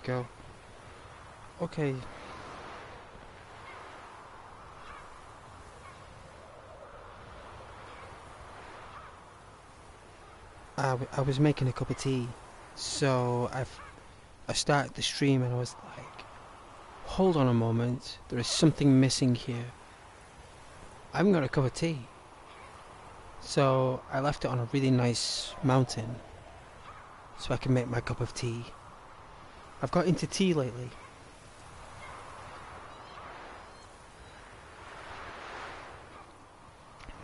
go. Okay. I was making a cup of tea, so I started the stream and I was like, hold on a moment, there is something missing here. I haven't got a cup of tea. So I left it on a really nice mountain so I can make my cup of tea. I've got into tea lately.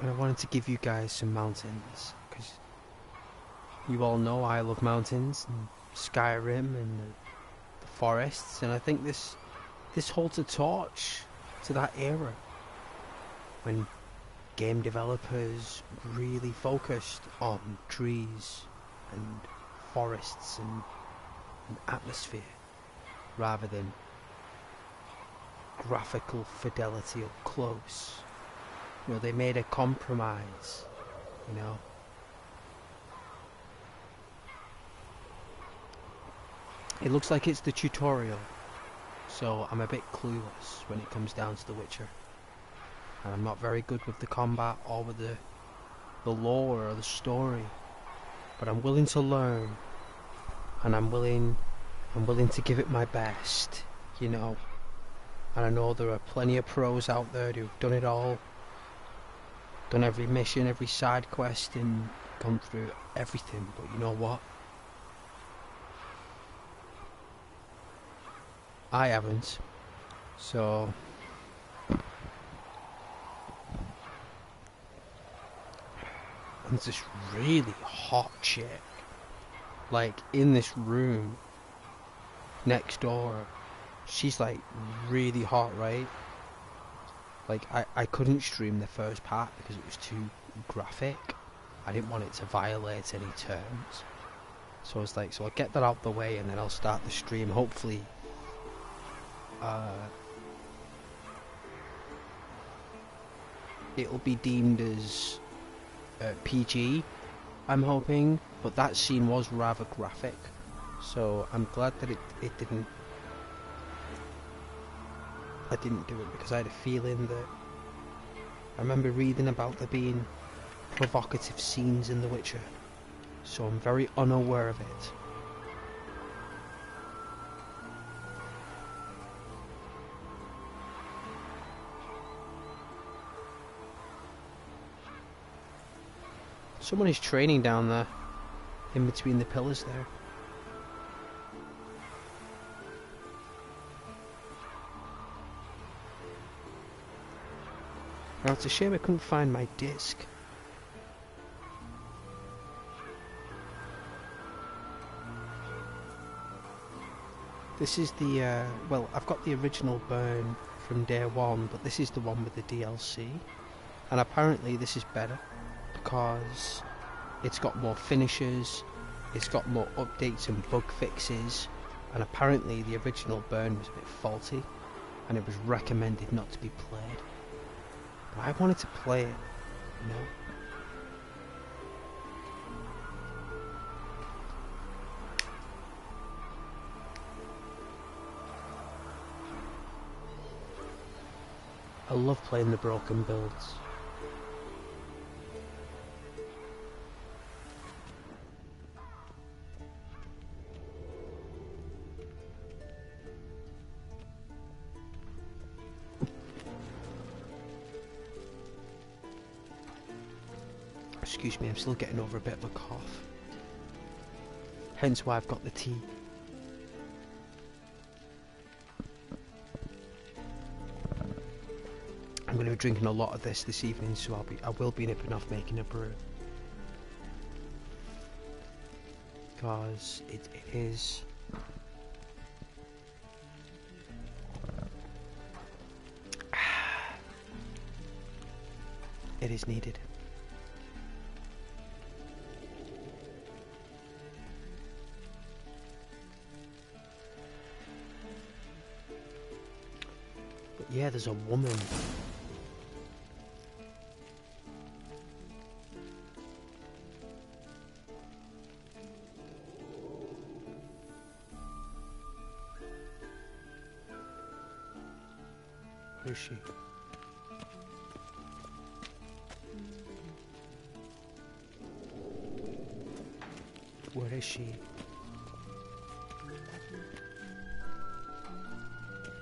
And I wanted to give you guys some mountains, because you all know I love mountains and Skyrim and the forests, and I think this holds a torch to that era when game developers really focused on trees and forests and atmosphere rather than graphical fidelity up close. You know, they made a compromise, you know. It looks like it's the tutorial, so I'm a bit clueless when it comes down to The Witcher. And I'm not very good with the combat or with the lore or the story. But I'm willing to learn, and I'm willing to give it my best, you know. And I know there are plenty of pros out there who've done it all, done every mission, every side quest, and gone through everything. But you know what? I haven't. So and there's this really hot chick, like, in this room next door. She's like really hot, right? Like, I couldn't stream the first part because it was too graphic. I didn't want it to violate any terms. So I was like, so I'll get that out the way and then I'll start the stream. Hopefully it'll be deemed as PG, I'm hoping, but that scene was rather graphic, so I'm glad that it didn't. I didn't do it because I had a feeling that I remember reading about there being provocative scenes in The Witcher, so I'm very unaware of it. Someone is training down there, in between the pillars there. Now it's a shame I couldn't find my disc. This is the, well, I've got the original burn from day one, but this is the one with the DLC. And apparently this is better, because it's got more finishes, it's got more updates and bug fixes, and apparently the original burn was a bit faulty, and it was recommended not to be played. But I wanted to play it, you know? I love playing the broken builds. Excuse me, I'm still getting over a bit of a cough. Hence why I've got the tea. I'm going to be drinking a lot of this evening, so I will be nipping off making a brew. Because it is... it is needed. But yeah, there's a woman. Where is she? Where is she?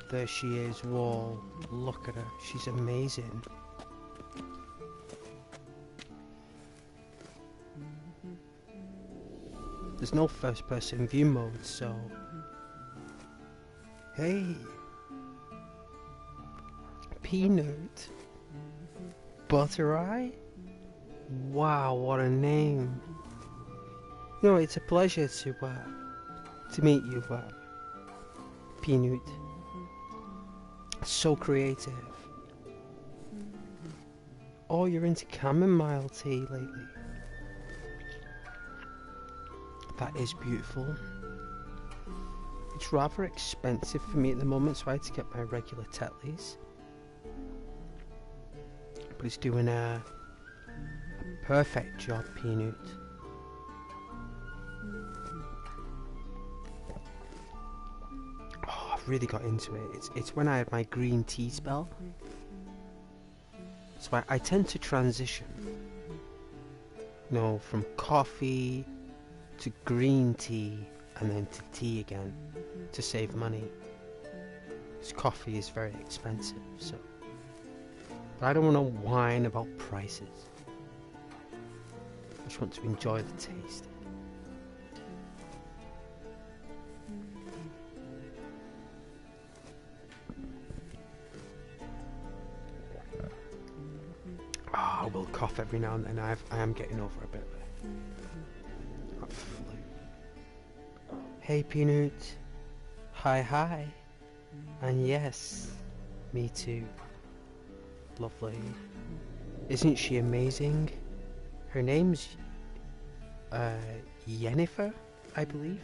There she is. Whoa, look at her. She's amazing. There's no first person view mode, so... Hey! Peanut! Butter Eye? Wow, what a name! You know, it's a pleasure to meet you, Peanut. So creative. Oh, you're into chamomile tea lately. That is beautiful. It's rather expensive for me at the moment, so I had to get my regular Tetleys. But it's doing a perfect job, Peanut. Oh, I've really got into it. It's when I had my green tea spell. So I tend to transition, you know, from coffee to green tea and then to tea again to save money. Because coffee is very expensive, so. But I don't want to whine about prices. I just want to enjoy the taste. Oh, I will cough every now and then. I am getting over a bit of a flu. Hey, Peanut. Hi. And yes, me too. Lovely. Isn't she amazing? Her name's Yennefer, I believe.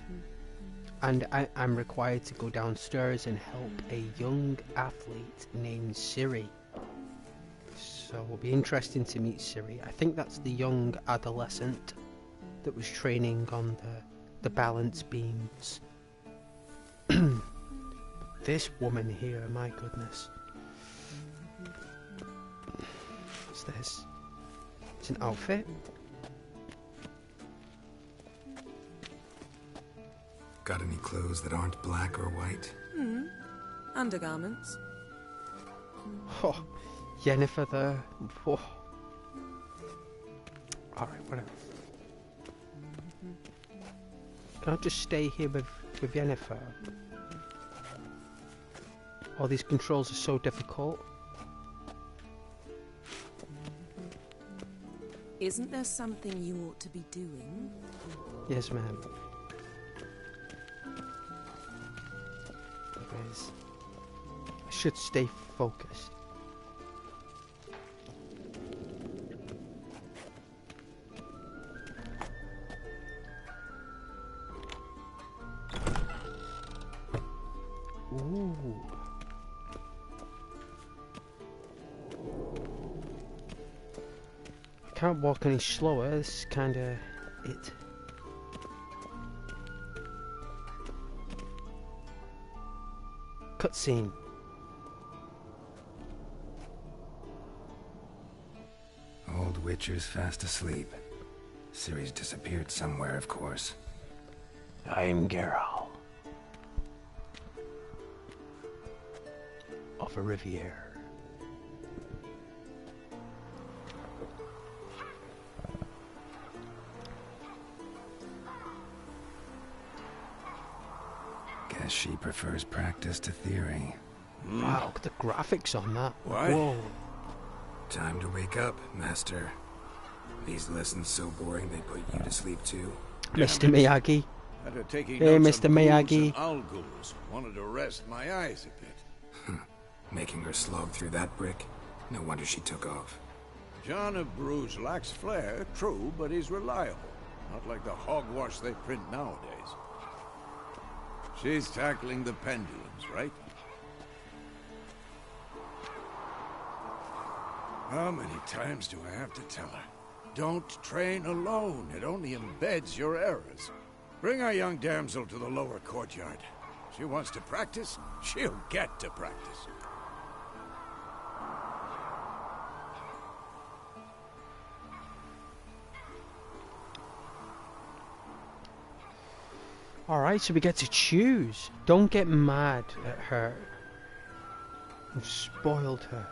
And I'm required to go downstairs and help a young athlete named Siri. So it'll be interesting to meet Siri. I think that's the young adolescent that was training on the balance beams. This woman here, my goodness. What's this? It's an outfit. Got any clothes that aren't black or white? Undergarments. Oh, Yennefer there. Whoa. Alright, whatever. Can I just stay here with Yennefer? Oh, these controls are so difficult. Isn't there something you ought to be doing? Yes, ma'am. There is. I should stay focused. Ooh. I can't walk any slower. This is kinda it. Cutscene. Old Witcher's fast asleep. Ciri's disappeared somewhere, of course. I'm Geralt of Riviere. Guess she prefers practice to theory. Wow, look at the graphics on that. What? Whoa. Time to wake up, Master. These lessons so boring they put you to sleep too. Mr. Miyagi. After taking Hey, notes Mr. on Miyagi. ghouls and owl-ghouls, wanted to rest my eyes a bit. Making her slog through that brick? No wonder she took off. John of Bruges lacks flair, true, but he's reliable. Not like the hogwash they print nowadays. She's tackling the pendulums, right? How many times do I have to tell her? Don't train alone. It only embeds your errors. Bring our young damsel to the lower courtyard. She wants to practice, she'll get to practice. Alright, so we get to choose. Don't get mad at her. We've spoiled her.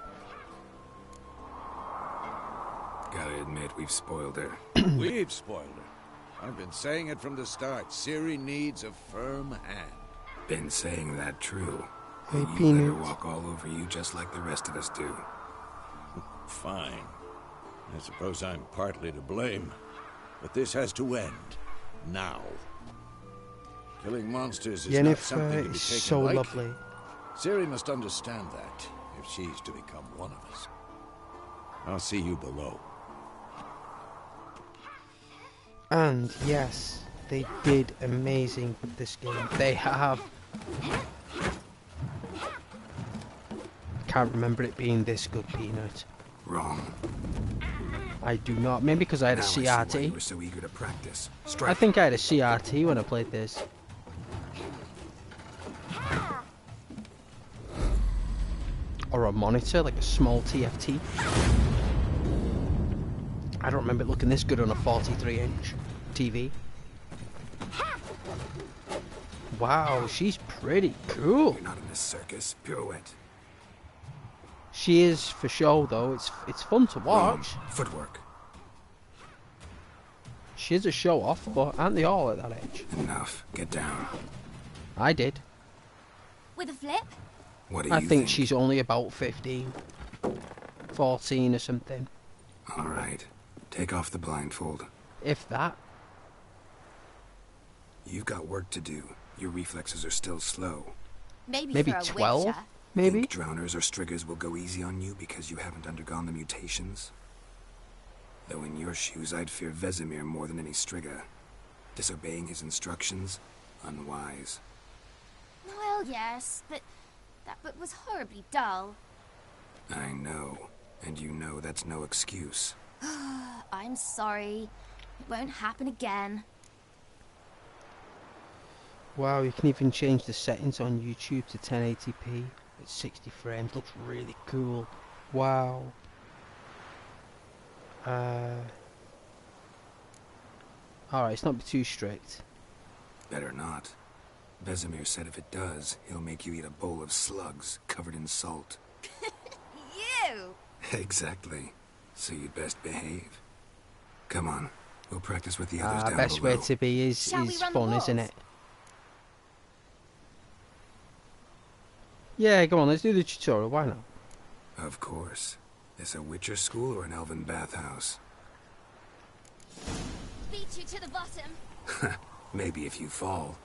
Gotta admit, we've spoiled her. We've spoiled her. I've been saying it from the start. Ciri needs a firm hand. Been saying that true. Hey, You let her Peanut. walk all over you just like the rest of us do. Fine. I suppose I'm partly to blame. But this has to end. Now. Killing monsters is not something Jennifer to be is taken so lightly. lovely. Ciri must understand that, if she's to become one of us. I'll see you below. And yes, they did amazing with this game. They have. Can't remember it being this good, Peanut. Wrong. I do not. Maybe because I had a Now I see why you CRT. were so eager to practice. I Strike. think I had a CRT when I played this. Or a monitor, like a small TFT. I don't remember it looking this good on a 43-inch TV. Wow, she's pretty cool. You're not in this circus. Pirouette. She is for show though. It's fun to Wrong. watch. Footwork. She is a show off, but aren't they all at that age? Enough. Get down. I did. With a flip? What do you I think she's only about 15, 14 or something. All right. Take off the blindfold. If that. You've got work to do. Your reflexes are still slow. Maybe for a 12? Witcher. Maybe? Think drowners or striggers will go easy on you because you haven't undergone the mutations? Though in your shoes, I'd fear Vesemir more than any strigger. Disobeying his instructions? Unwise. Well, yes, but that book was horribly dull. I know. And you know that's no excuse. I'm sorry. It won't happen again. Wow, you can even change the settings on YouTube to 1080p at 60 frames. Looks really cool. Wow. Alright, it's not be too strict. Better not. Vesemir said if it does, he'll make you eat a bowl of slugs covered in salt. You! Exactly. So you'd best behave. Come on. We'll practice with the others down Best below. way to be is Shall we run the fun, isn't walls? it? Yeah, go on, let's do the tutorial, why not? Of course. This a Witcher school or an elven bathhouse? Beat you to the bottom. Maybe if you fall.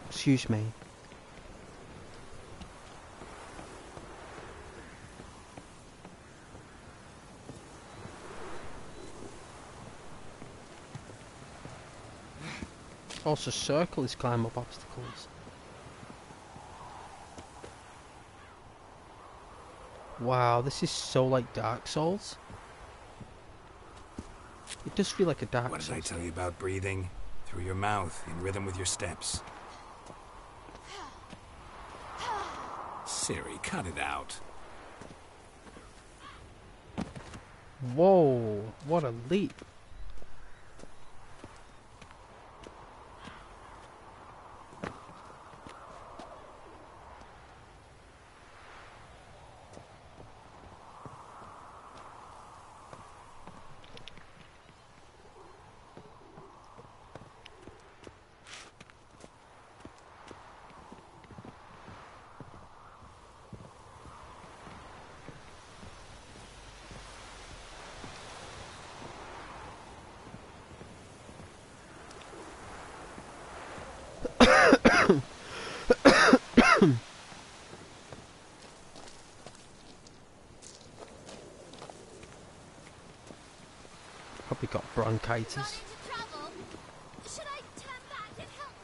Excuse me. Also circle is climb up obstacles. Wow, this is so like Dark Souls. It does feel like a Dark What did I Souls. tell you about breathing? Through your mouth, in rhythm with your steps. Ciri, cut it out. Whoa, what a leap. Probably got bronchitis. Got into trouble? Should I turn back and help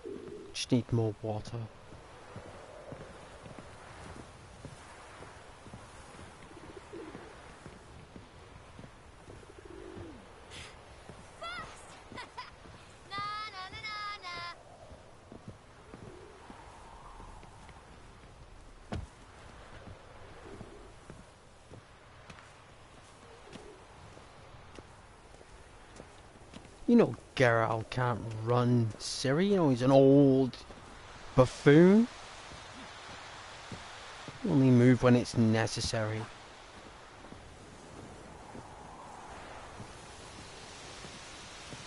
you? Just need more water. Na na na na na. You know Geralt can't run Ciri, you know he's an old buffoon. You only move when it's necessary.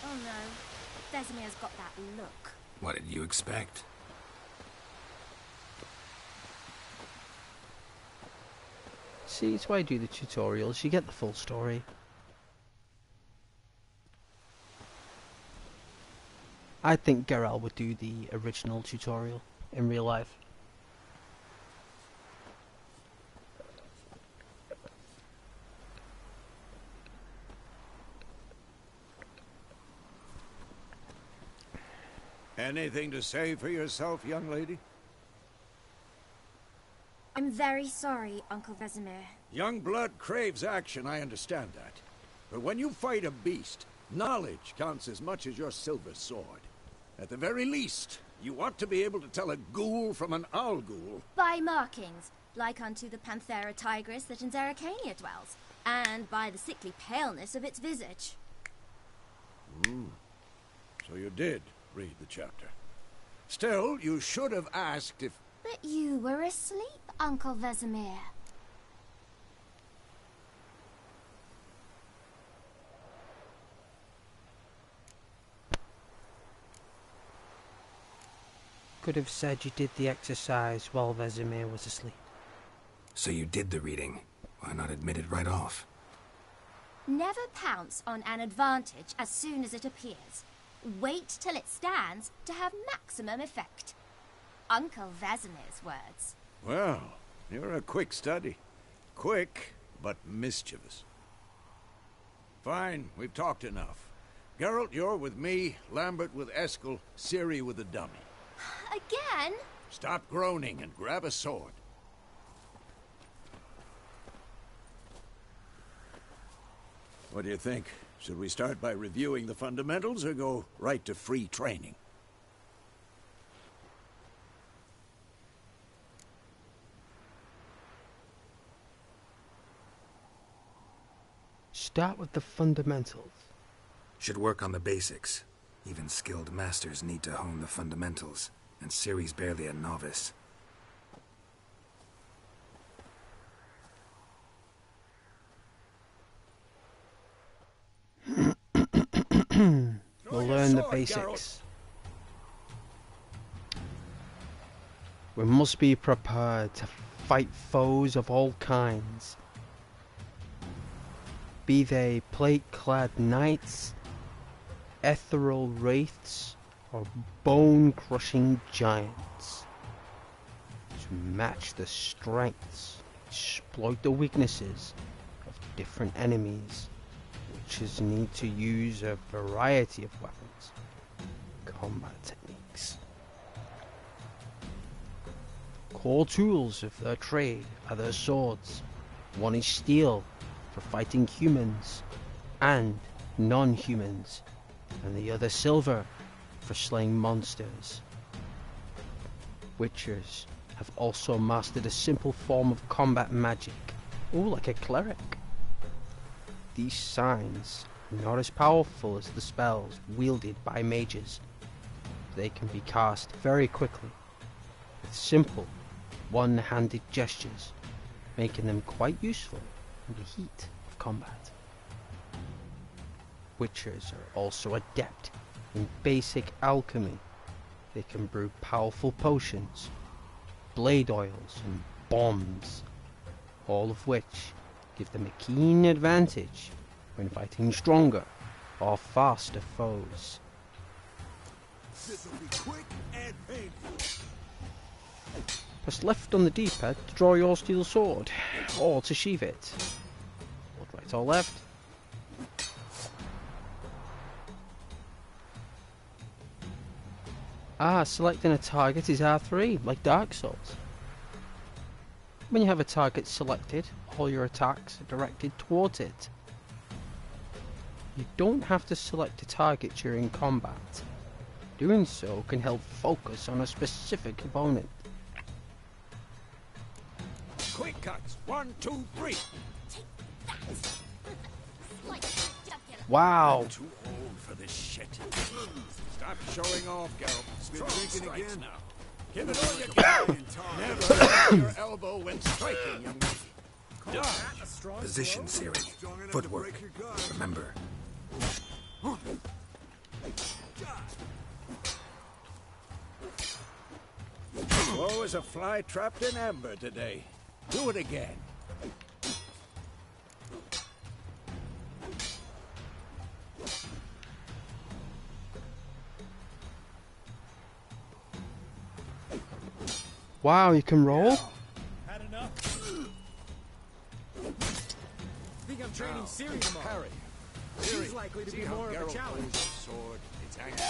Oh no, Vesemir's got that look. What did you expect? See, it's why I do the tutorials, you get the full story. I think Geralt would do the original tutorial in real life. Anything to say for yourself, young lady? I'm very sorry, Uncle Vesemir. Young blood craves action, I understand that. But when you fight a beast, knowledge counts as much as your silver sword. At the very least, you ought to be able to tell a ghoul from an owl ghoul. By markings, like unto the Panthera tigris that in Zerrikania dwells, and by the sickly paleness of its visage. So you did read the chapter. Still, you should have asked if... But you were asleep, Uncle Vesemir. Could have said you did the exercise while Vesemir was asleep. So you did the reading. Why not admit it right off? Never pounce on an advantage as soon as it appears. Wait till it stands to have maximum effect. Uncle Vesemir's words. Well, you're a quick study. Quick, but mischievous. Fine, we've talked enough. Geralt, you're with me, Lambert with Eskel, Ciri with the dummy. Again? Stop groaning and grab a sword. What do you think? Should we start by reviewing the fundamentals or go right to free training? Start with the fundamentals. Should work on the basics. Even skilled masters need to hone the fundamentals, and Ciri's barely a novice. We'll learn the basics. We must be prepared to fight foes of all kinds. Be they plate-clad knights, ethereal wraiths, or bone-crushing giants. To match the strengths, exploit the weaknesses of different enemies. Witches need to use a variety of weapons, combat techniques. Core tools of their trade are their swords. One is steel for fighting humans and non-humans, and the other silver for slaying monsters. Witchers have also mastered a simple form of combat magic, like a cleric. These signs are not as powerful as the spells wielded by mages. They can be cast very quickly, with simple, one-handed gestures, making them quite useful in the heat of combat. Witchers are also adept in basic alchemy. They can brew powerful potions, blade oils, and bombs, all of which give them a keen advantage when fighting stronger or faster foes. This'll be quick and painful. Press left on the D-pad to draw your steel sword, or to sheath it. Hold right or left. Selecting a target is R3, like Dark Souls. When you have a target selected, all your attacks are directed towards it. You don't have to select a target during combat. Doing so can help focus on a specific opponent. Quick cuts. 1, 2, 3. Take that! Slice jugular. Wow! Too old for of this shit. Stop showing off, Geralt. Strong drinking strikes again? now. Give it all you got. Never raise your elbow when striking, young man. Dodge. Position, Ciri. Footwork. Remember. Slow as a fly trapped in amber today. Do it again. Wow, you can roll? Had enough? Think I'm training Ciri tomorrow. Parry. She's likely to See be how more of a Geralt challenge. holds his sword. It's angry.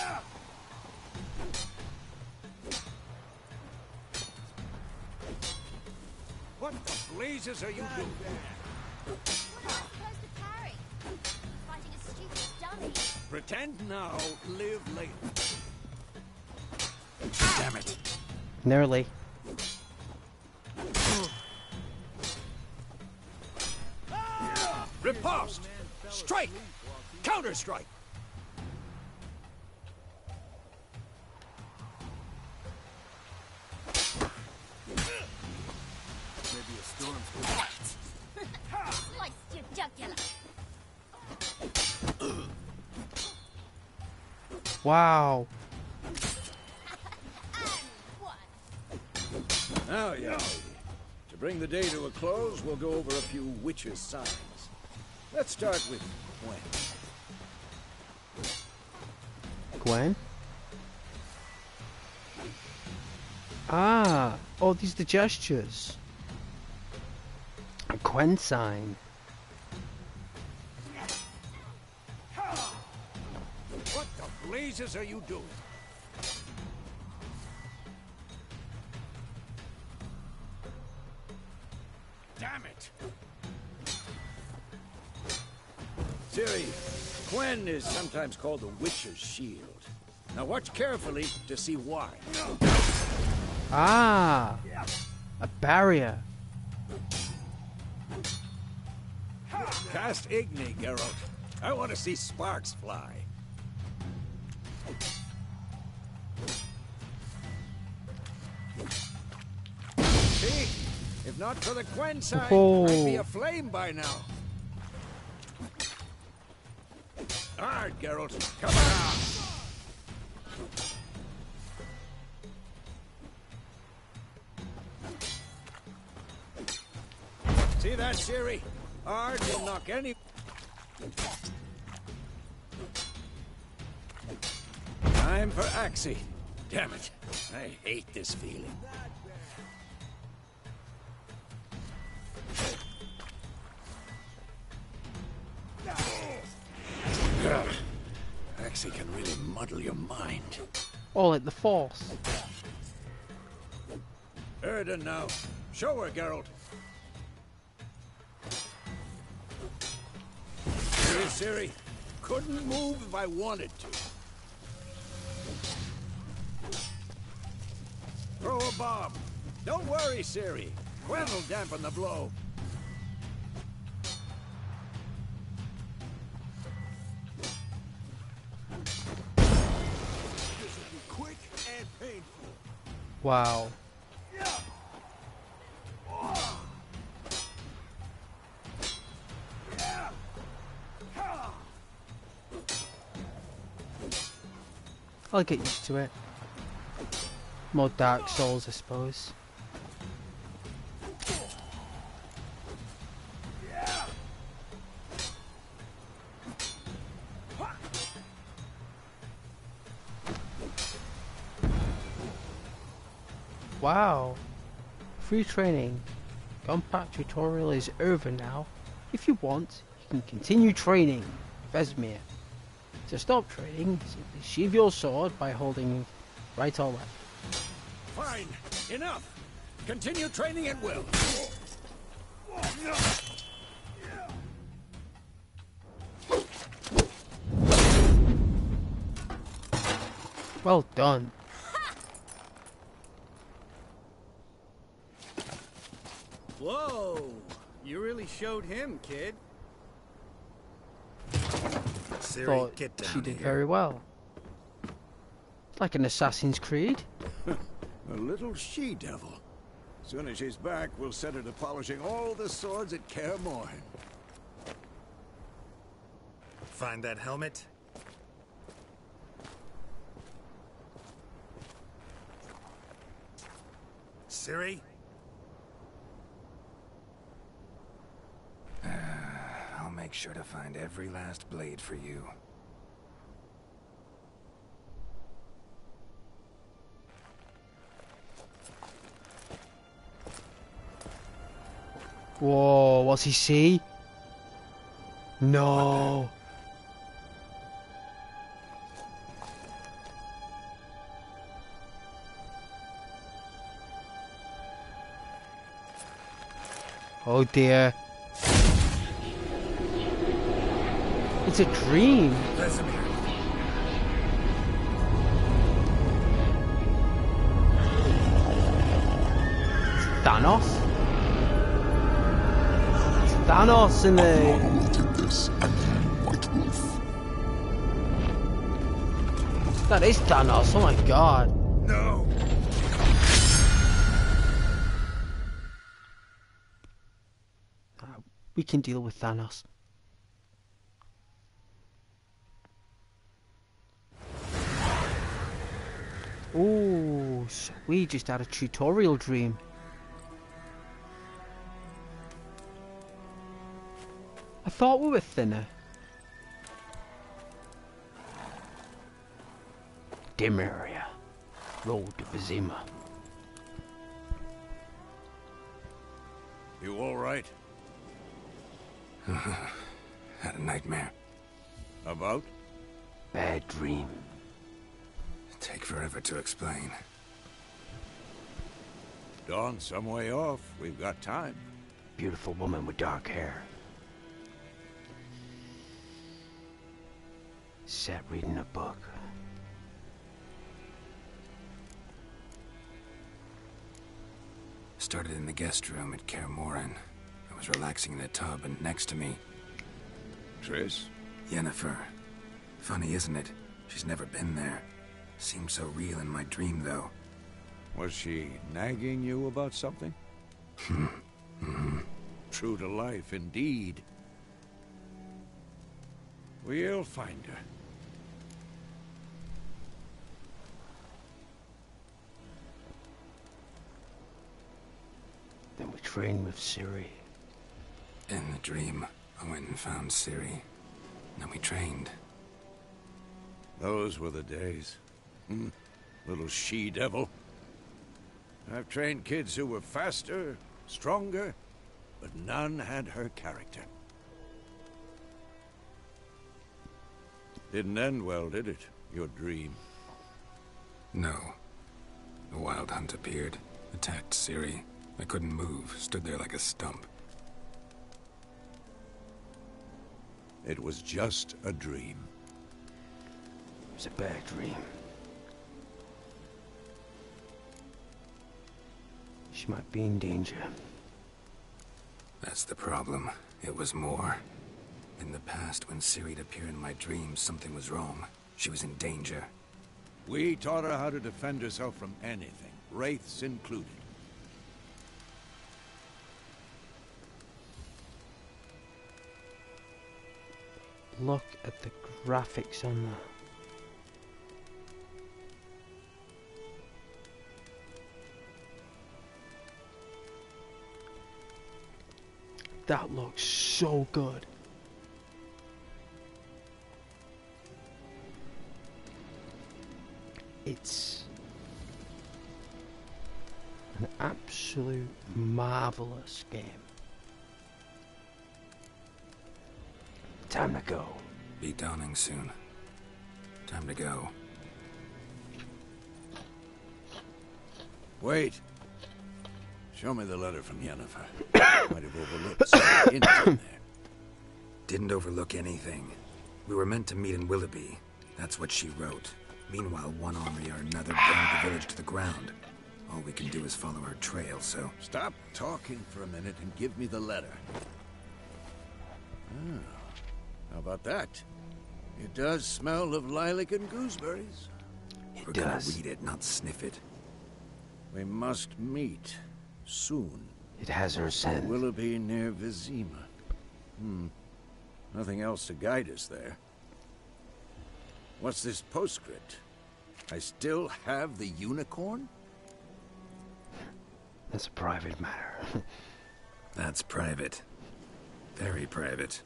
What the blazes are you doing? What am I supposed to parry? Fighting a stupid dummy. Pretend now, live later. Damn it. Nearly. Riposte! Strike! Counter-strike! Maybe a storm's Sliced your jugular. Wow. And one. Now, young lady, to bring the day to a close, we'll go over a few witches' signs. Let's start with Gwen. Gwen? Ah. Oh, these are the gestures. A Gwen sign. What the blazes are you doing? Damn it! Ciri, Gwen is sometimes called the Witch's Shield. Now watch carefully to see why. Ah. A barrier. Cast Igni, Geralt. I want to see sparks fly. See? If not for the Gwen sign, I'd be Oh. aflame by now. Hard, Geralt. Come on! See that, Ciri? Hard will knock any... Time for Axie. Damn it. I hate this feeling. Ugh. Axie can really muddle your mind. Oh, like the Force. Erden now. Show her, Geralt. Ciri, couldn't move if I wanted to. Throw a bomb. Don't worry, Ciri. Gwen will dampen the blow. This will be quick and painful. Wow. I'll get used to it. More Dark Souls, I suppose. Wow. Free training. Combat tutorial is over now. If you want, you can continue training. Vesemir. To stop training, simply sheathe your sword by holding right or left. Fine. Enough. Continue training at will. Well done. Whoa! You really showed him, kid. Siri, thought get down she did here. very well. Like an Assassin's Creed. A little she-devil. Soon as she's back, we'll set her to polishing all the swords at Kaer Morhen. Find that helmet? Siri? I'll make sure to find every last blade for you. Whoa, what's he see? No. Oh dear. It's a dream. Vesemir. Thanos? It's Thanos in the... That is Thanos, oh my god. No! We can deal with Thanos. Oh, so we just had a tutorial dream. I thought we were thinner. Dim area. Road to Vizima. You all right? Had a nightmare. About? Bad dream. Take forever to explain. Dawn's some way off. We've got time. Beautiful woman with dark hair. Sat reading a book. Started in the guest room at Kaer Morhen. I was relaxing in the tub, and next to me, Triss? Yennefer. Funny, isn't it? She's never been there. Seemed so real in my dream, though. Was she nagging you about something? True to life, indeed. We'll find her. Then we train with Ciri. In the dream, I went and found Ciri. Then we trained. Those were the days. Little she-devil. I've trained kids who were faster, stronger, but none had her character. Didn't end well, did it? Your dream? No. A wild hunt appeared, attacked Ciri. I couldn't move, stood there like a stump. It was just a dream. It was a bad dream. She might be in danger. That's the problem. It was more. In the past, when Ciri'd appear in my dreams, something was wrong. She was in danger. We taught her how to defend herself from anything, wraiths included. Look at the graphics on that. That looks so good. It's an absolute marvelous game. Time to go. Be dawning soon. Time to go. Wait. Show me the letter from Yennefer. Might have overlooked some hints in there. Didn't overlook anything. We were meant to meet in Willoughby. That's what she wrote. Meanwhile, one army or another burned the village to the ground. All we can do is follow her trail, so... Stop talking for a minute and give me the letter. Ah, how about that? It does smell of lilac and gooseberries. It We're gonna does. read it, not sniff it. We must meet soon. It has her scent. Willoughby near Vizima. Nothing else to guide us there. What's this postscript? I still have the unicorn? That's a private matter. That's private. Very private.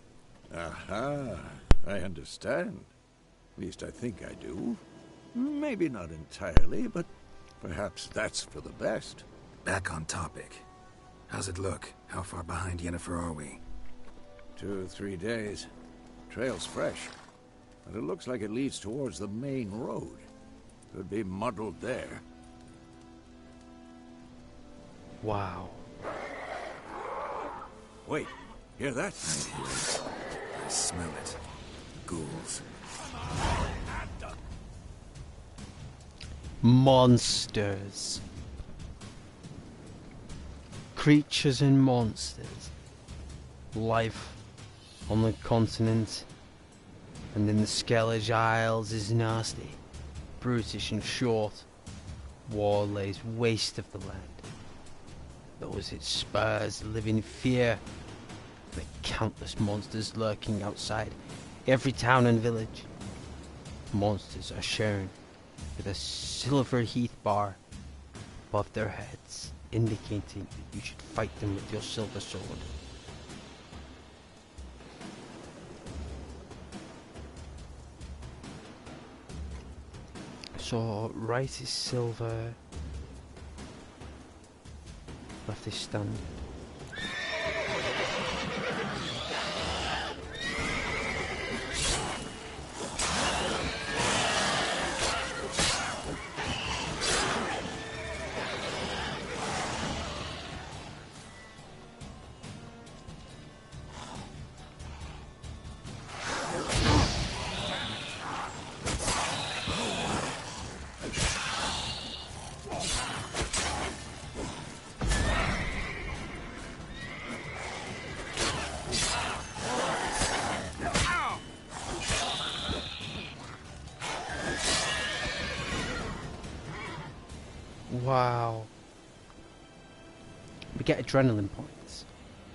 Aha, I understand. At least I think I do. Maybe not entirely, but perhaps that's for the best. Back on topic. How's it look? How far behind Yennefer are we? 2 or 3 days. Trail's fresh. But it looks like it leads towards the main road. Could be muddled there. Wow. Wait, hear that? I hear it. I smell it. Ghouls. Monsters. Creatures and monsters. Life on the continent and in the Skellige Isles is nasty, brutish and short. War lays waste of the land. Those it spurs live in fear of the countless monsters lurking outside every town and village. Monsters are shown with a silver heath bar above their heads, indicating that you should fight them with your silver sword. So right is silver, left is standard. Wow. We get adrenaline points.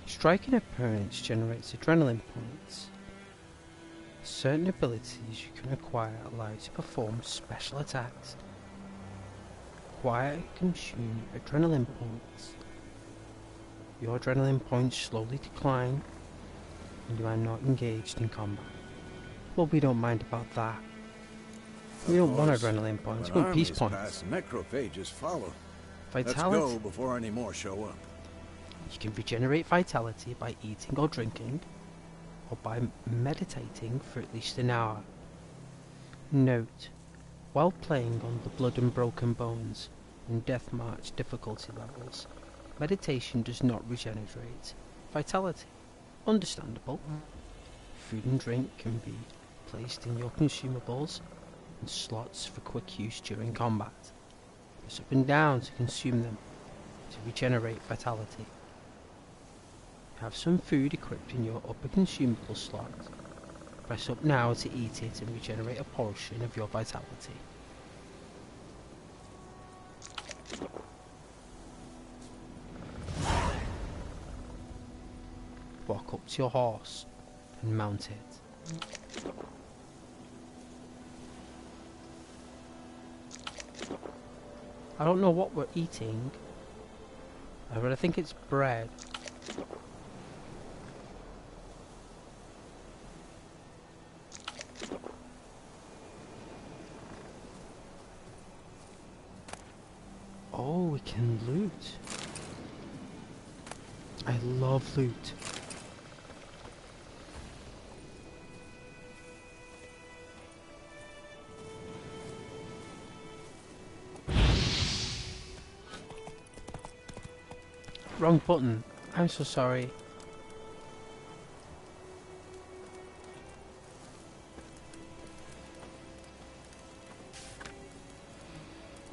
Striking opponents generates adrenaline points. Certain abilities you can acquire allow you to perform special attacks. Acquire and consume adrenaline points. Your adrenaline points slowly decline when you are not engaged in combat. Well, we don't mind about that. We don't want adrenaline points, we want peace points. Pass, necrophages follow. Vitality. Let's go before any more show up. You can regenerate vitality by eating or drinking, or by meditating for at least an hour. Note, while playing on the Blood and Broken Bones and Death March difficulty levels, meditation does not regenerate vitality. Understandable. Food and drink can be placed in your consumables and slots for quick use during combat. Press up and down to consume them to regenerate vitality. Have some food equipped in your upper consumable slot. Press up now to eat it and regenerate a portion of your vitality. Walk up to your horse and mount it. I don't know what we're eating, but I think it's bread. Oh, we can loot. I love loot. Wrong button. I'm so sorry.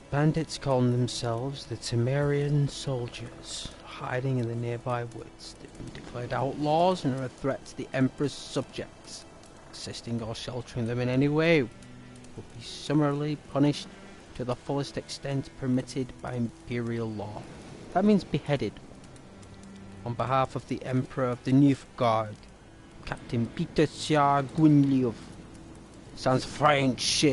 Bandits calling themselves the Temerian soldiers, hiding in the nearby woods. They've been declared outlaws and are a threat to the Emperor's subjects. assisting or sheltering them in any way will be summarily punished to the fullest extent permitted by imperial law. That means beheaded. On behalf of the Emperor of the Nilfgaard, Captain Peter Guinleov. Sounds French.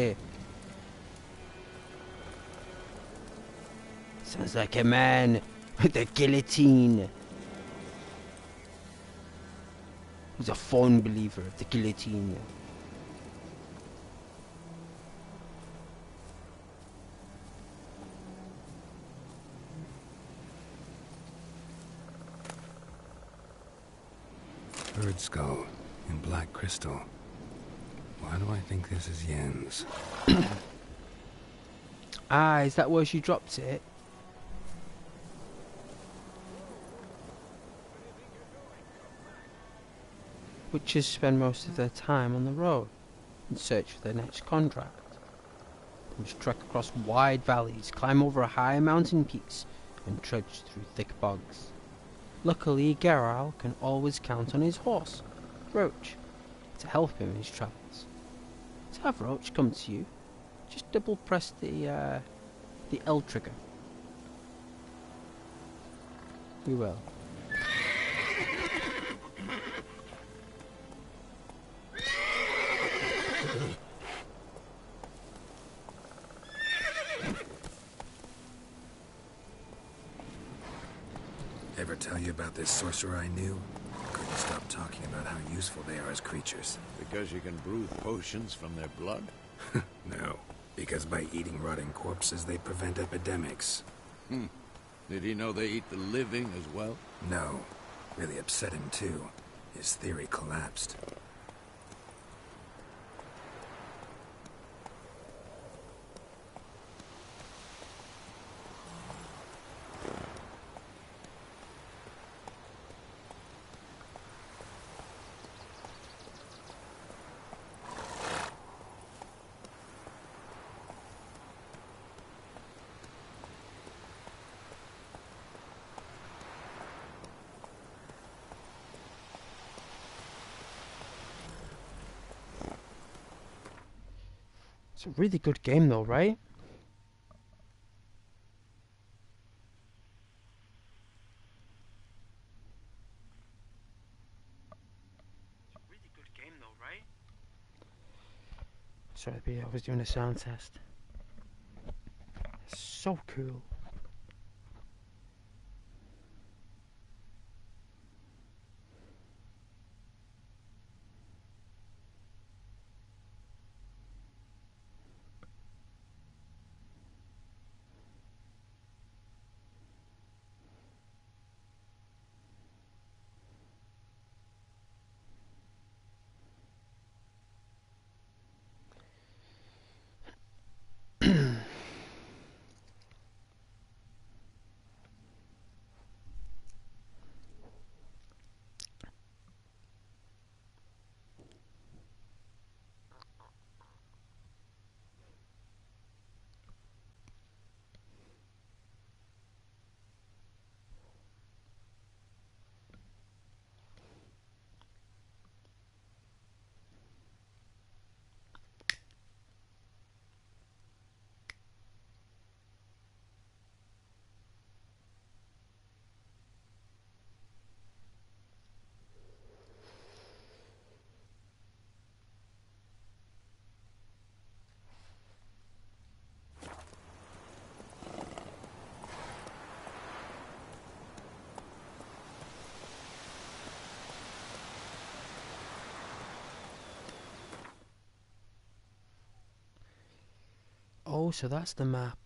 Sounds like a man with a guillotine. Who's a fond believer of the guillotine. Bird skull in black crystal. Why do I think this is Yen's? Ah, is that where she dropped it? Witches spend most of their time on the road in search for their next contract. They must trek across wide valleys, climb over high mountain peaks, and trudge through thick bogs. Luckily, Geral can always count on his horse, Roach, to help him in his travels. To have Roach come to you, just double press the L trigger. We will. Ever tell you about this sorcerer I knew? Couldn't stop talking about how useful they are as creatures. Because you can brew potions from their blood? No, because by eating rotting corpses, they prevent epidemics. Did he know they eat the living as well? No, really upset him too. His theory collapsed. It's a really good game though, right? Sorry, I was doing a sound test. It's so cool. Oh, so that's the map.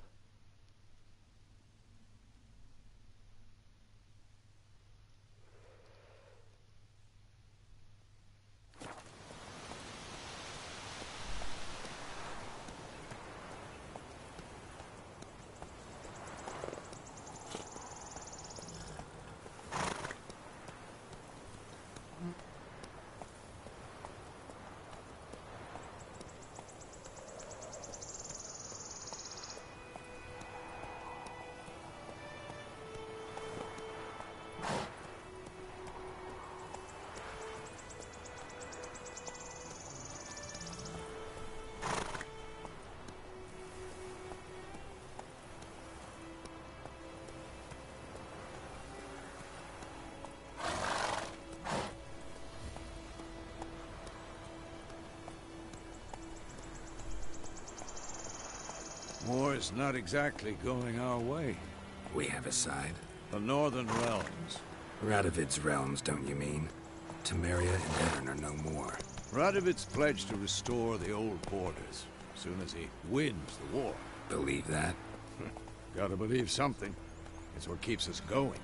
War's not exactly going our way. We have a side. The Northern Realms. Radovid's realms, don't you mean? Temeria and Edirn are no more. Radovid's pledged to restore the old borders, as soon as he wins the war. Believe that? Gotta believe something. It's what keeps us going.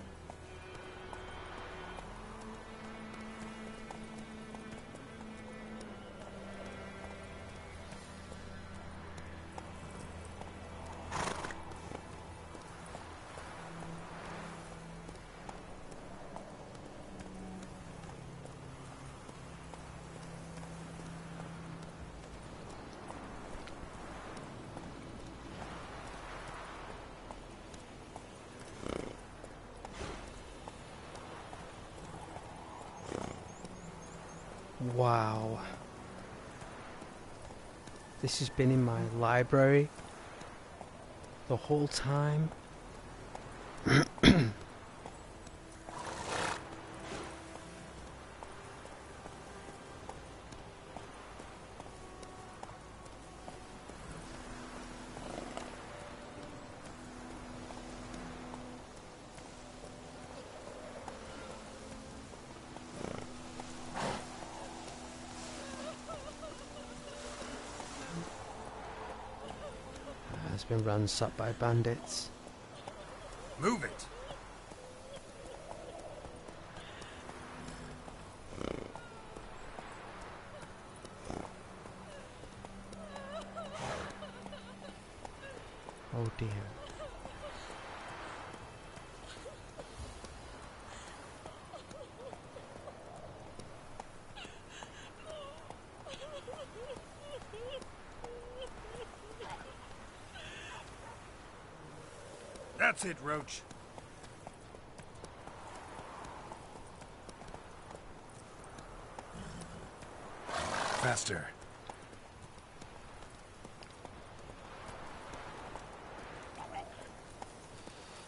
Wow. This has been in my library the whole time. Has been ransacked by bandits. Move it! Oh dear. That's it, Roach. Faster.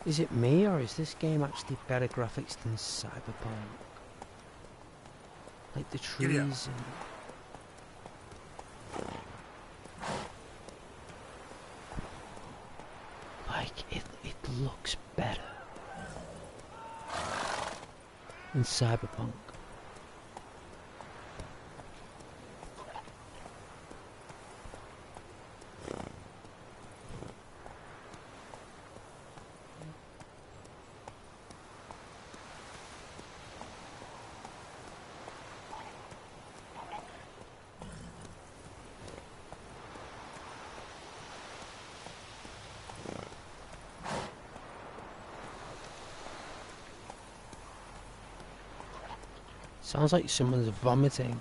Is it me, or is this game actually better graphics than Cyberpunk? Like the Giddy up. trees and... Like, it looks better than Cyberpunk. Sounds like someone's vomiting.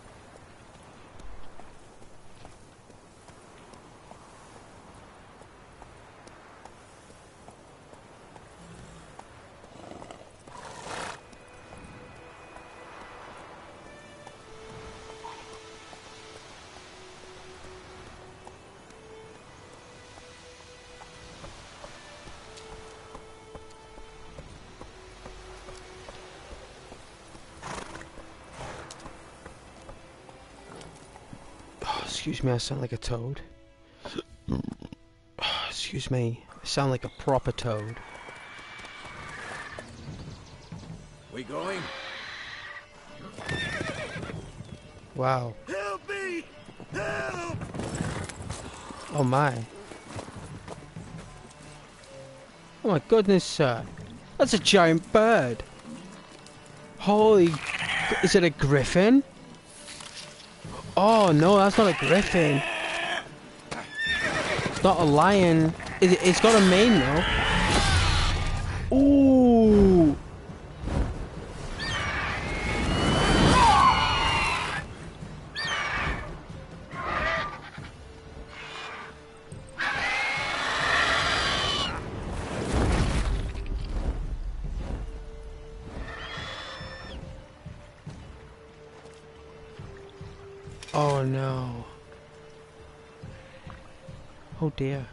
Excuse me, I sound like a toad. Excuse me, I sound like a proper toad. We going? Wow. Help me! Help! Oh my. Oh my goodness, sir. That's a giant bird. Holy... Is it a griffin? Oh no, that's not a griffin. It's not a lion. It's got a mane though. Ooh. Oh no. Oh dear.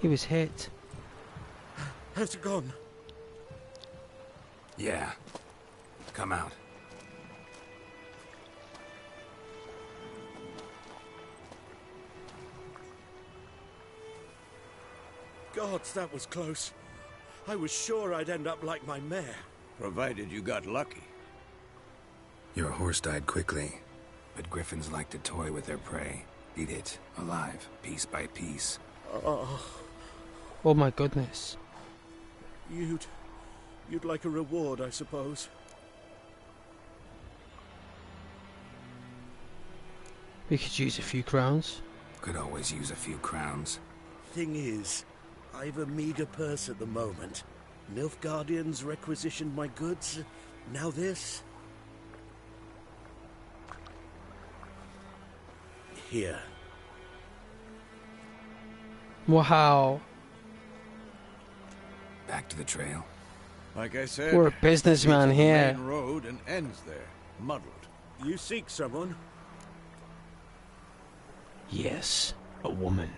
He was hit. Has it gone? Yeah. Come out. gods, that was close. I was sure I'd end up like my mare. Provided you got lucky. Your horse died quickly, but griffins like to toy with their prey. Eat it, alive, piece by piece. Oh my goodness. You'd like a reward, I suppose. We could use a few crowns. Could always use a few crowns. Thing is, I've a meager purse at the moment. Nilfgaardians requisitioned my goods. Now this. Here. Wow. Back to the trail. Like I said, We're a businessman leads to the here. main road and ends there, muddled. You seek someone? Yes, a woman.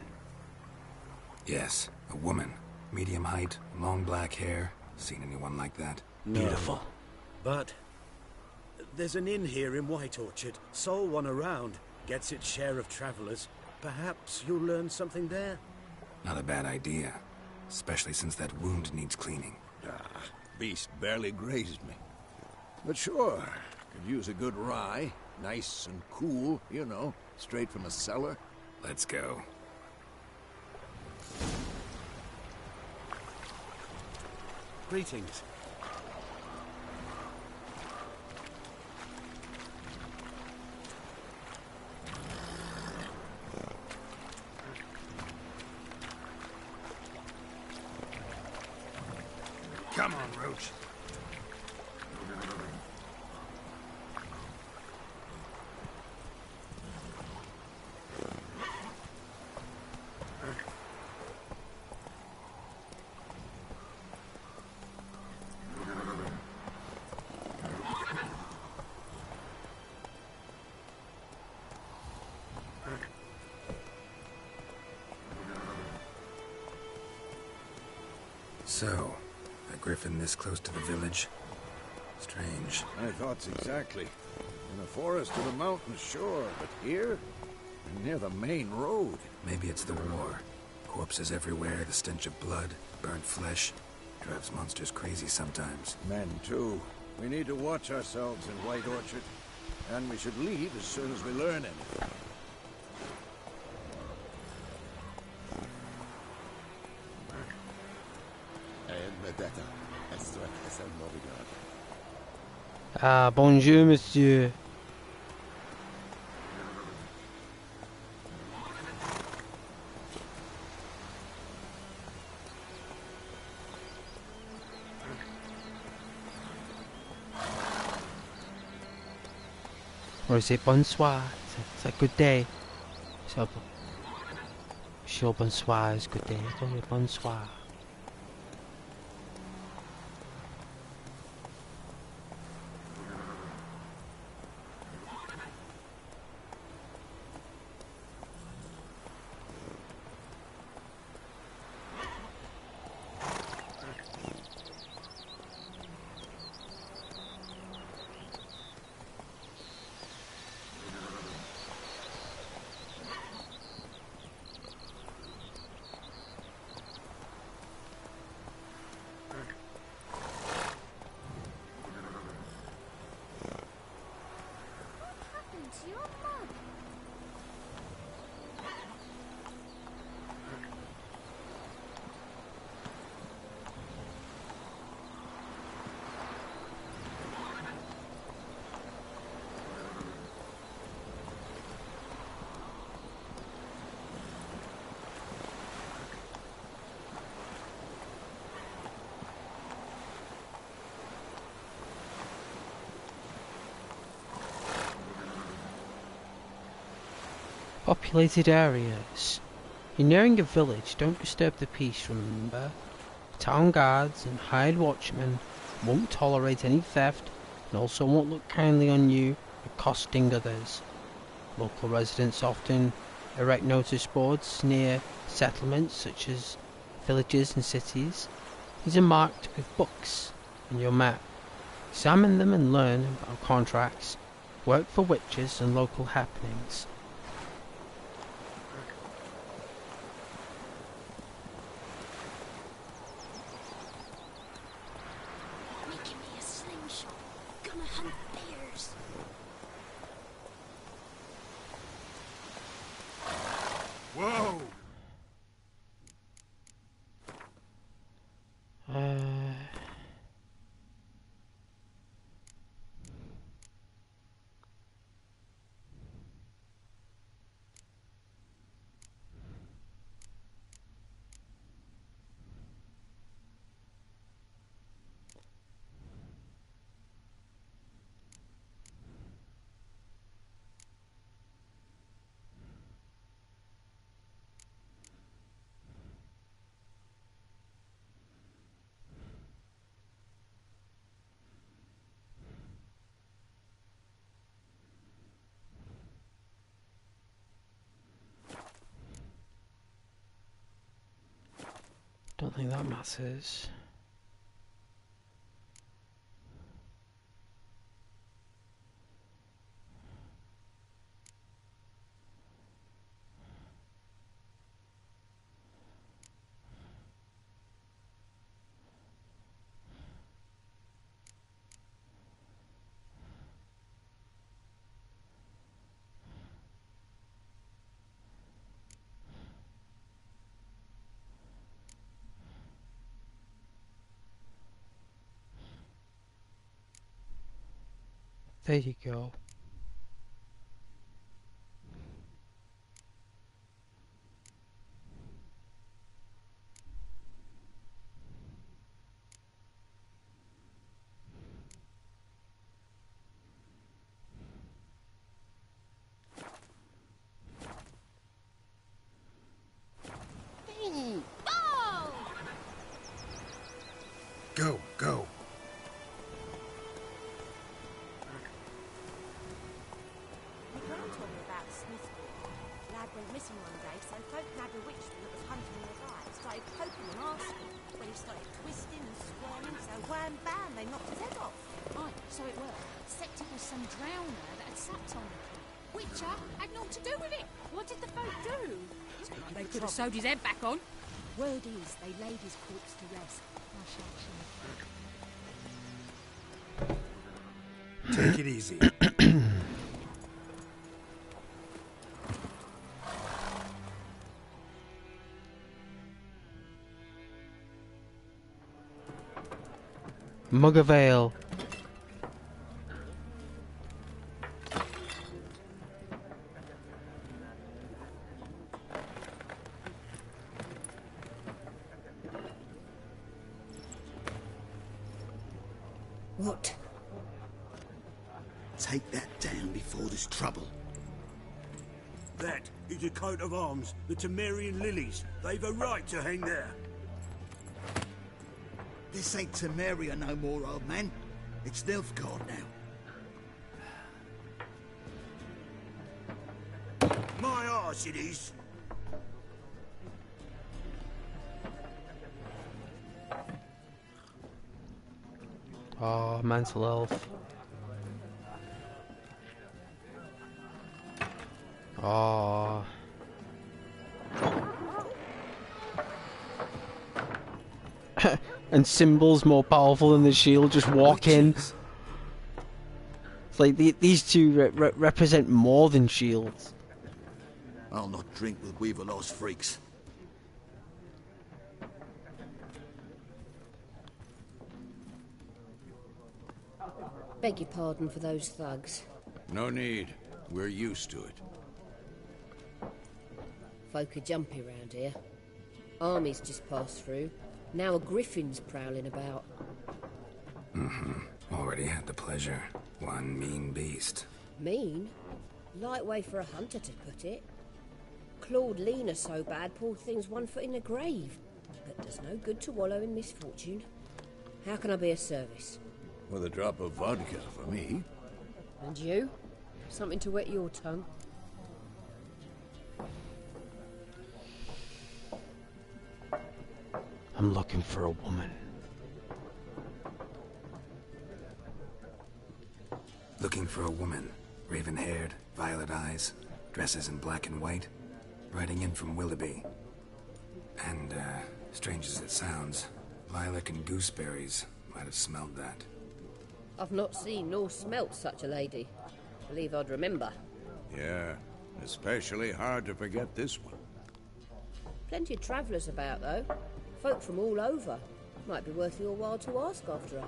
Yes, a woman. Medium height, long black hair. Seen anyone like that? No. Beautiful. But there's an inn here in White Orchard. Sole one around. Gets its share of travelers. Perhaps you'll learn something there? Not a bad idea. Especially since that wound needs cleaning. Beast barely grazed me. But sure, could use a good rye. Nice and cool, you know, straight from a cellar. Let's go. Greetings. Come on, Roach. So, a griffin this close to the village? Strange. My thoughts exactly. In the forest or the mountains, sure, but here? Near the main road. Maybe it's the war. Corpses everywhere, the stench of blood, burnt flesh. Drives monsters crazy sometimes. Men, too. We need to watch ourselves in White Orchard. And we should leave as soon as we learn anything. Ah, bonjour, monsieur. Or is it bonsoir? It's a good day. So, sure, bonsoir is good day. Bonsoir. Populated areas. You're nearing a village, don't disturb the peace, remember. Town guards and hired watchmen won't tolerate any theft and also won't look kindly on you accosting others. Local residents often erect notice boards near settlements such as villages and cities. These are marked with books on your map. Examine them and learn about contracts, work for witches and local happenings. Whoa! Don't think that matters. There you go. Go, go. My gran told me about Smith. Lad went missing one day, so folk nabbed a witch that was hunting the guy. Started poking and asking. When he started twisting and squirming, so wham bam, they knocked his head off. Right, so it was. Except it was some drowner that had sat on the kid. Witcher had naught to do with it. What did the folk do? They could have sewed his head back on. Word is, they laid his corpse to rest. Take it easy. Mug of ale. What? Take that down before there's trouble. That is a coat of arms, the Temerian lilies. They've a right to hang there. This ain't Temeria no more, old man. It's Nilfgaard now. My arse it is. Oh, mental health. Oh. And symbols more powerful than the shield. Just walk in. It's like these two represent more than shields. I'll not drink with Weaverlost freaks. Beg your pardon for those thugs. No need. We're used to it. Folk are jumpy round here. Armies just passed through. Now a griffin's prowling about. Already had the pleasure. One mean beast. Mean? Light way for a hunter to put it. Clawed Lena so bad, poor thing's 1 foot in the grave. But does no good to wallow in misfortune. How can I be of service? With a drop of vodka for me. And you? Something to wet your tongue? I'm looking for a woman. Looking for a woman. Raven-haired, violet eyes, dresses in black and white. Riding in from Willoughby. And, strange as it sounds, lilac and gooseberries might have smelled that. I've not seen nor smelt such a lady. Believe I'd remember. Yeah, especially hard to forget this one. Plenty of travellers about, though. Folk from all over. Might be worth your while to ask after her.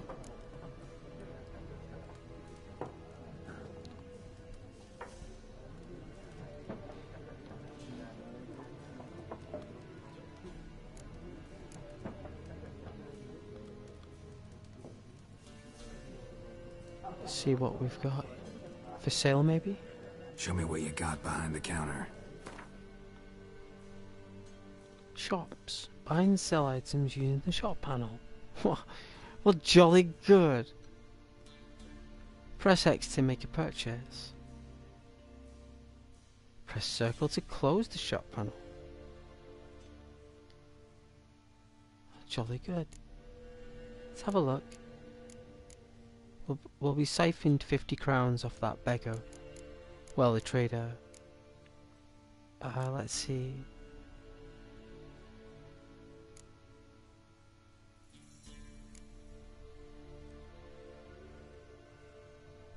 See what we've got. For sale, maybe? Show me what you got behind the counter. Shops. Buy and sell items using the shop panel. Well, jolly good. Press X to make a purchase. Press circle to close the shop panel. Jolly good. Let's have a look. Well, we siphoned 50 crowns off that beggar. Well, the trader. Let's see.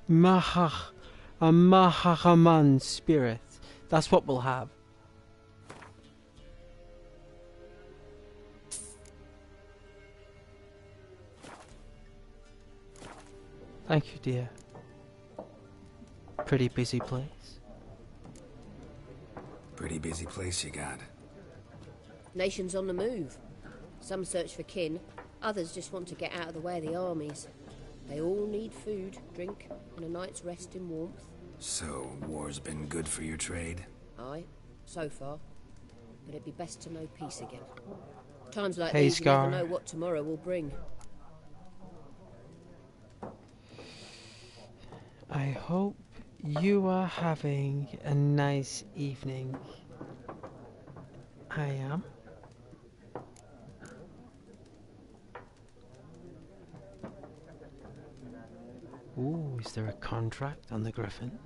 A Mahaman spirit. That's what we'll have. Thank you, dear. Pretty busy place. Pretty busy place you got. Nations on the move. Some search for kin, others just want to get out of the way of the armies. They all need food, drink, and a night's rest in warmth. So, war's been good for your trade? Aye, so far. But it'd be best to know peace again. Times like Hey, these, you never Scar. know what tomorrow will bring. I hope you are having a nice evening. I am. Ooh, is there a contract on the Griffin?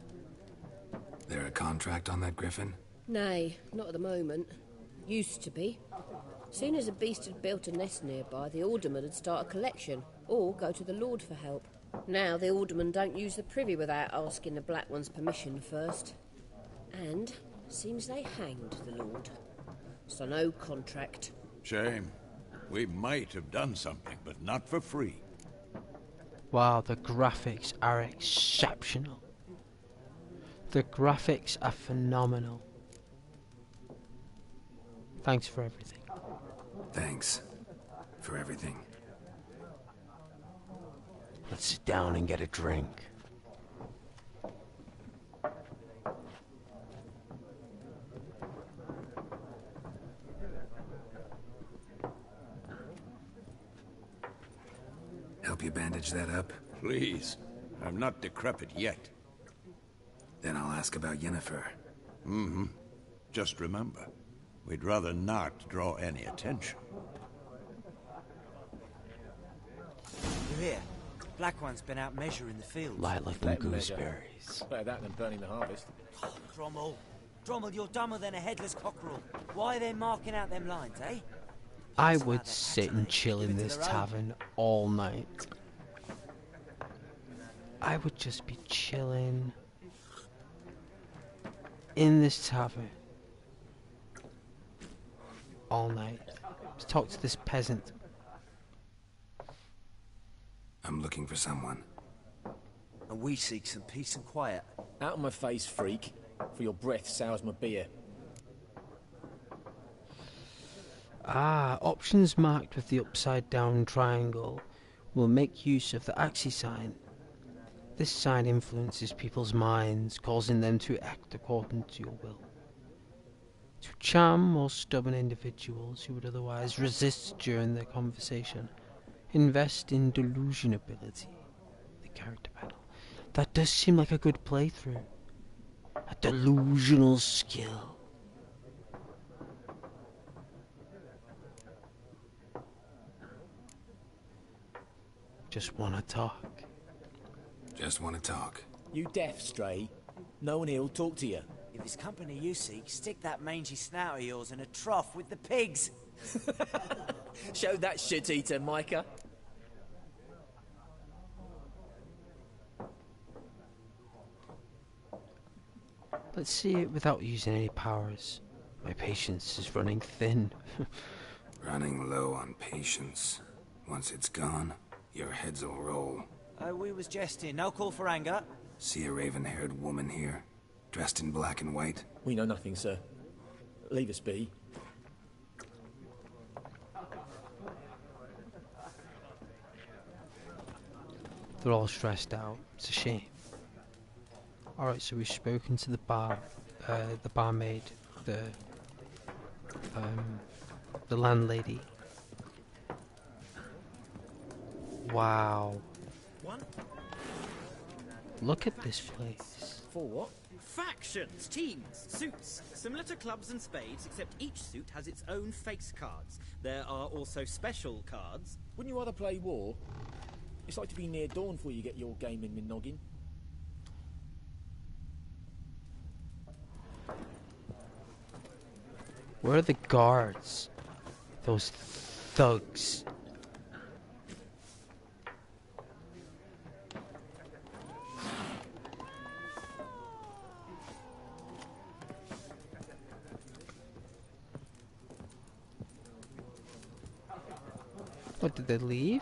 There a contract on that griffin? Nay, not at the moment. Used to be. Soon as a beast had built a nest nearby, the alderman would start a collection, or go to the lord for help. Now the aldermen don't use the privy without asking the Black One's permission first. And seems they hanged the lord. So no contract. Shame. We might have done something, but not for free. Wow, the graphics are exceptional. The graphics are phenomenal. Thanks for everything. Thanks. For everything. Let's sit down and get a drink. Help you bandage that up? Please. I'm not decrepit yet. Then I'll ask about Yennefer. Mm-hmm. Just remember, we'd rather not draw any attention. You hear? Black One's been out measuring the fields. Light like them gooseberries. Better that than burning the harvest. Oh, Drommel, you're dumber than a headless cockerel. Why are they marking out them lines, eh? I would sit and chill in this tavern all night. I would just be chilling in this tavern all night. Let's talk to this peasant. I'm looking for someone. And we seek some peace and quiet. Out of my face, freak. For your breath sours my beer. Ah, options marked with the upside down triangle will make use of the axis sign. This sign influences people's minds, causing them to act according to your will. To charm more stubborn individuals who would otherwise resist during their conversation, invest in delusion ability, the character panel. That does seem like a good playthrough. A delusional skill. Just wanna talk. Just want to talk. You deaf, Stray? No one here'll talk to you. If it's company you seek, stick that mangy snout of yours in a trough with the pigs. Show that shit-eater, Micah. Let's see it without using any powers. My patience is running thin. Running low on patience. Once it's gone, your heads'll roll. We was jesting. No call for anger. See a raven-haired woman here, dressed in black and white? We know nothing, sir. Leave us be. They're all stressed out. It's a shame. Alright, so we've spoken to the barmaid, the landlady. Wow. One. Look at this place. For what? Factions, teams, suits. Similar to clubs and spades, except each suit has its own face cards. There are also special cards. Wouldn't you rather play war? It's like to be near dawn before you get your game in with noggin. Where are the guards? Those thugs. What, did they leave?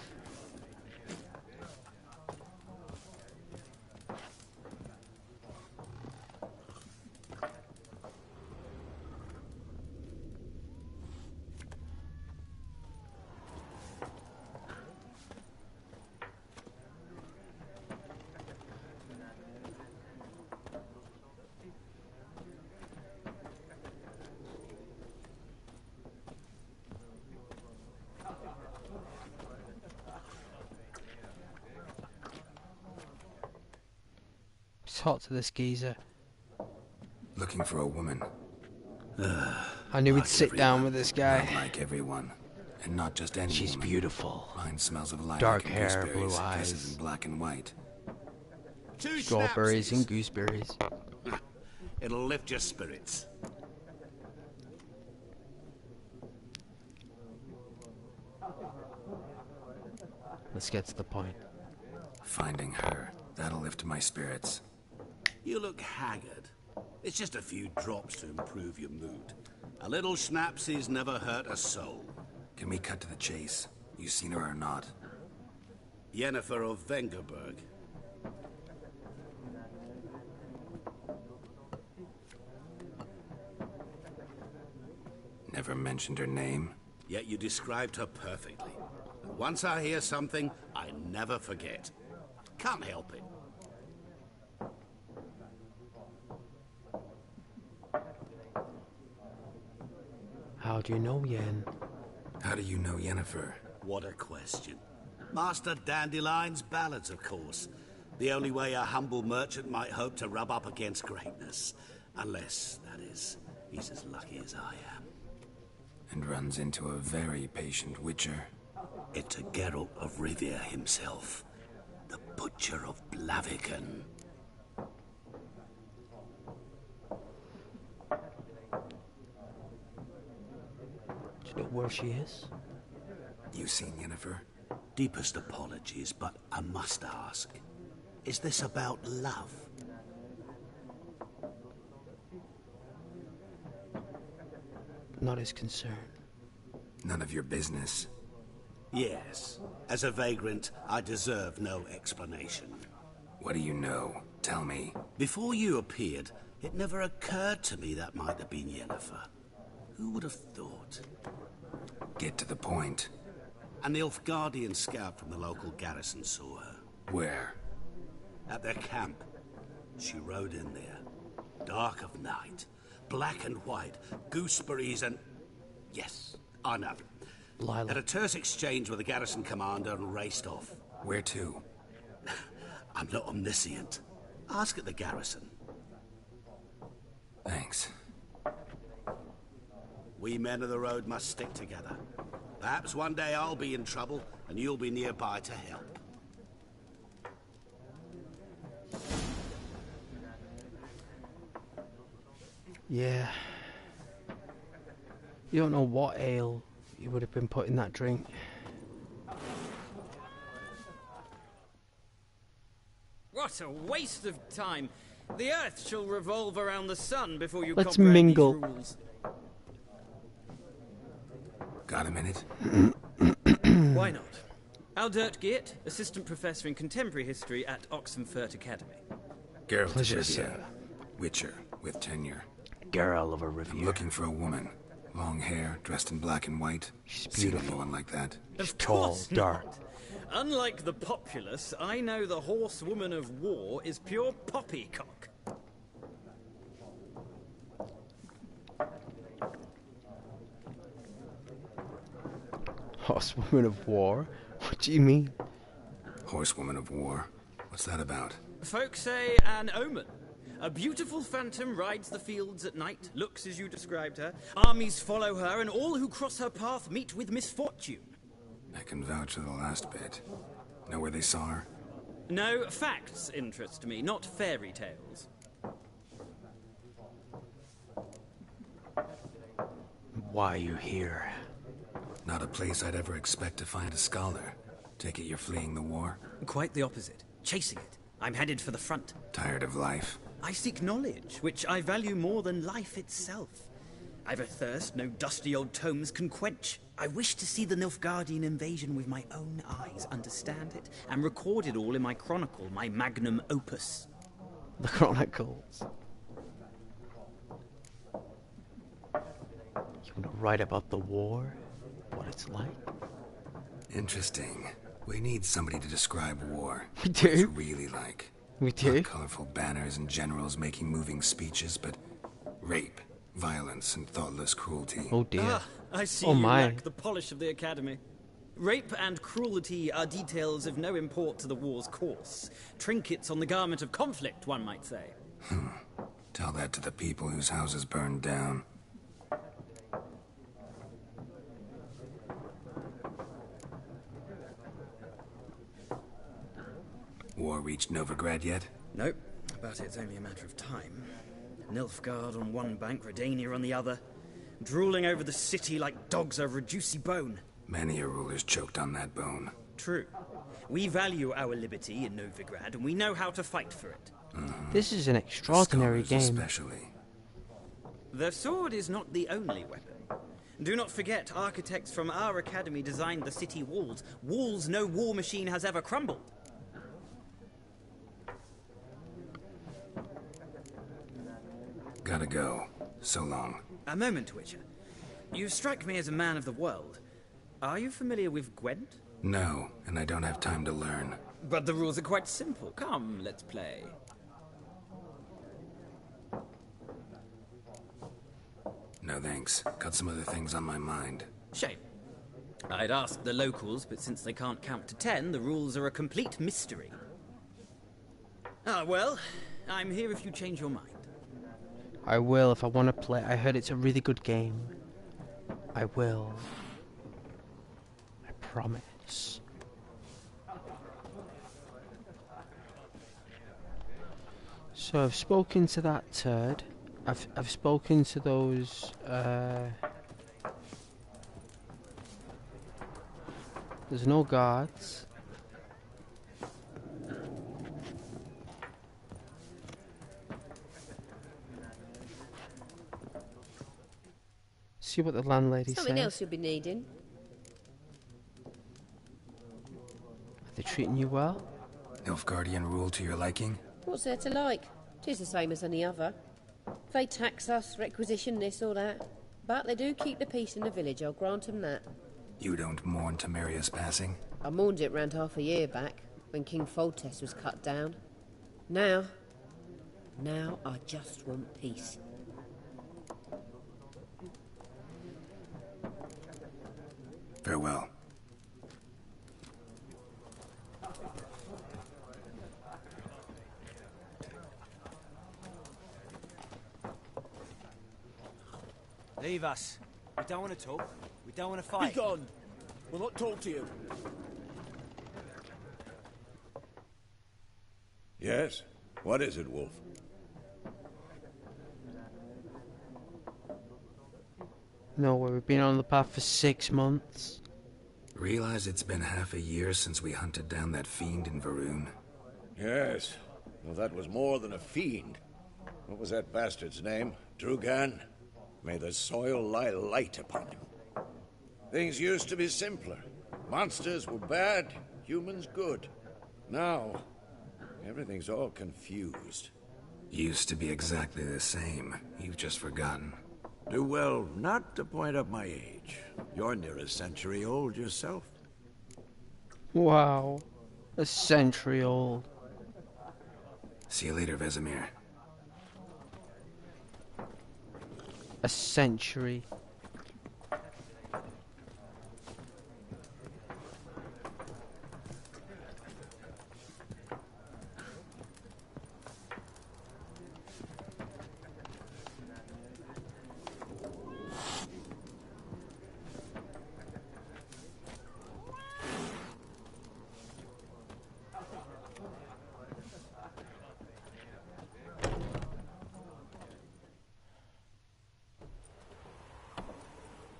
Talk to this geezer. Looking for a woman. I knew we'd sit down with this guy. Not like everyone. And not just any She's woman. beautiful. Mine smells of lilac Dark and hair, gooseberries, blue dresses eyes. in black and white. Strawberries and gooseberries. It'll lift your spirits. Let's get to the point. Finding her. That'll lift my spirits. You look haggard. It's just a few drops to improve your mood. A little schnapsy's never hurt a soul. Can we cut to the chase? You seen her or not? Yennefer of Vengerberg. Never mentioned her name. Yet you described her perfectly. And once I hear something, I never forget. Can't help it. How do you know Yen? How do you know Yennefer? What a question. Master Dandelion's ballads, of course. The only way a humble merchant might hope to rub up against greatness. Unless, that is, he's as lucky as I am. And runs into a very patient witcher. It's a Geralt of Rivia himself. The Butcher of Blaviken. Do you know where she is? You seen Yennefer? Deepest apologies, but I must ask. Is this about love? Not his concern. None of your business. Yes. As a vagrant, I deserve no explanation. What do you know? Tell me. Before you appeared, it never occurred to me that might have been Yennefer. Who would have thought? Get to the point. An Nilfgaardian scout from the local garrison saw her. Where? At their camp. She rode in there. Dark of night. Black and white. Gooseberries and... Yes, I know. Lila. Had a terse exchange with the garrison commander and raced off. Where to? I'm not omniscient. Ask at the garrison. Thanks. We men of the road must stick together. Perhaps one day I'll be in trouble, and you'll be nearby to help. Yeah. You don't know what ale you would have been put in that drink. What a waste of time. The Earth shall revolve around the sun before you Let's comprehend mingle. these rules. Got a minute? Why not? Aldert Geert, Assistant Professor in Contemporary History at Oxenfurt Academy. Geralt of Pleasure, Rivia, sir. Witcher, with tenure. Girl of a I'm review. looking for a woman. Long hair, dressed in black and white. She's Seen beautiful. anyone like that? Of Tall, course dark. not. Unlike the populace, I know the horsewoman of war is pure poppycock. Horsewoman of war? What do you mean? Horsewoman of war. What's that about? Folk say an omen. A beautiful phantom rides the fields at night, looks as you described her. Armies follow her, and all who cross her path meet with misfortune. I can vouch for the last bit. Know where they saw her? No, facts interest me, not fairy tales. Why are you here? Not a place I'd ever expect to find a scholar. Take it you're fleeing the war? Quite the opposite. Chasing it. I'm headed for the front. Tired of life? I seek knowledge, which I value more than life itself. I've a thirst no dusty old tomes can quench. I wish to see the Nilfgaardian invasion with my own eyes, understand it, and record it all in my chronicle, my magnum opus. The Chronicles. You want to write about the war? What it's like? Interesting. We need somebody to describe war. We What do? it's really like. We do? Not colorful banners and generals making moving speeches, but rape, violence, and thoughtless cruelty. Oh dear. Ah, I see Oh you my. lack the polish of the Academy. Rape and cruelty are details of no import to the war's course. Trinkets on the garment of conflict, one might say. Tell that to the people whose houses burned down. War reached Novigrad yet? Nope, but it's only a matter of time. Nilfgaard on one bank, Redania on the other. Drooling over the city like dogs over a juicy bone. Many a ruler's choked on that bone. True. We value our liberty in Novigrad, and we know how to fight for it. This is an extraordinary Scholars game. especially. The sword is not the only weapon. Do not forget, architects from our academy designed the city walls. Walls no war machine has ever crumbled. Gotta go. So long. A moment, Witcher. You strike me as a man of the world. Are you familiar with Gwent? No, and I don't have time to learn. But the rules are quite simple. Come, let's play. No thanks. Got some other things on my mind. Shame. I'd ask the locals, but since they can't count to 10, the rules are a complete mystery. Ah, well, I'm here if you change your mind. I will if I want to play. I heard it's a really good game. I will. I promise. So I've spoken to that turd. I've spoken to those. There's no guards. See what the landlady Something says. else you'll be needing. Are they treating you well? Nilfgaardian rule to your liking? What's there to like? 'Tis the same as any other. They tax us, requisition this or that. But they do keep the peace in the village, I'll grant 'em that. You don't mourn Temeria's passing? I mourned it round half a year back, when King Foltest was cut down. Now I just want peace. Farewell. Leave us. We don't want to talk. We don't want to fight. Be gone. We'll not talk to you. Yes? What is it, Wolf? No, we've been on the path for 6 months. Realize it's been half a year since we hunted down that fiend in Varun? Yes. Well, that was more than a fiend. What was that bastard's name? Drugan? May the soil lie light upon him. Things used to be simpler. Monsters were bad, humans good. Now, everything's all confused. Used to be exactly the same. You've just forgotten. Do well not to point up my age. You're near a century old yourself. Wow. A century old. See you later, Vesemir. A century.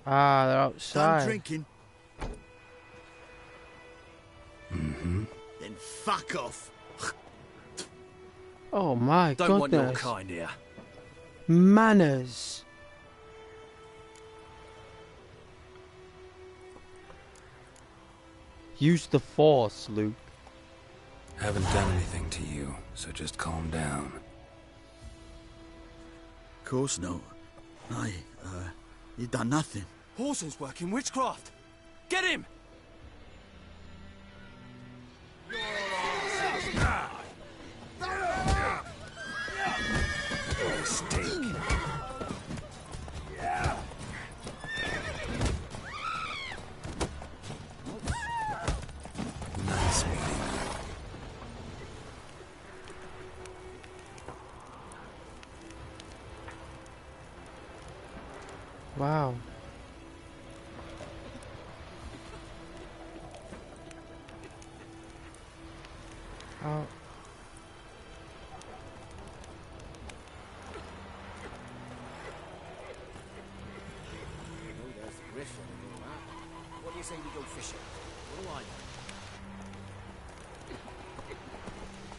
Ah, they're outside. Done drinking? Mm-hmm. Then fuck off. Oh my Don't goodness. want your kind here. Manners. Use the force, Luke. Haven't done anything to you, so just calm down. Of course not. You done nothing. Horson's working witchcraft. Get him! Mistake. Nice meeting you. Wow. Oh. What do you say we go fishing? What do I know?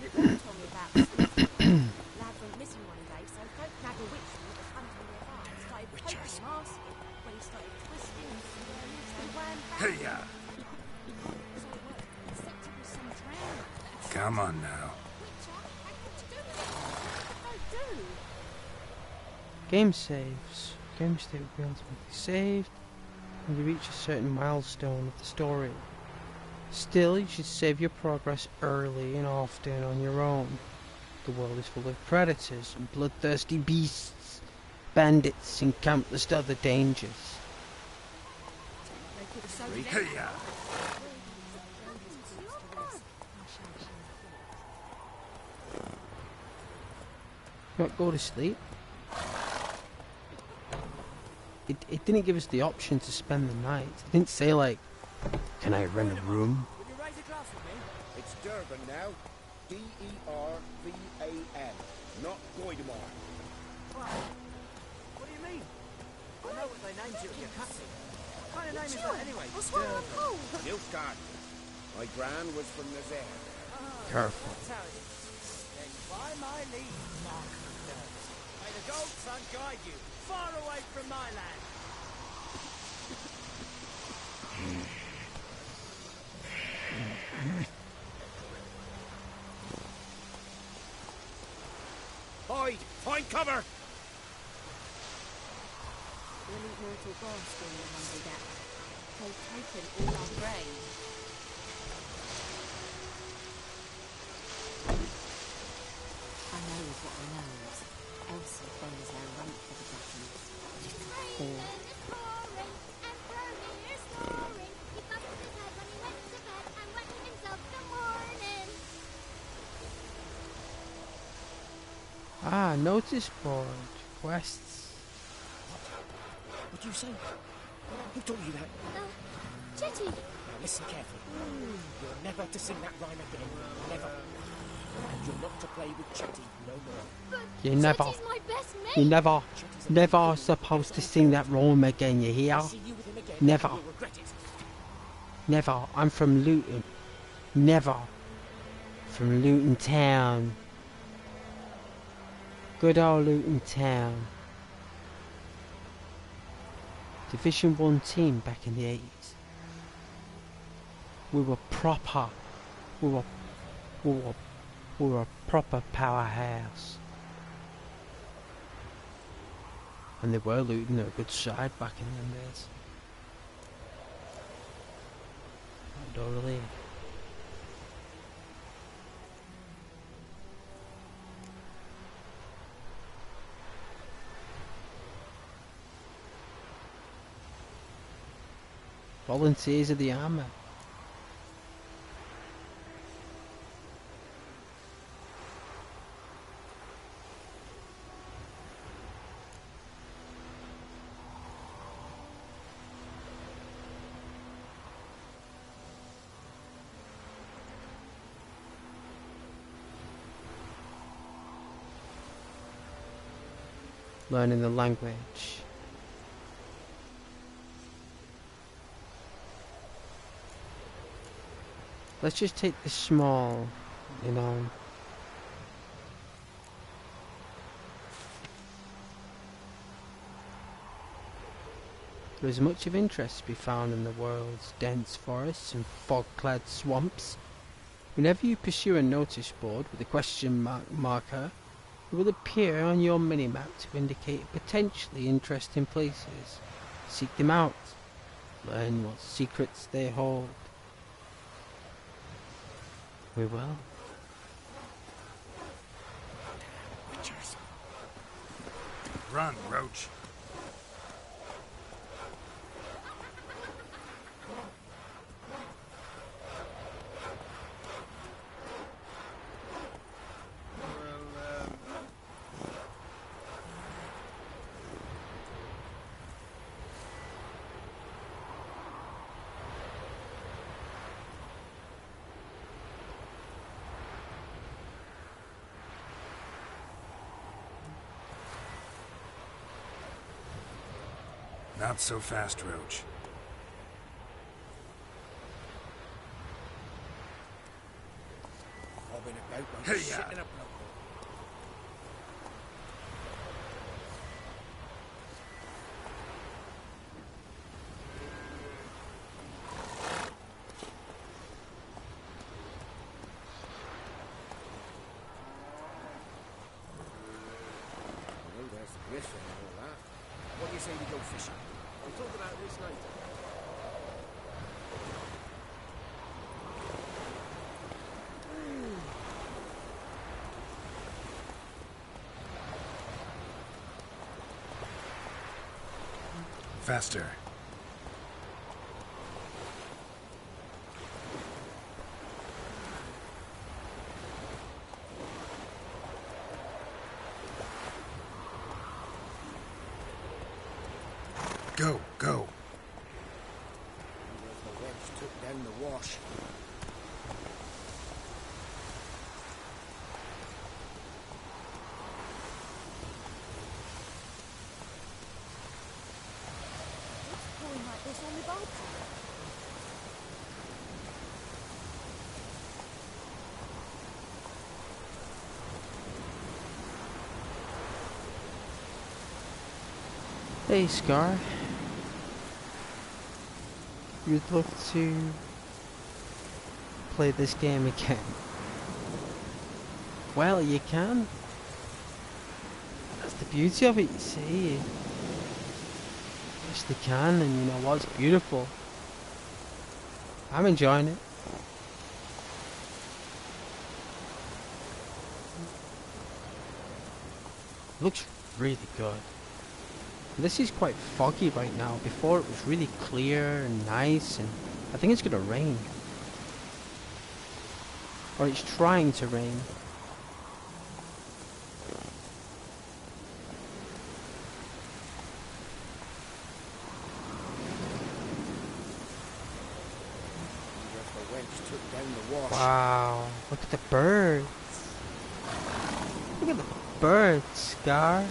You told me about Smithy. Lad went missing one day, so folk nagged a witch that was hunting nearby. Started poking him, asking. When he started twisting and swirling, so wham bam. Hey-ya! So it worked. Except it was some drowner that Come on now. Witcher had what to do with it. What did they do? Game saves. Game state will be ultimately saved when you reach a certain milestone of the story. Still, you should save your progress early and often on your own. The world is full of predators and bloodthirsty beasts, bandits and countless other dangers. They could have sold it out. Hey-ya! Not go to sleep. It didn't give us the option to spend the night. It didn't say like, can I rent a room? Will you raise a glass with me? It's Durban now. D-E-R-V-A-N. Not Goidemar. What? What do you mean? I know what they named you at your cousin. What kind of name is that anyway? What's wrong with Paul? Nilfgaard. My gran was from Nazaire. Careful. That's how it is. Then by my leave, Mark McNutt. May the gold sun guide you far away from my land. Hide! Find cover! We'll eat mortal boss when you're hungry, that. They've taken all our grain. I know what I knows. Elsa follows our rump for the buttons. Ah, notice board. Quests. What do you say? Who told you that? Chetty! Now listen carefully. You're never to sing that rhyme again. Never. And you're not to play with Chetty no more. You never, Chetty's my best mate! you never supposed to sing that rhyme again, you hear? See you with him again, Never. you'll regret it. Never. I'm from Luton. Never. From Luton Town. Good old Luton Town. Division 1 team back in the 80s. We were proper. We were a proper powerhouse. And they were looting a good side back in them days. I don't really. Volunteers of the army. Learning the language. Let's just take this small, you know. There is much of interest to be found in the world's dense forests and fog-clad swamps. Whenever you pursue a notice board with a question marker, it will appear on your mini-map to indicate potentially interesting places. Seek them out. Learn what secrets they hold. We will. Run, Roach. Not so fast, Roach. Bobbing about like shit in a bloke. Well, there's the griffin and all that. What do you say we go fishing? We'll talk about this later. Faster. Go, go. The wedge took down the wash. What's pouring like this on the boat? Hey, Scar. You'd love to play this game again? Well, you can. That's the beauty of it, you see. You actually can, and you know what? It's beautiful. I'm enjoying it. It looks really good. This is quite foggy right now. Before it was really clear and nice, and I think it's gonna rain. Or it's trying to rain. Wow, look at the birds. Look at the birds, Scar.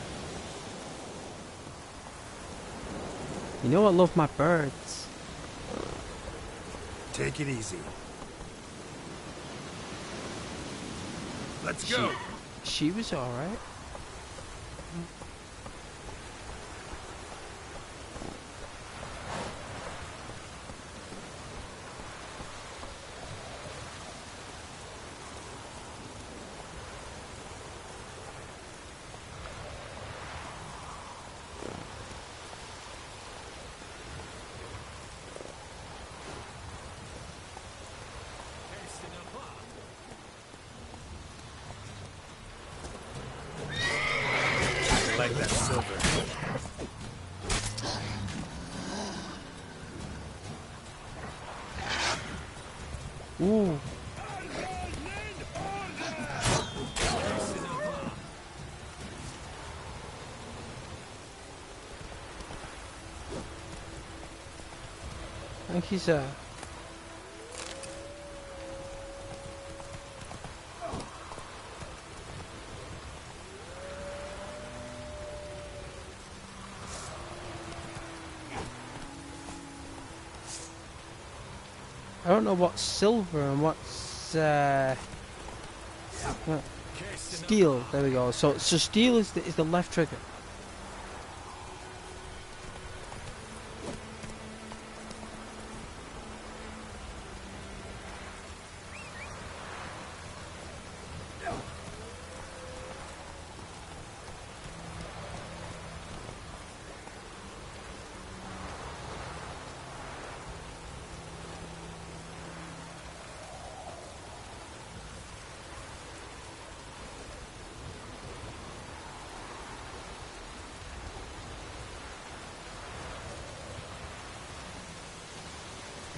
You know I love my birds. Take it easy. Let's go. She was alright. Ooh. I think he's I don't know what's silver and what's steel. There we go. So steel is the left trigger.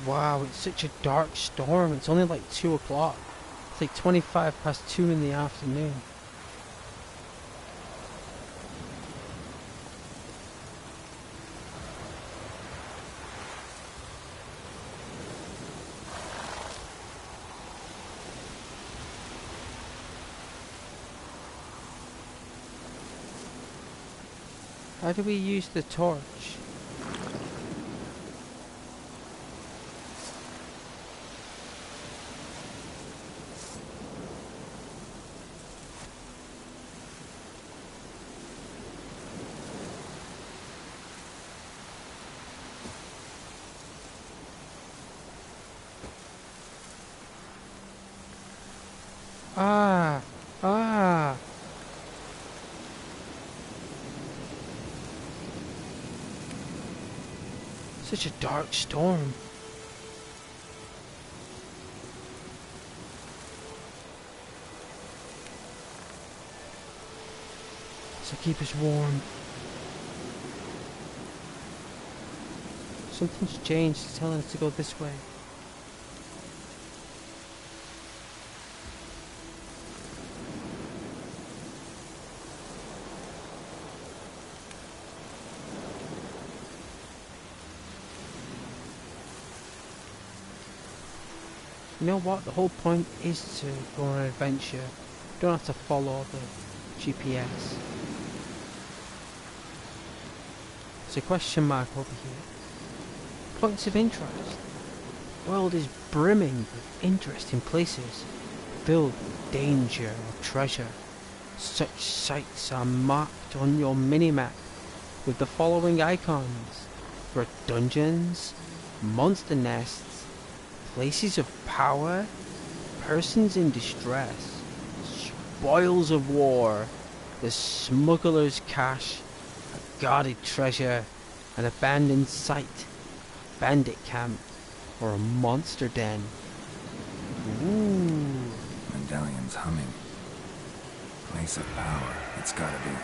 Wow, it's such a dark storm. It's only like 2 o'clock. It's like 25 past 2 in the afternoon. How do we use the torch? Ah! Such a dark storm. So keep us warm. Something's changed. It's telling us to go this way. You know what? The whole point is to go on an adventure. You don't have to follow the GPS. There's a question mark over here. Points of interest. The world is brimming with interesting places, filled with danger or treasure. Such sites are marked on your minimap with the following icons for dungeons, monster nests, places of power, persons in distress, spoils of war, the smuggler's cache, a guarded treasure, an abandoned site, bandit camp, or a monster den. Ooh. Medallion's humming. Place of power, it's gotta be.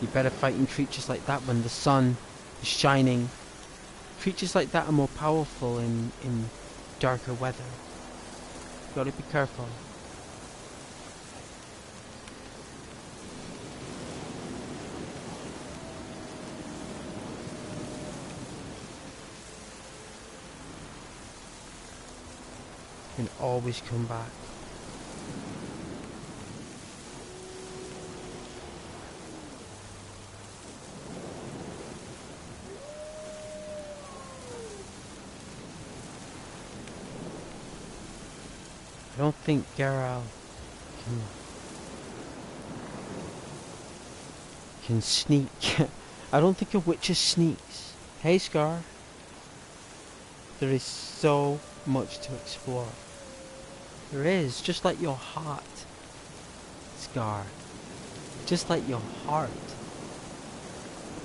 You better fighting creatures like that when the sun is shining. Creatures like that are more powerful in darker weather. You gotta be careful. You can always come back. I don't think Geralt can sneak. I don't think a witcher sneaks. Hey, Scar. There is so much to explore. There is, just like your heart, Scar. Just like your heart.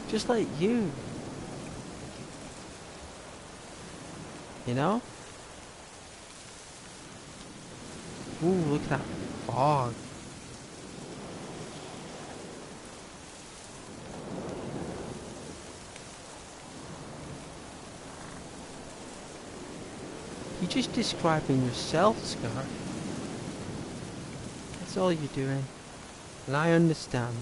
Just like you. You know? Ooh, look at that fog. just describing yourself, Scar. That's all you're doing. And I understand.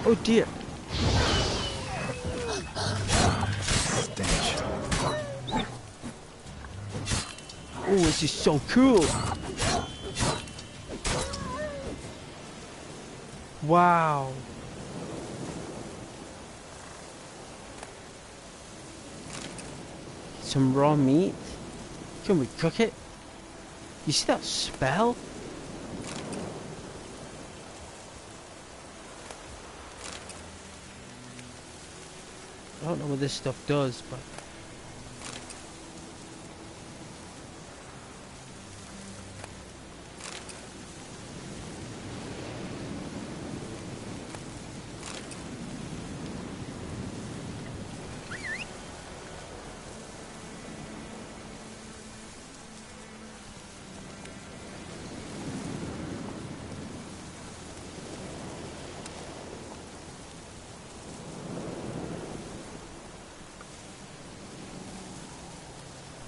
Oh dear. Stench. Oh, this is so cool. Wow. Some raw meat. Can we cook it? You see that smell? I don't know what this stuff does, but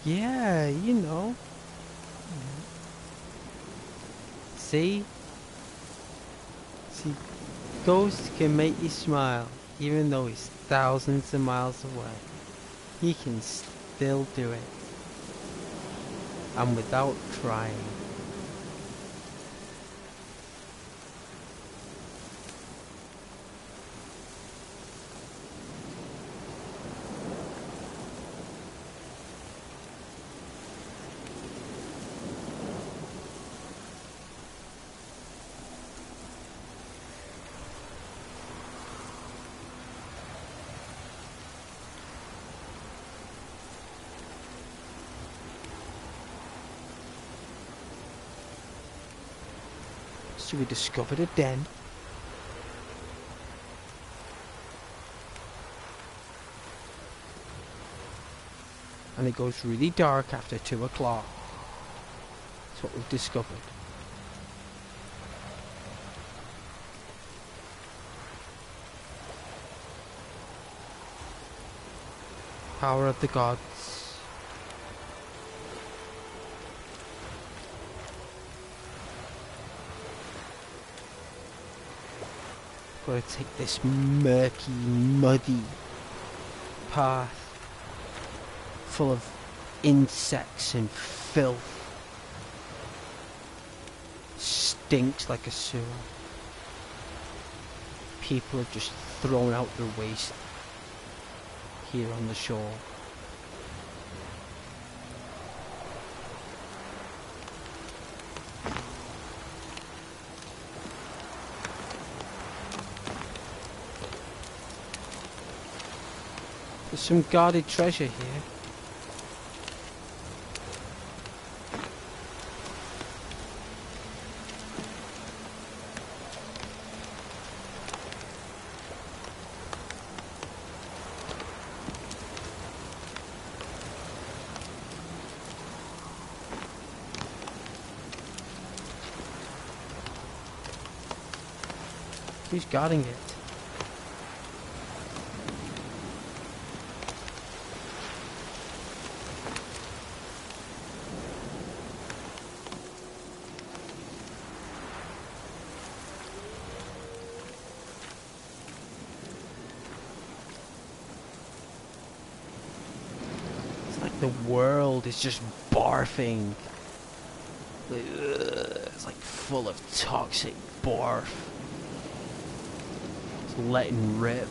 yeah, you know. See? See, Ghost can make you smile, even though he's thousands of miles away. He can still do it. And without trying. So we discovered a den. And it goes really dark after 2 o'clock. That's what we've discovered. Power of the gods. Gotta take this murky, muddy path full of insects and filth. Stinks like a sewer. People have just thrown out their waste here on the shore. There's some guarded treasure here. Who's guarding it? The world is just barfing. It's like full of toxic barf. It's letting rip.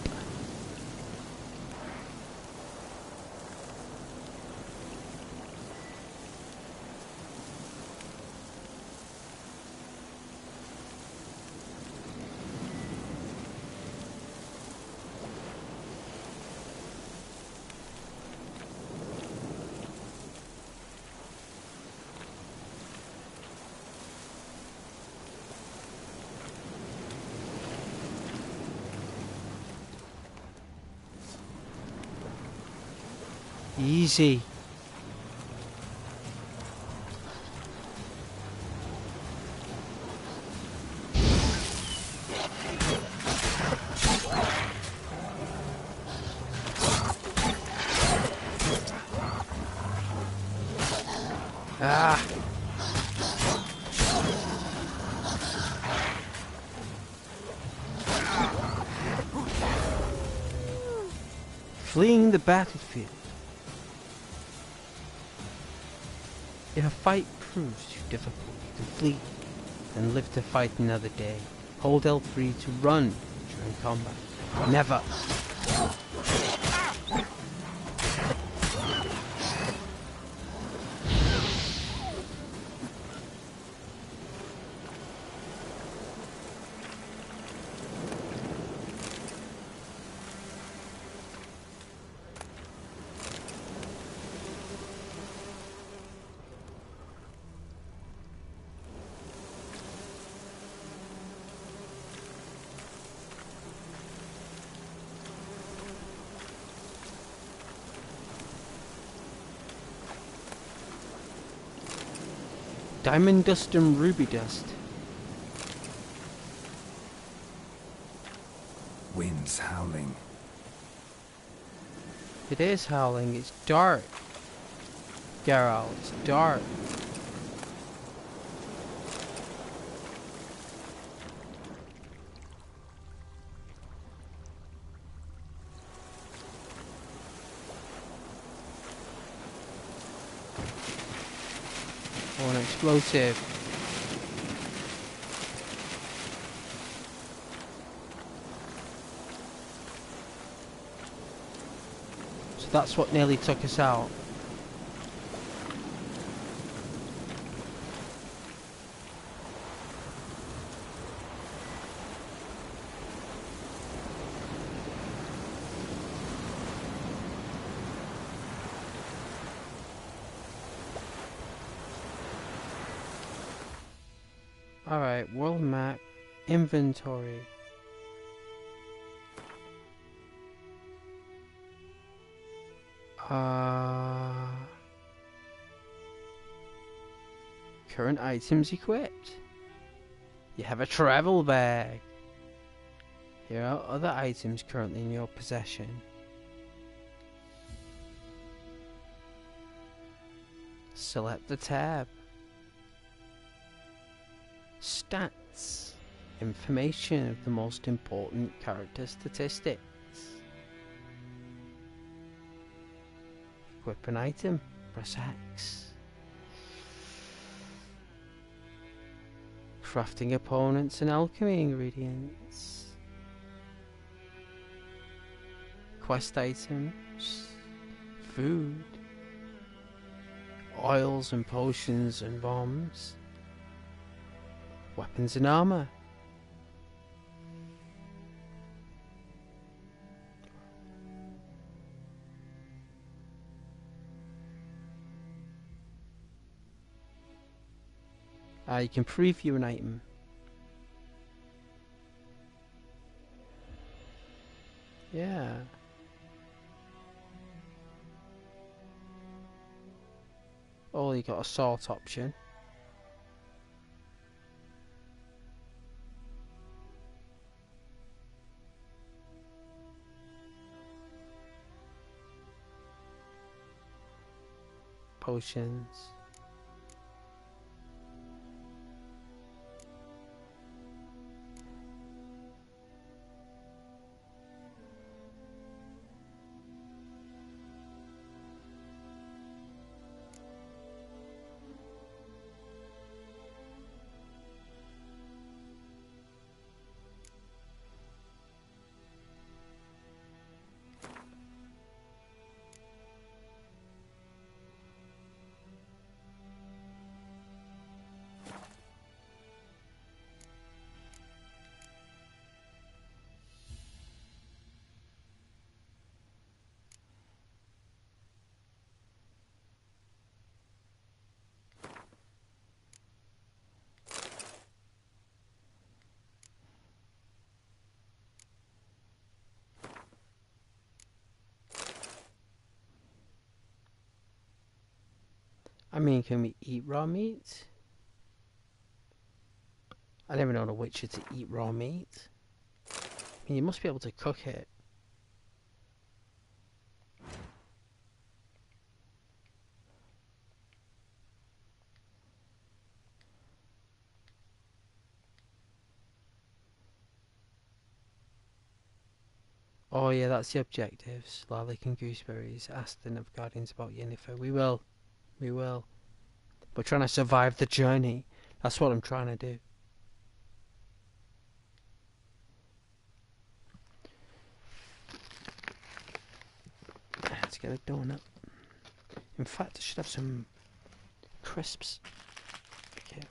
Easy. Fleeing the battlefield. If a fight proves too difficult, you can flee, then live to fight another day. Hold L3 to run during combat. Never. Diamond dust and ruby dust. Wind's howling. It is howling. It's dark. Geralt, it's dark. Oh, an explosive. So that's what nearly took us out. Alright, world map, inventory. Current items equipped. You have a travel bag. Here are other items currently in your possession. Select the tab. Stats. Information of the most important character statistics. Equip an item. Press X. Crafting opponents and alchemy ingredients. Quest items. Food. Oils and potions and bombs. Weapons and armor. You can preview an item. Yeah. Oh, you got a sort option. Potions. I mean, can we eat raw meat? I never known a Witcher to eat raw meat. I mean, you must be able to cook it. Oh yeah, that's the objectives. Larlic and gooseberries. Ask the Nilfgaardians about Yennefer. We will. We will. We're trying to survive the journey. That's what I'm trying to do. Let's get a donut. In fact, I should have some crisps. Okay.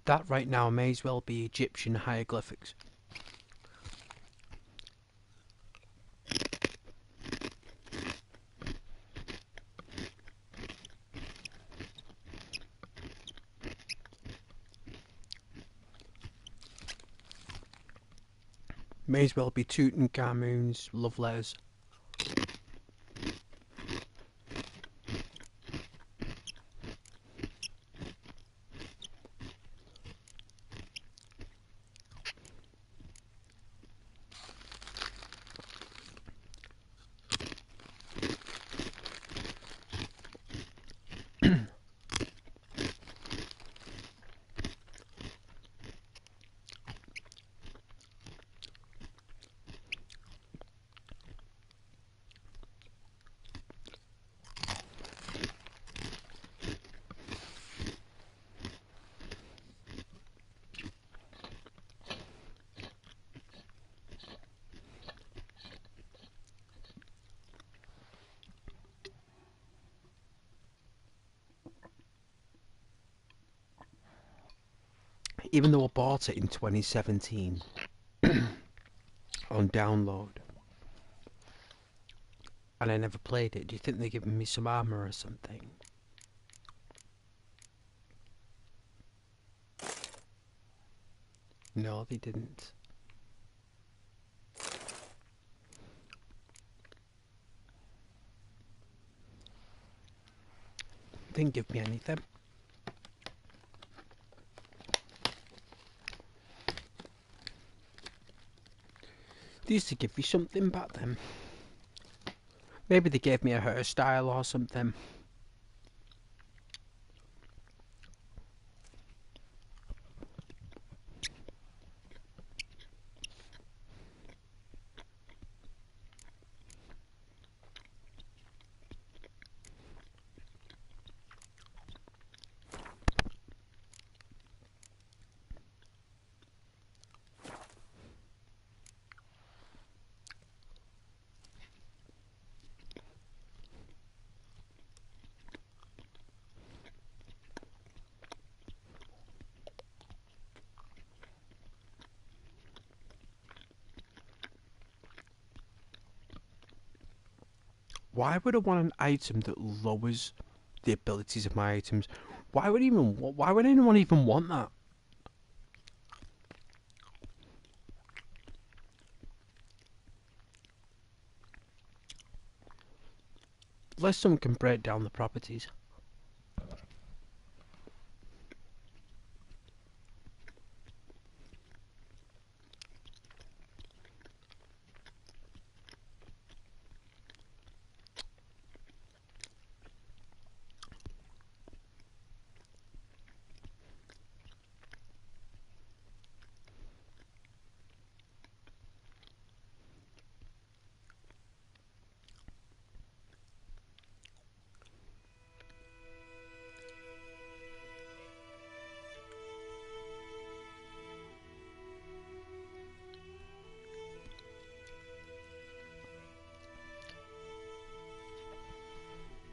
That right now may as well be Egyptian hieroglyphics. May as well be Tutankhamun's love letters. Even though I bought it in 2017 on download and I never played it, do you think they're giving me some armor or something? No, they didn't. Didn't give me anything. They used to give me something back then. Maybe they gave me a hairstyle or something. Why would I want an item that lowers the abilities of my items? Why would anyone even want that? Unless someone can break down the properties.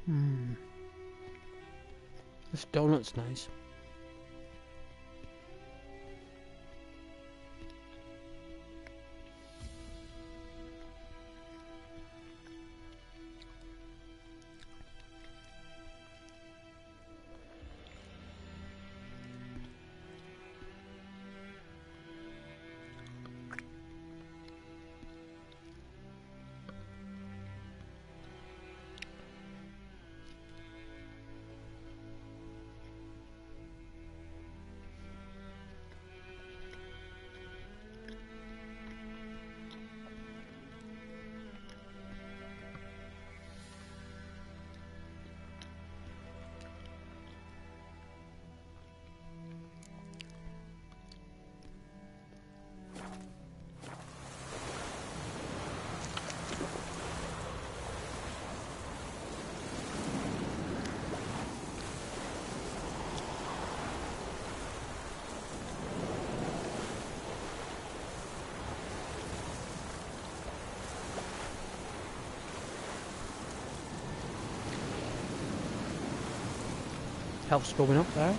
This donut's nice. Helps going up there.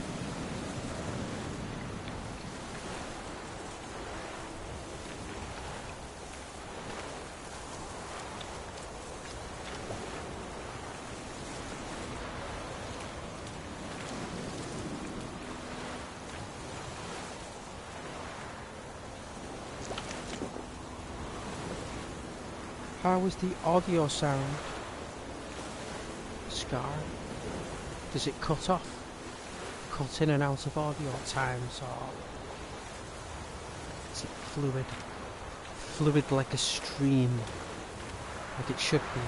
How was the audio sound? Scar? Does it cut off? Cut in and out of audio at times, or is it fluid? Fluid like a stream, like it should be.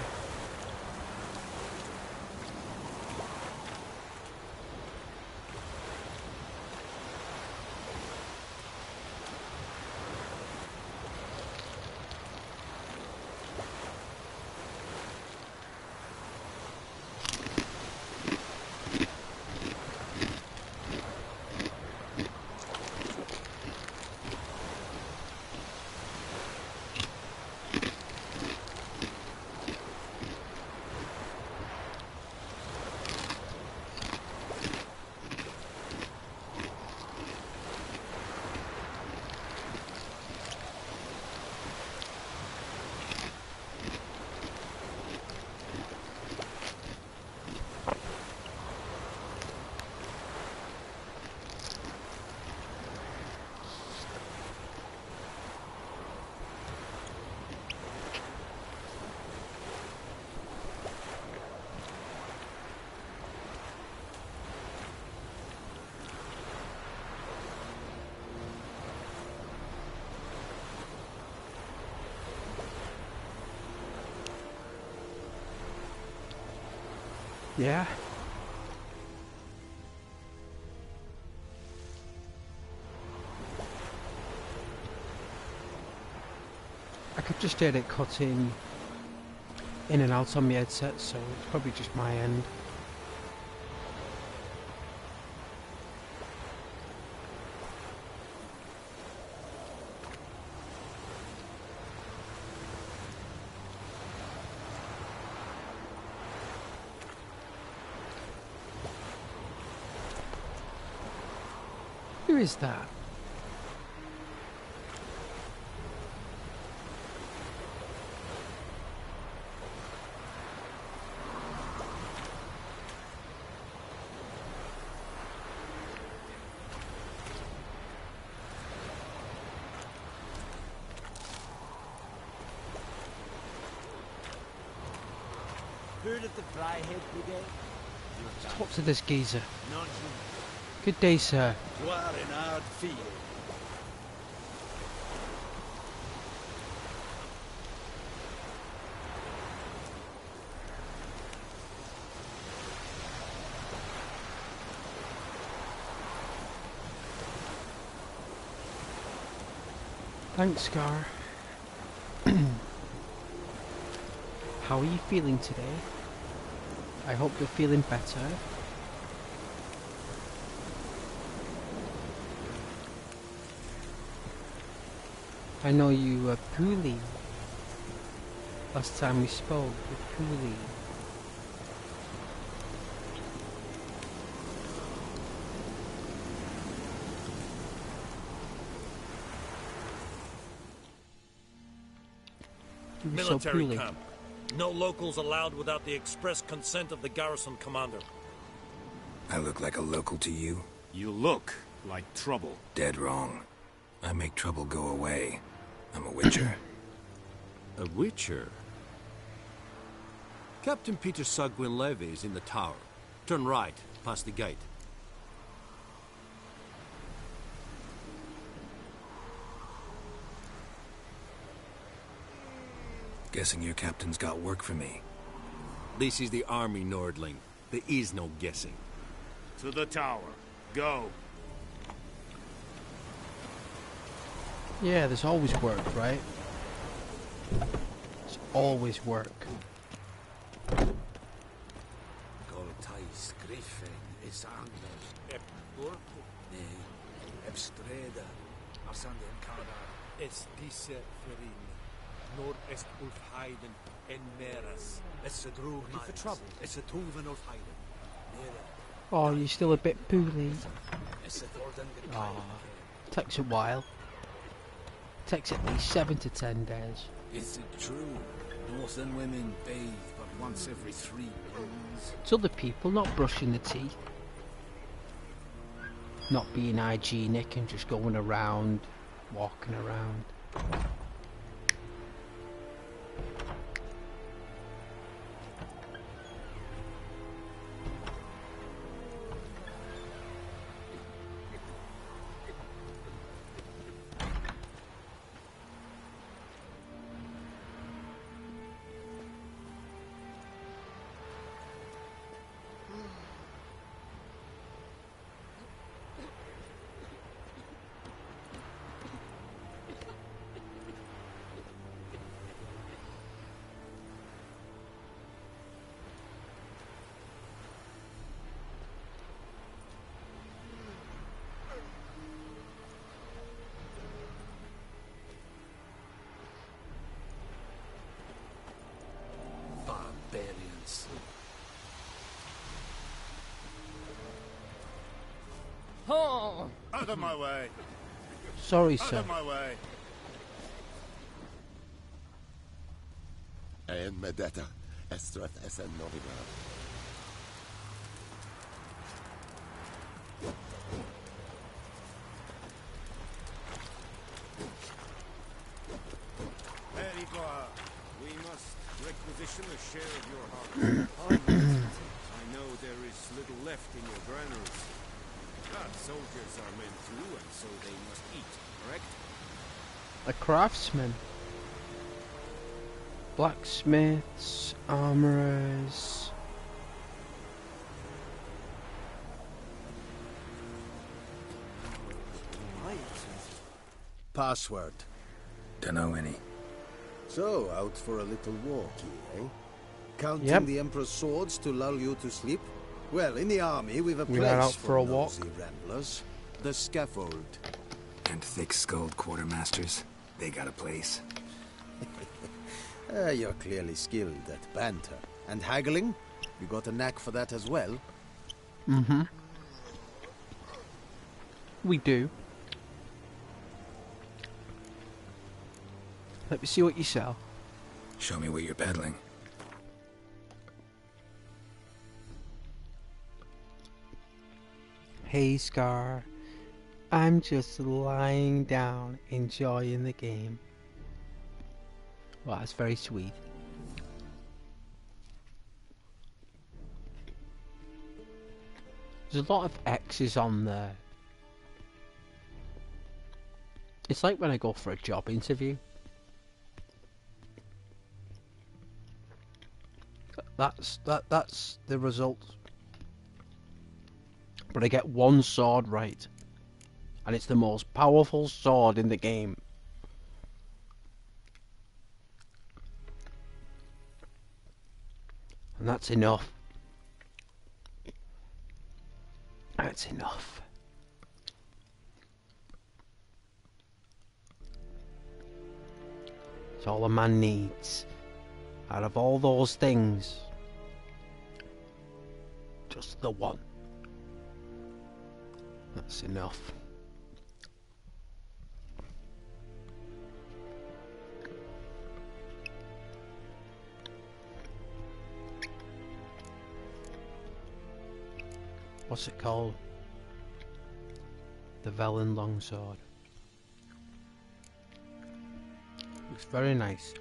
Yeah. I could just hear it cutting in and out on my headset, so it's probably just my end. Who is that? Heard of the Flyhead Brigade? Talk to this geezer. Nonsense. Good day, sir. You are in hard field. Thanks, Scar. How are you feeling today? I hope you're feeling better. I know you were poorly. Last time we spoke, you were poorly. so military poorly. camp. No locals allowed without the express consent of the garrison commander. I look like a local to you? You look like trouble. Dead wrong. I make trouble go away. I'm a witcher. A witcher? Captain Peter Sagwin Levy is in the tower. Turn right, past the gate. Guessing your captain's got work for me. This is the army, Nordling. There is no guessing. To the tower. Go. Yeah, there's always work, right? There's always work. Goltais Griffin is Anders. Burpo. Ne. Ebstreda. Arsande Enkada. Es diese Ferin. Nord est Ulf Heiden en Meras. It's a drug for trouble. It's a Tuvan of Heiden. Oh, you're still a bit poorly. It's a Thordan. Oh, takes a while. Takes at least 7 to 10 days. Is it true? Northern women bathe but once every 3 moons. It's other people not brushing the teeth. Not being hygienic and just going around, walking around. Barbarians. Oh! Out of my way! Sorry, Out sir. of my way! En med detta, Eströth SN Novigrad. Erigla, we must requisition a share of your harvest. I know there is little left in your granaries. But soldiers are men too, and so they must eat, correct? A craftsman. Blacksmiths, armorers. Password. Dunno any. So, out for a little walk, eh? Counting Yep. the Emperor's swords to lull you to sleep? Well, in the army, we've a We place are out for a walk. nosy ramblers. The scaffold. And thick-skulled quartermasters. They got a place. You're clearly skilled at banter. And haggling? You got a knack for that as well? Mm-hmm. We do. Let me see what you sell. Show me what you're peddling. Hey, Scar. I'm just lying down, enjoying the game. Well, that's very sweet. There's a lot of X's on there. It's like when I go for a job interview. That's the result. But I get one sword right. And it's the most powerful sword in the game. And that's enough. That's enough. It's all a man needs. Out of all those things, just the one. That's enough. what's it called? The Velen longsword. Looks very nice.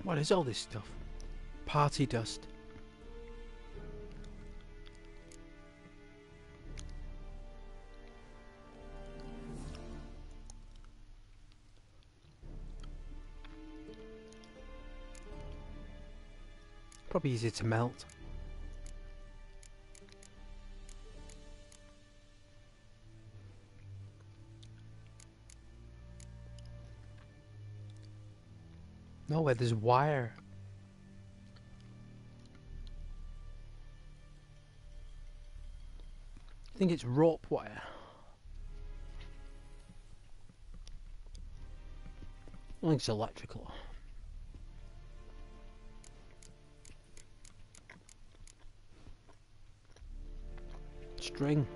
What is all this stuff? Party dust. Probably easy to melt. No, where there's wire. I think it's rope wire. I think it's electrical. String.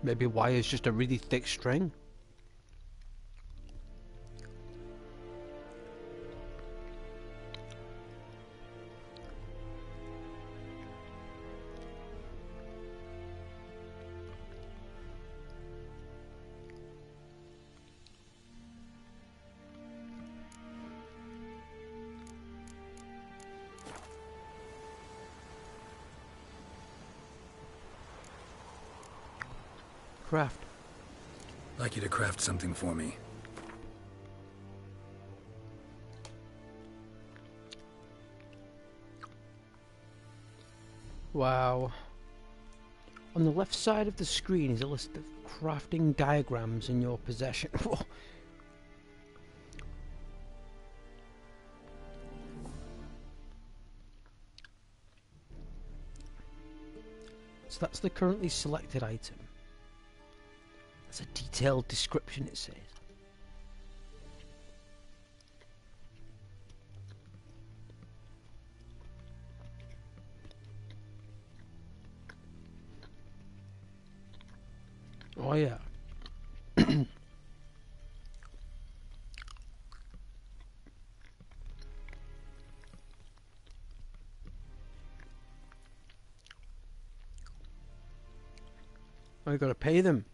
Maybe wire is just a really thick string. Craft. I'd like you to craft something for me. Wow. On the left side of the screen is a list of crafting diagrams in your possession. So that's the currently selected item. That's a detailed description, it says. Oh yeah. I gotta pay them.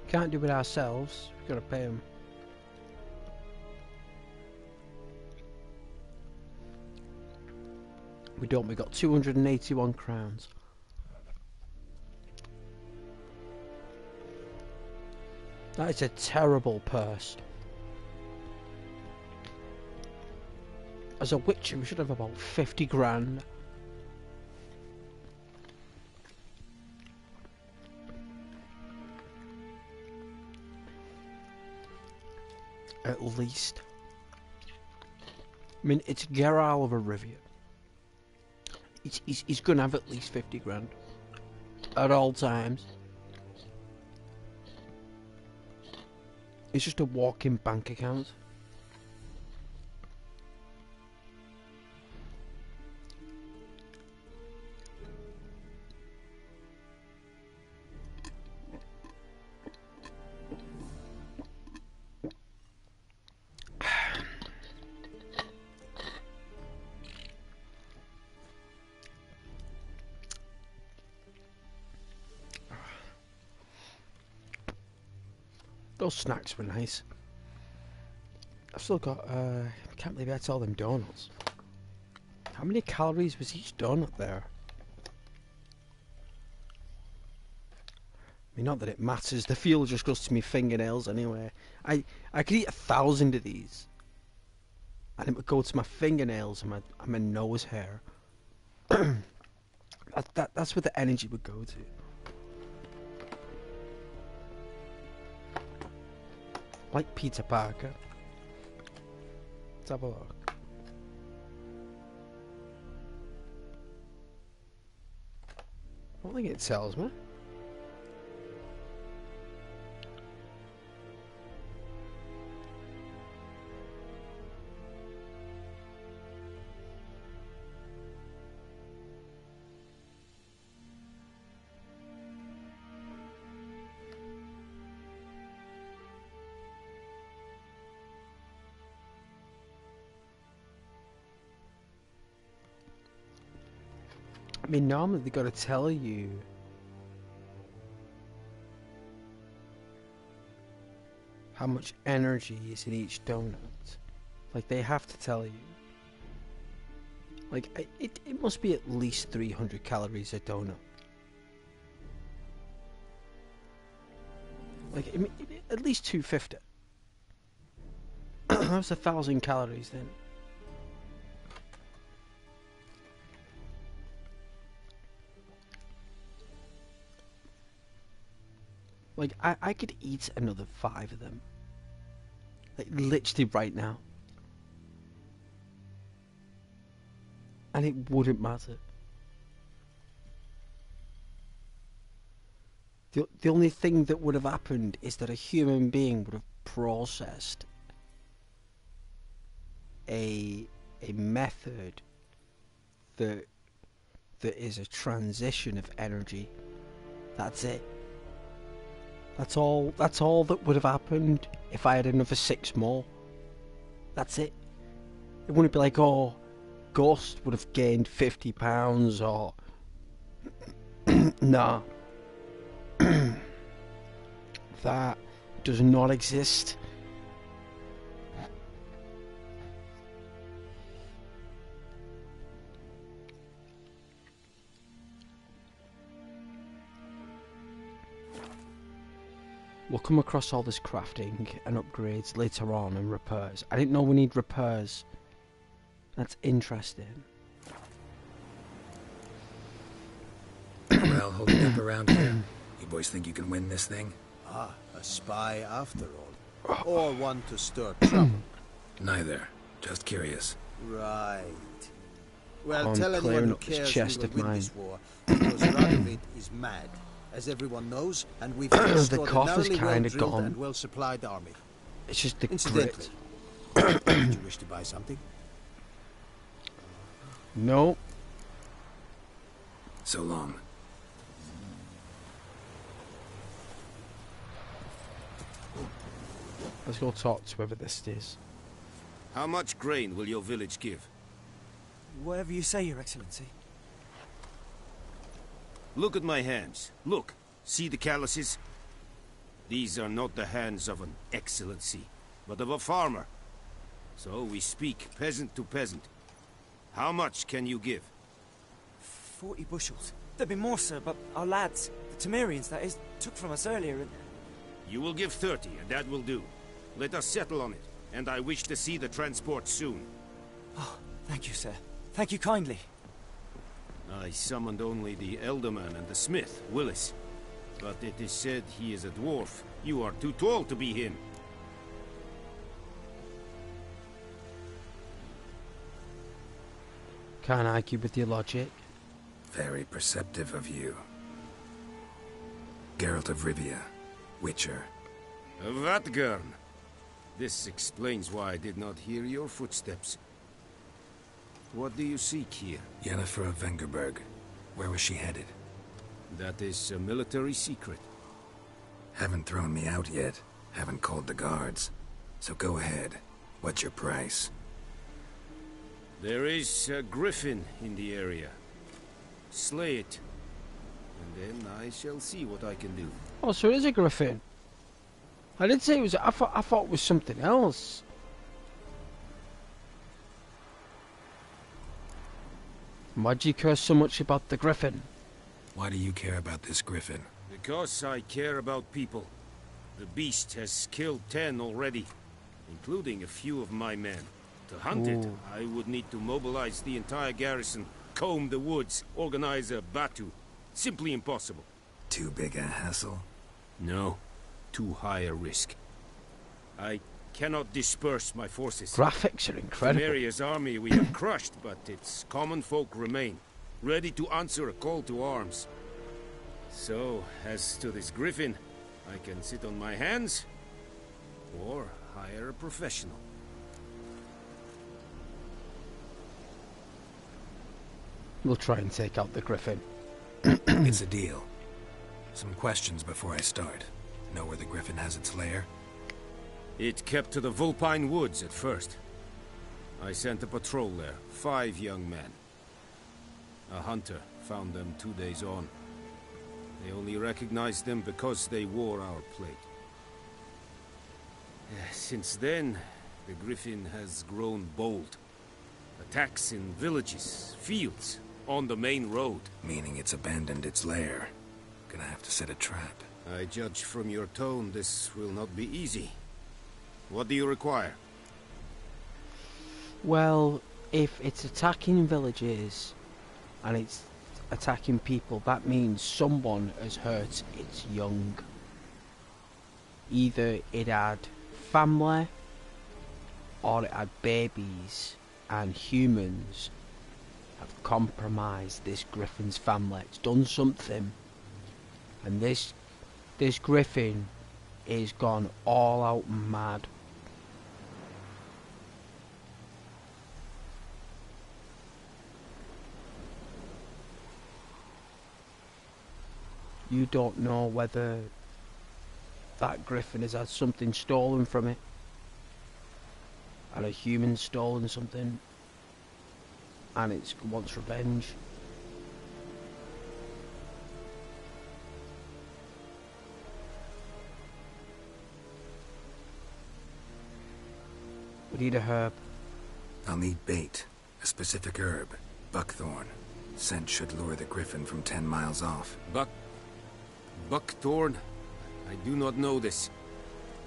Can't do it ourselves. We gotta pay them. We don't. We got 281 crowns. That is a terrible purse. As a witcher, we should have about 50 grand. At least. I mean, it's Geralt of Rivia. He's gonna have at least 50 grand. At all times. It's just a walking bank account. Those snacks were nice. I've still got, I can't believe I had all them donuts. How many calories was each donut there? I mean, not that it matters, the feel just goes to my fingernails anyway. I could eat 1,000 of these. And it would go to my fingernails and my nose hair. That's where the energy would go to. Like Peter Parker. Let's have a look. I don't think it tells me. I mean, normally they got to tell you how much energy is in each donut. Like, they have to tell you. Like, it must be at least 300 calories a donut. Like, I mean, at least 250. That's 1,000 calories then. Like, I could eat another 5 of them. Like, literally right now. And it wouldn't matter. The only thing that would have happened is that a human being would have processed a method that is a transition of energy. That's it. That's all that would have happened if I had another 6 more. That's it. It wouldn't be like, oh, Ghost would have gained 50 pounds or... Nah. That does not exist. We'll come across all this crafting and upgrades later on and repairs. I didn't know we need repairs. That's interesting. Well, holding up around here. You boys think you can win this thing? Ah, a spy after all. Or one to stir trouble. Neither. Just curious. Right. Well, I'm tell anyone who clearing up this cares chest we of will win mine. this war, because Radovid is mad, as everyone knows, and we've an The cough is extraordinarily kind of well-drilled gone. and well-supplied army. It's just the Incidentally, grit. did you wish to buy something? No. So long. Let's go talk to whoever this is. How much grain will your village give? Whatever you say, Your Excellency. Look at my hands. Look. See the calluses? These are not the hands of an excellency, but of a farmer. So we speak peasant to peasant. How much can you give? 40 bushels. There'd be more, sir, but our lads, the Temerians, that is, took from us earlier and... You will give 30, and that will do. Let us settle on it, and I wish to see the transport soon. Oh, thank you, sir. Thank you kindly. I summoned only the Elderman and the smith, Willis. But it is said he is a dwarf. You are too tall to be him. Can't argue with your logic. Very perceptive of you. Geralt of Rivia, Witcher. Vatgern. This explains why I did not hear your footsteps. What do you seek here? Yennefer of Vengerberg. Where was she headed? That is a military secret. Haven't thrown me out yet. Haven't called the guards. So go ahead. What's your price? There is a griffin in the area. Slay it. And then I shall see what I can do. Oh, so it is a griffin. I did say it was. I thought it was something else. Why do you care so much about the griffin? Why do you care about this griffin? Because I care about people. The beast has killed 10 already, including a few of my men. To hunt it, I would need to mobilize the entire garrison, comb the woods, organize a batu. Simply impossible. Too big a hassle? No. Too high a risk. I cannot disperse my forces. Graphics are incredible. Temeria's army we have crushed, but its common folk remain, ready to answer a call to arms. So, as to this griffin, I can sit on my hands, or hire a professional. We'll try and take out the griffin. It's a deal. Some questions before I start. Know where the griffin has its lair? It kept to the Vulpine Woods at first. I sent a patrol there, 5 young men. A hunter found them 2 days on. They only recognized them because they wore our plate. Since then, the griffin has grown bold. Attacks in villages, fields, on the main road. Meaning it's abandoned its lair. Gonna have to set a trap. I judge from your tone this will not be easy. What do you require? Well, if it's attacking villages and it's attacking people, that means someone has hurt its young. Either it had family or it had babies, and humans have compromised this griffin's family. It's done something, and this griffin is gone all out mad. You don't know whether that griffin has had something stolen from it, and a human stolen something, and it wants revenge. We need a herb. I'll need bait. A specific herb. Buckthorn. Scent should lure the griffin from 10 miles off. Buckthorn? I do not know this.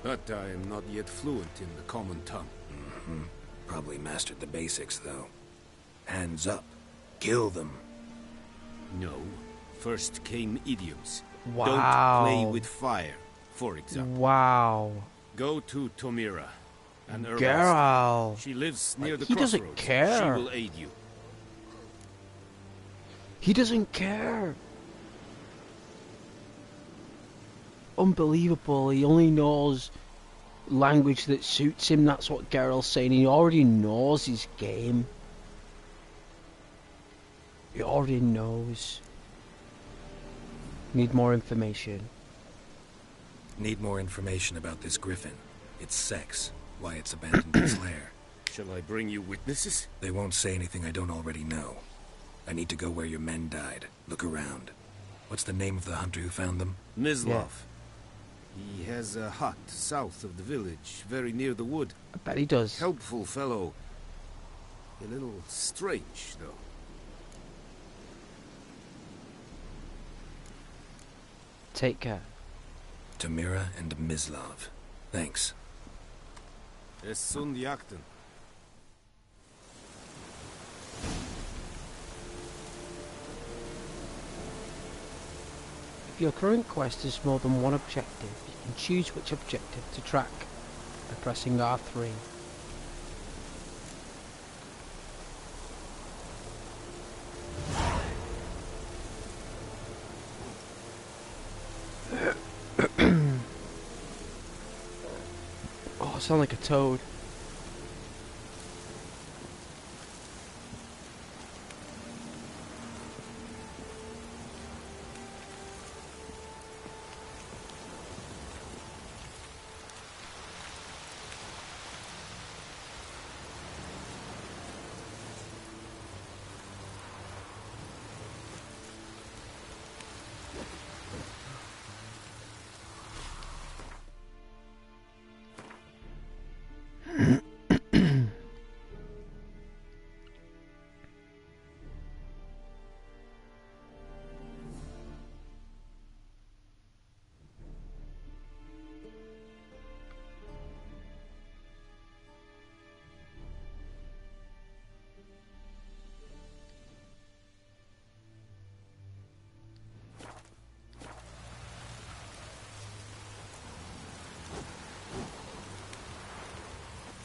But I am not yet fluent in the common tongue. Probably mastered the basics, though. Hands up. Kill them. No. First came idioms. Wow. Don't play with fire, for example. Wow. Go to Tomira, an herbalist. Girl. She lives near the He crossroads. doesn't care. She will aid you. He doesn't care. Unbelievable. He only knows language that suits him. That's what Geralt's saying. He already knows his game. He already knows. Need more information. Need more information about this griffin. Its sex. Why it's abandoned its lair. Shall I bring you witnesses? They won't say anything I don't already know. I need to go where your men died. Look around. What's the name of the hunter who found them? Mislov. Yeah. He has a hut south of the village, very near the wood. I bet he does. Helpful fellow. A little strange, though. Take care. Tamira and Mislov. Thanks. Es sunt jakten. If your current quest has more than one objective, you can choose which objective to track by pressing R3. Oh, I sound like a toad.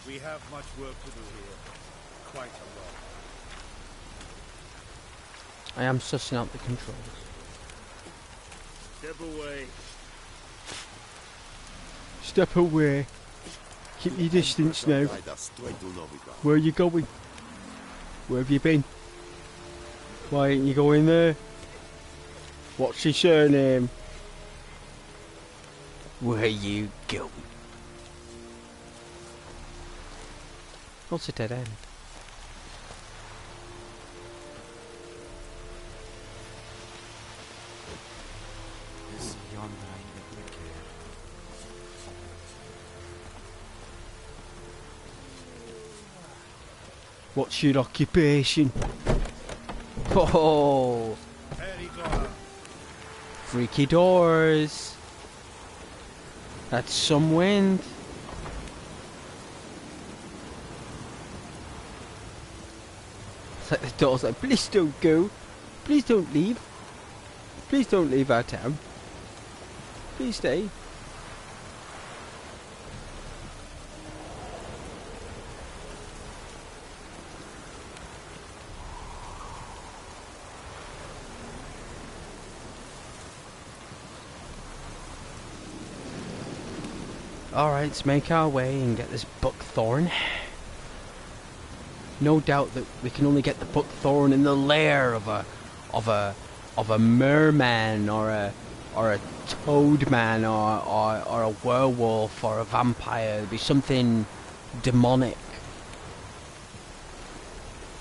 We have much work to do here. Quite a lot. I am sussing out the controls. Step away. Step away. Keep your distance now. Where are you going? Where have you been? Why ain't you going there? What's your surname? Where you going? What's a dead end? What's your occupation? Oh, freaky doors. That's some wind. It's like the door's like, please don't go. Please don't leave. Please don't leave our town. Please stay. Alright, let's make our way and get this buckthorn. No doubt that we can only get the buckthorn in the lair of a merman or a toadman or a werewolf or a vampire. It'd be something demonic.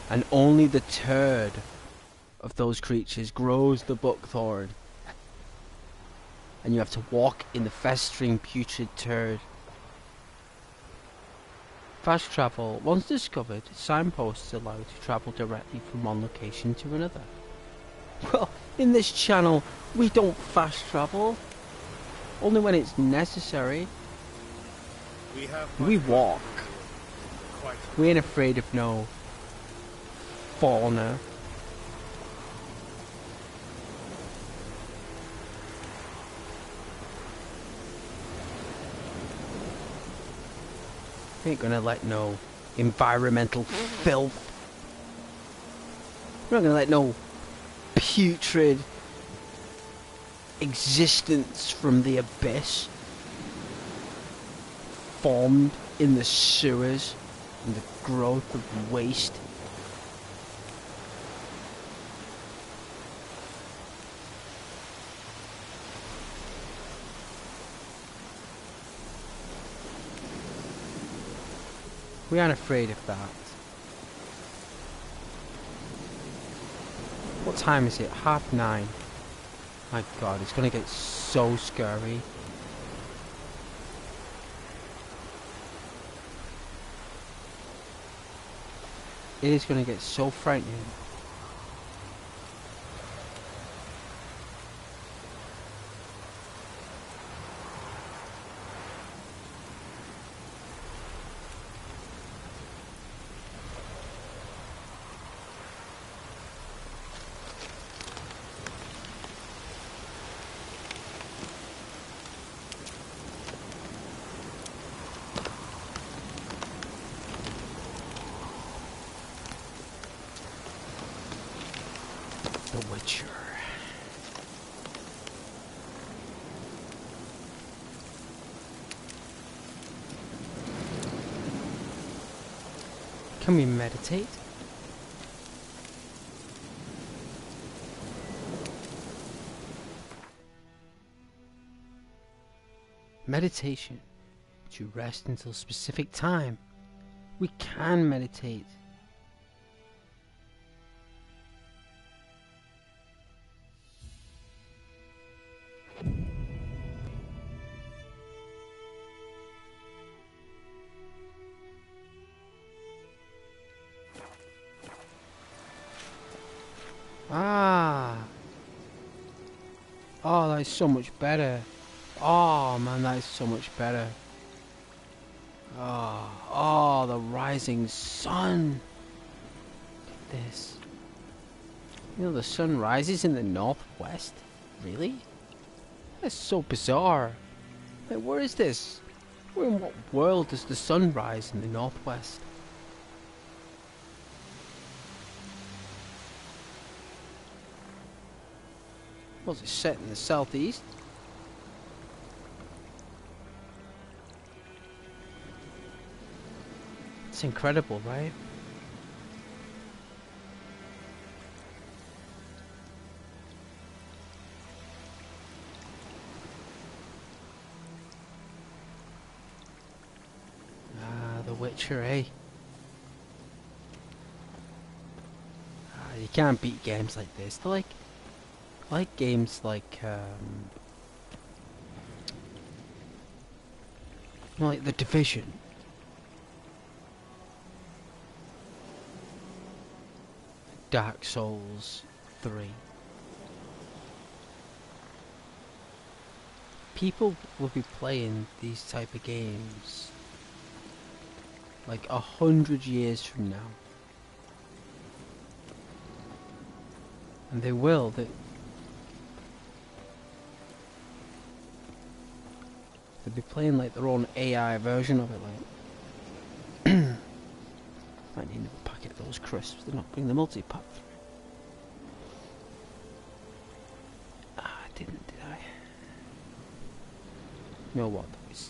And only the turd of those creatures grows the buckthorn. And you have to walk in the festering putrid turd. Fast travel. Once discovered, signposts allow you to travel directly from one location to another. Well, in this channel, we don't fast travel. Only when it's necessary. We walk. We ain't afraid of no fauna. Ain't gonna let no environmental filth. We're not gonna let no putrid existence from the abyss formed in the sewers and the growth of waste. We aren't afraid of that. What time is it? 9:30. My god, it's gonna get so scary. It is gonna get so frightening. The Witcher. Can we meditate? Meditation. To rest until a specific time. We can meditate. Ah. Oh, that is so much better. Oh man, that is so much better. Oh, the rising sun. Look at this. You know, the sun rises in the northwest? Really? That's so bizarre. Like, where is this? Where in what world does the sun rise in the northwest? suppose it's set in the southeast. It's incredible, right? Ah, The Witcher, eh? You can't beat games like this. They're like games like you know, like The Division. Dark Souls 3. People will be playing these type of games like 100 years from now. And they will. They'll be playing like their own AI version of it, like. Might need another packet of those crisps. They're not bringing the multi-pack through. Ah, I didn't, did I? You know what? It's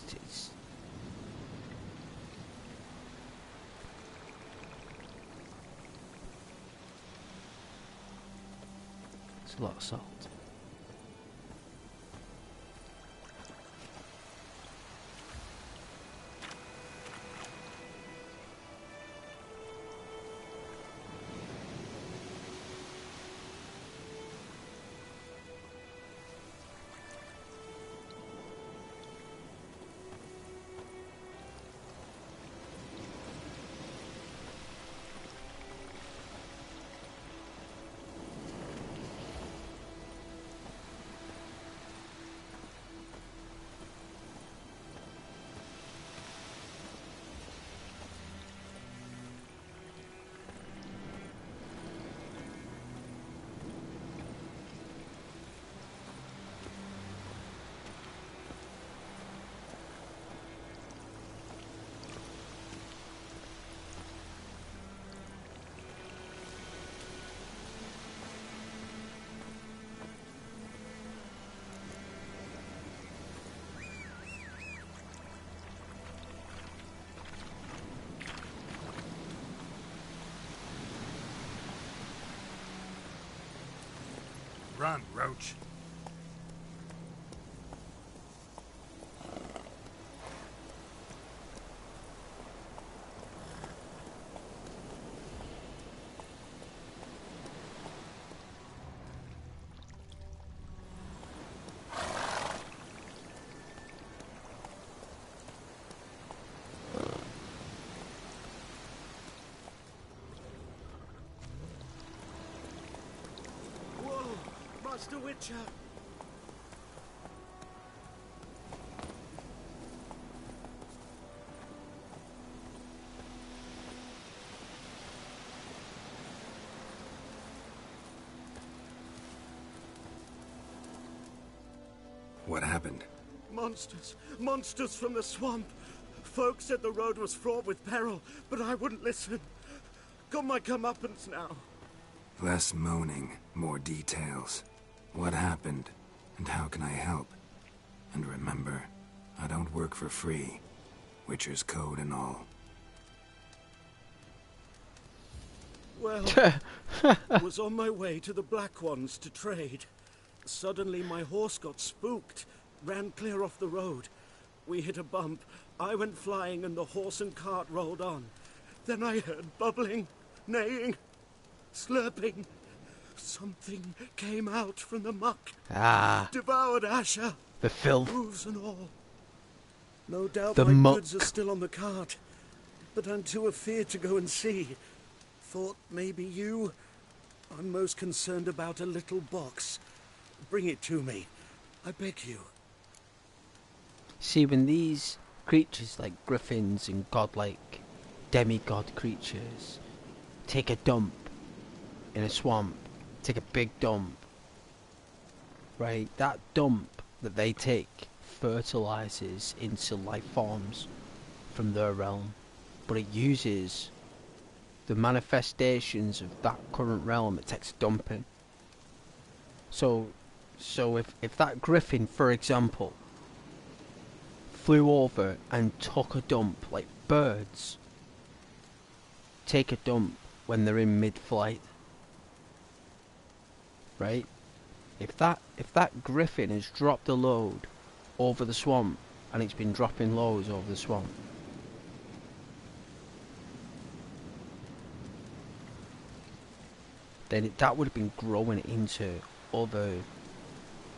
a lot of salt. Run, Roach. Master Witcher! What happened? Monsters! Monsters from the swamp! Folk said the road was fraught with peril, but I wouldn't listen. Got my comeuppance now. Less moaning, more details. What happened, and how can I help? And remember, I don't work for free. Witcher's code and all. Well, was on my way to the Black Ones to trade. Suddenly my horse got spooked, ran clear off the road. We hit a bump, I went flying and the horse and cart rolled on. Then I heard bubbling, neighing, slurping. Something came out from the muck. Ah. Devoured Asher. The filth. Hooves and all. No doubt The my muck. goods are still on the cart. But I'm too afeard to go and see. Thought maybe you. I'm most concerned about a little box. Bring it to me. I beg you. See, when these creatures like griffins and godlike demigod creatures take a dump in a swamp, take a big dump, right? That dump that they take fertilizes into life forms from their realm, but it uses the manifestations of that current realm it takes a dump in. So So if that griffin, for example, flew over and took a dump, like birds take a dump when they're in mid-flight, right? If that griffin has dropped a load over the swamp, and it's been dropping loads over the swamp, then that would have been growing into other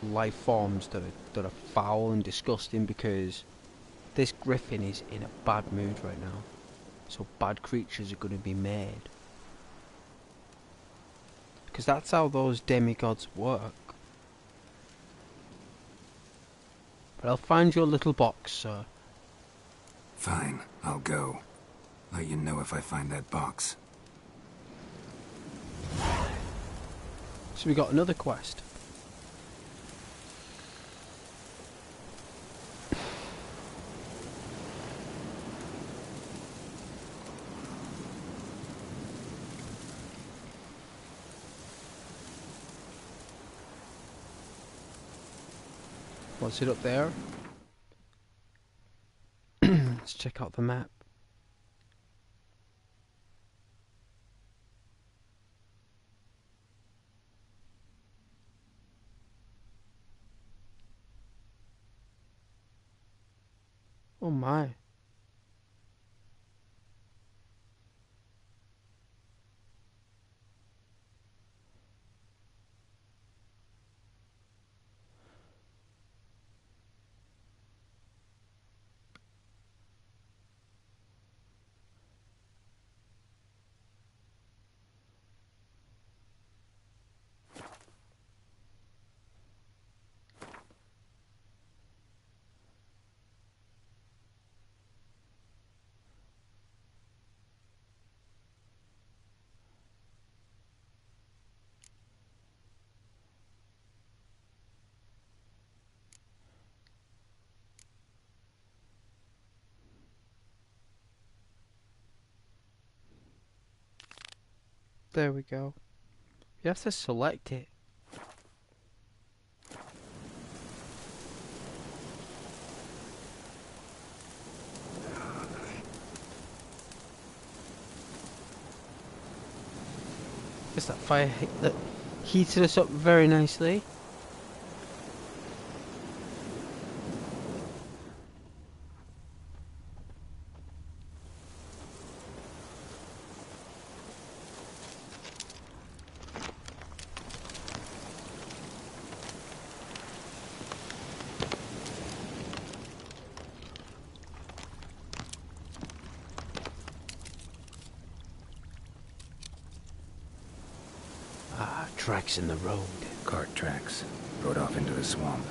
life forms that are foul and disgusting, because this griffin is in a bad mood right now. So bad creatures are going to be made. Because that's how those demigods work. But I'll find your little box, sir. Fine, I'll go. Let you know if I find that box. So we got another quest. What's it up there? Let's check out the map. Oh my. There we go. You have to select it. Guess that fire that heated us up very nicely. Tracks in the road. Cart tracks. Rode off into the swamp.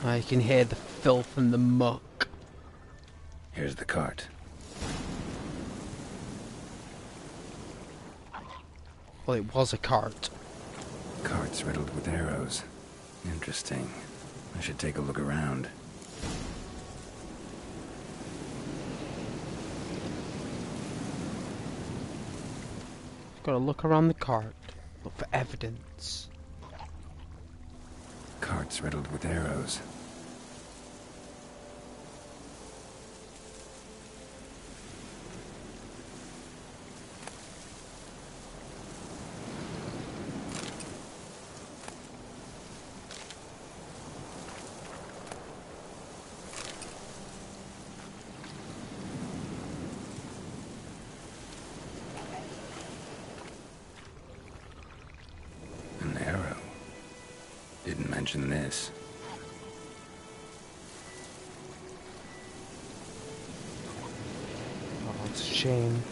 You can hear the filth and the muck. Here's the cart. Well, it was a cart. Cart's riddled with arrows. Interesting. I should take a look around. Gotta look around the cart. Look for evidence. Cart's riddled with arrows. An arrow. Didn't mention this. Oh, it's a shame.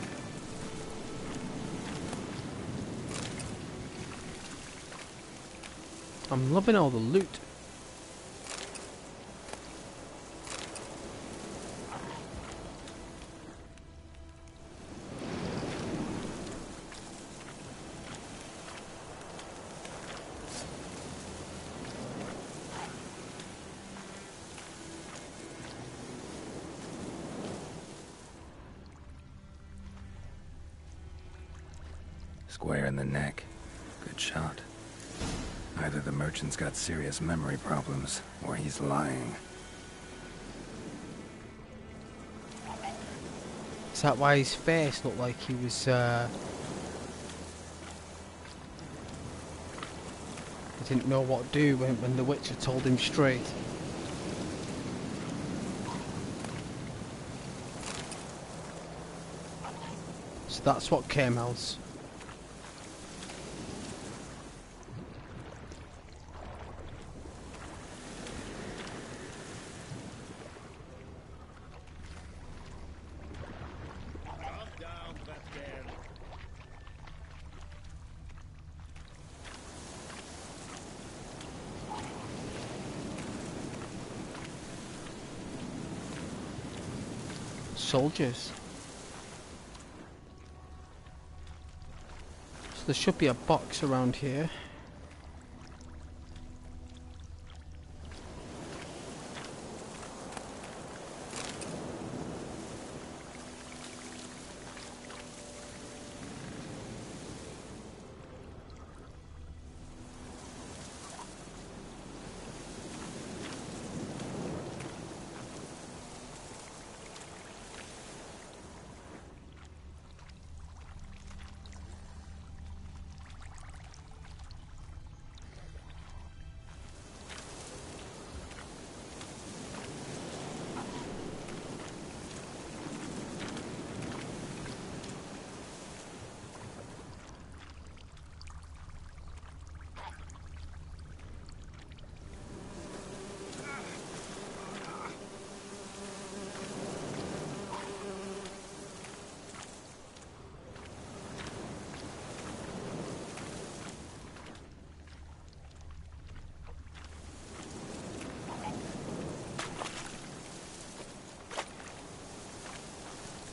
I'm loving all the loot. Square in the neck. Good shot. Either the merchant's got serious memory problems, or he's lying. Is that why his face looked like he was, he didn't know what to do when the Witcher told him straight? So that's what came else. Soldiers. So there should be a box around here.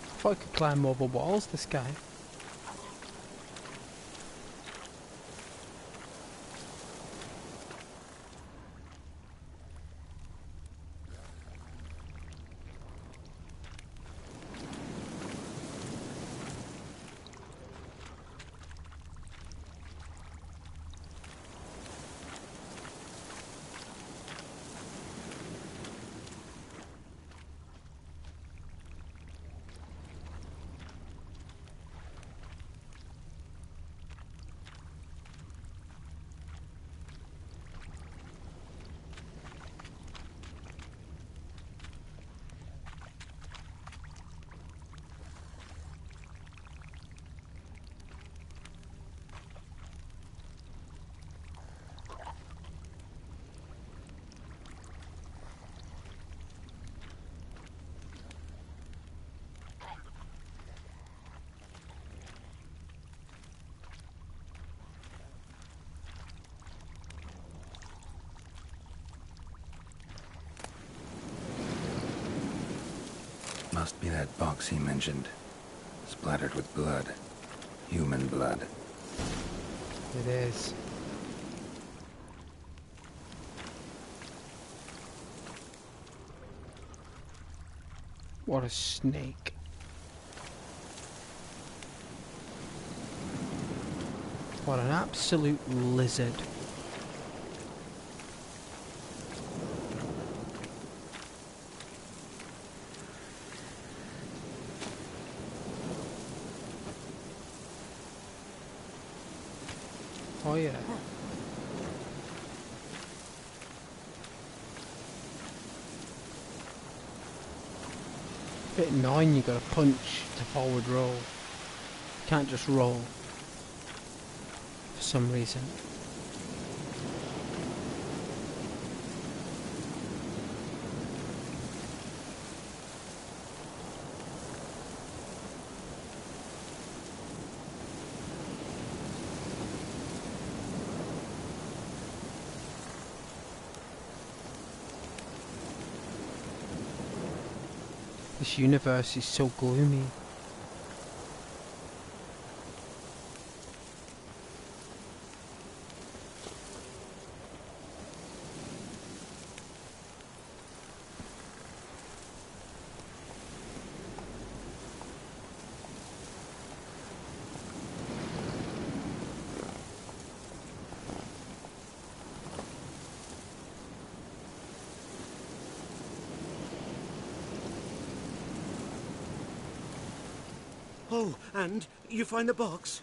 I thought I could climb over walls, this guy. Must be that box he mentioned. Splattered with blood. Human blood. It is. What a snake. What an absolute lizard. Oh yeah. Bit 9, you gotta punch to forward roll. Can't just roll. For some reason. This universe is so gloomy. Oh, and you find the box?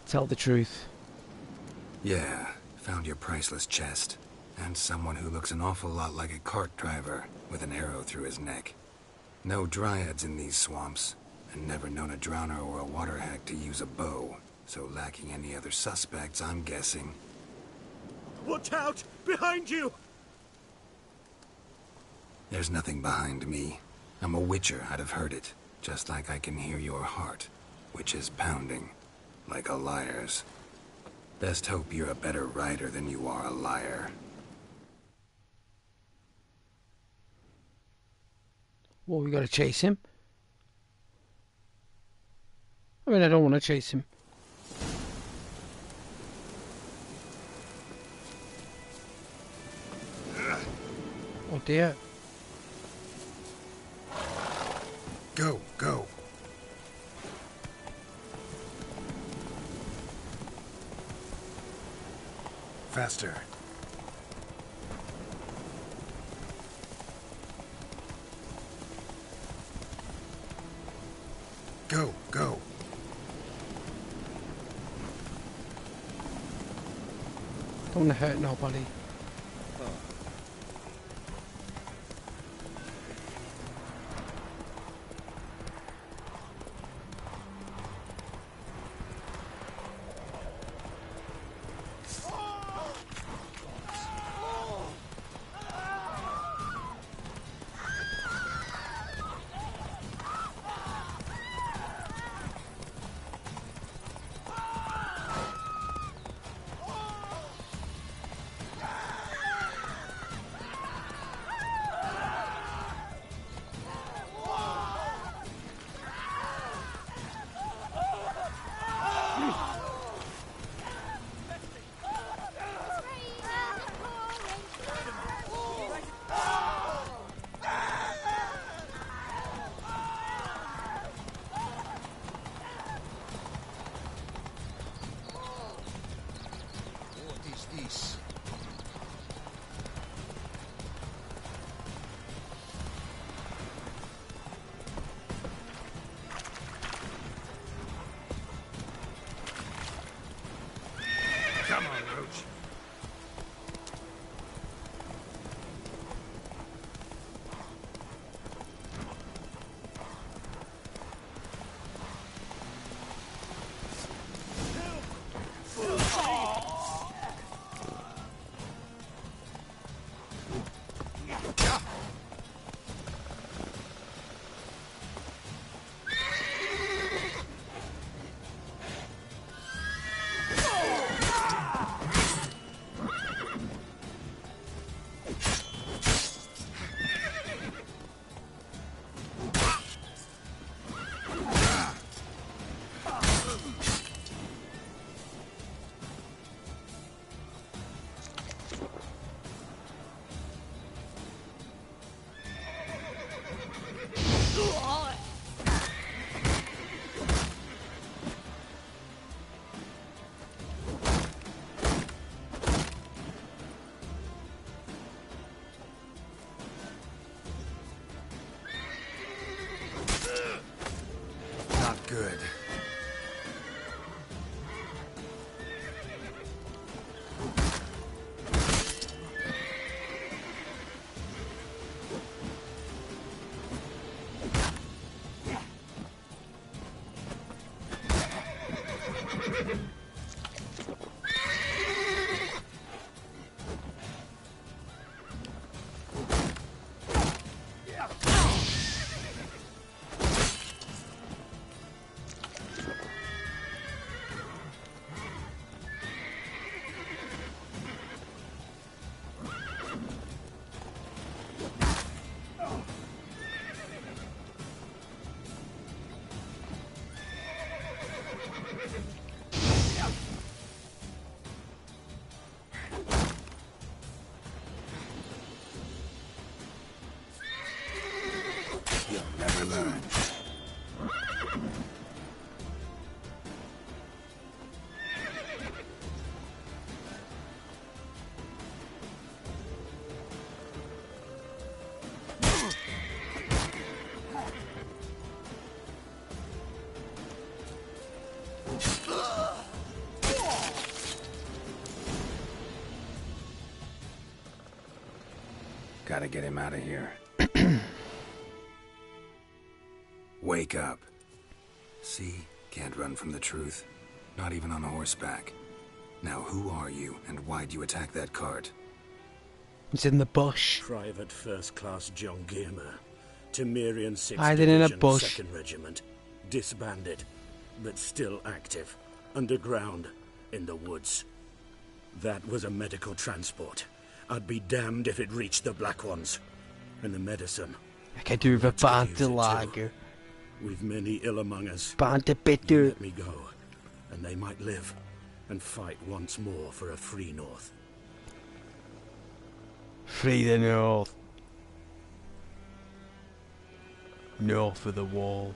Tell the truth. Yeah, found your priceless chest. And someone who looks an awful lot like a cart driver, with an arrow through his neck. No dryads in these swamps, and never known a drowner or a water hack to use a bow. So lacking any other suspects, I'm guessing. Watch out! Behind you! There's nothing behind me. I'm a witcher, I'd have heard it. Just like I can hear your heart, which is pounding. Like a liar's. Best hope you're a better rider than you are a liar. Well, we gotta chase him. I mean, I don't want to chase him. Oh dear. Go, go. Faster. Go, go. Don't want to hurt nobody. Come on, Roach. gotta get him out of here. Wake up. See? Can't run from the truth. Not even on horseback. Now who are you, and why'd you attack that cart? It's in the bush. Private First Class John Giermer. Temerian 6th Hiding in a Division, bush. 2nd Regiment. Disbanded, but still active. Underground, in the woods. That was a medical transport. I'd be damned if it reached the Black Ones. And the medicine. Jag kan du vara bandelager. We've many ill among us. Bandebitter. Let me go, and they might live and fight once more for a free North. Free the North. North of the wall.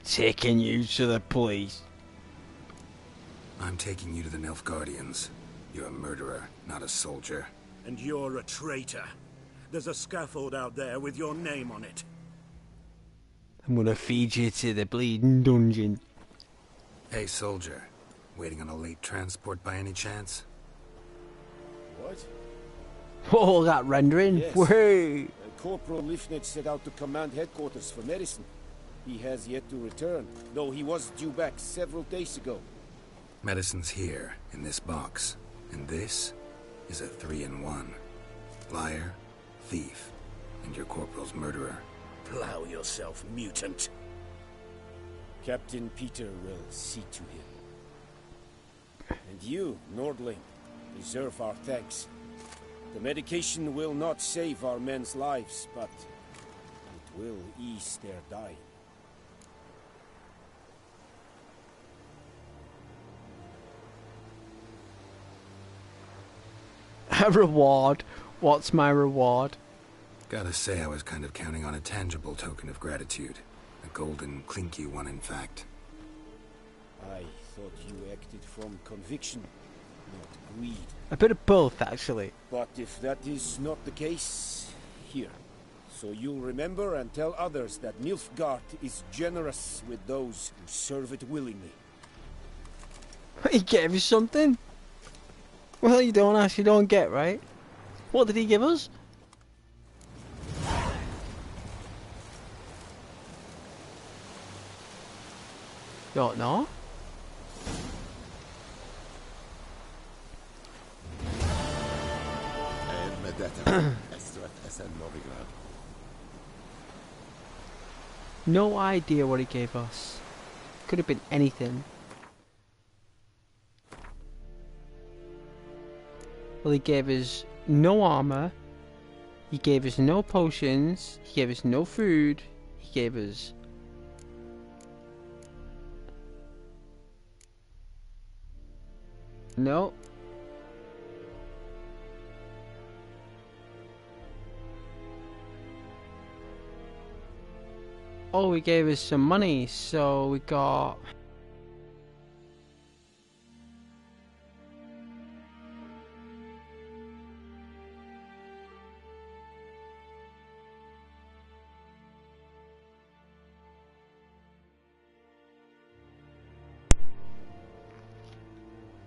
Taking you to the police. I'm taking you to the Nilfgaardians. You're a murderer, not a soldier. And you're a traitor. There's a scaffold out there with your name on it. I'm gonna feed you to the bleeding dungeon. Hey, soldier. Waiting on a late transport by any chance? What? Oh, that rendering. Yes. Way. Corporal Lifnet set out to command headquarters for medicine. He has yet to return, though he was due back several days ago. Medicine's here, in this box. And this is a 3-in-1. Liar, thief, and your corporal's murderer. Plow yourself, mutant. Captain Peter will see to him. And you, Nordling, deserve our thanks. The medication will not save our men's lives, but it will ease their dying. A reward? What's my reward? Gotta say, I was kind of counting on a tangible token of gratitude. A golden, clinky one, in fact. I thought you acted from conviction, not greed. A bit of both, actually. But if that is not the case, here. So you'll remember and tell others that Nilfgaard is generous with those who serve it willingly. He gave you something? Well, you don't ask, you don't get, right? What did he give us? Don't know. No idea what he gave us. Could have been anything. Well, he gave us no armor. He gave us no potions. He gave us no food. He gave us... No. Oh, he gave us some money, so we got...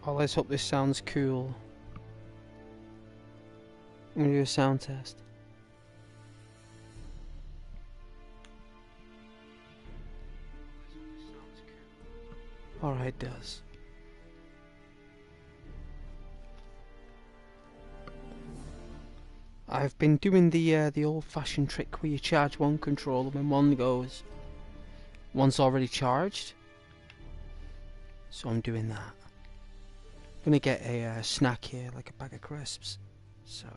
Oh, let's hope this sounds cool. I'm gonna do a sound test. Alright, it does. I've been doing the old-fashioned trick where you charge one controller when one goes. One's already charged. So I'm doing that. I'm gonna get a snack here, like a bag of crisps. So...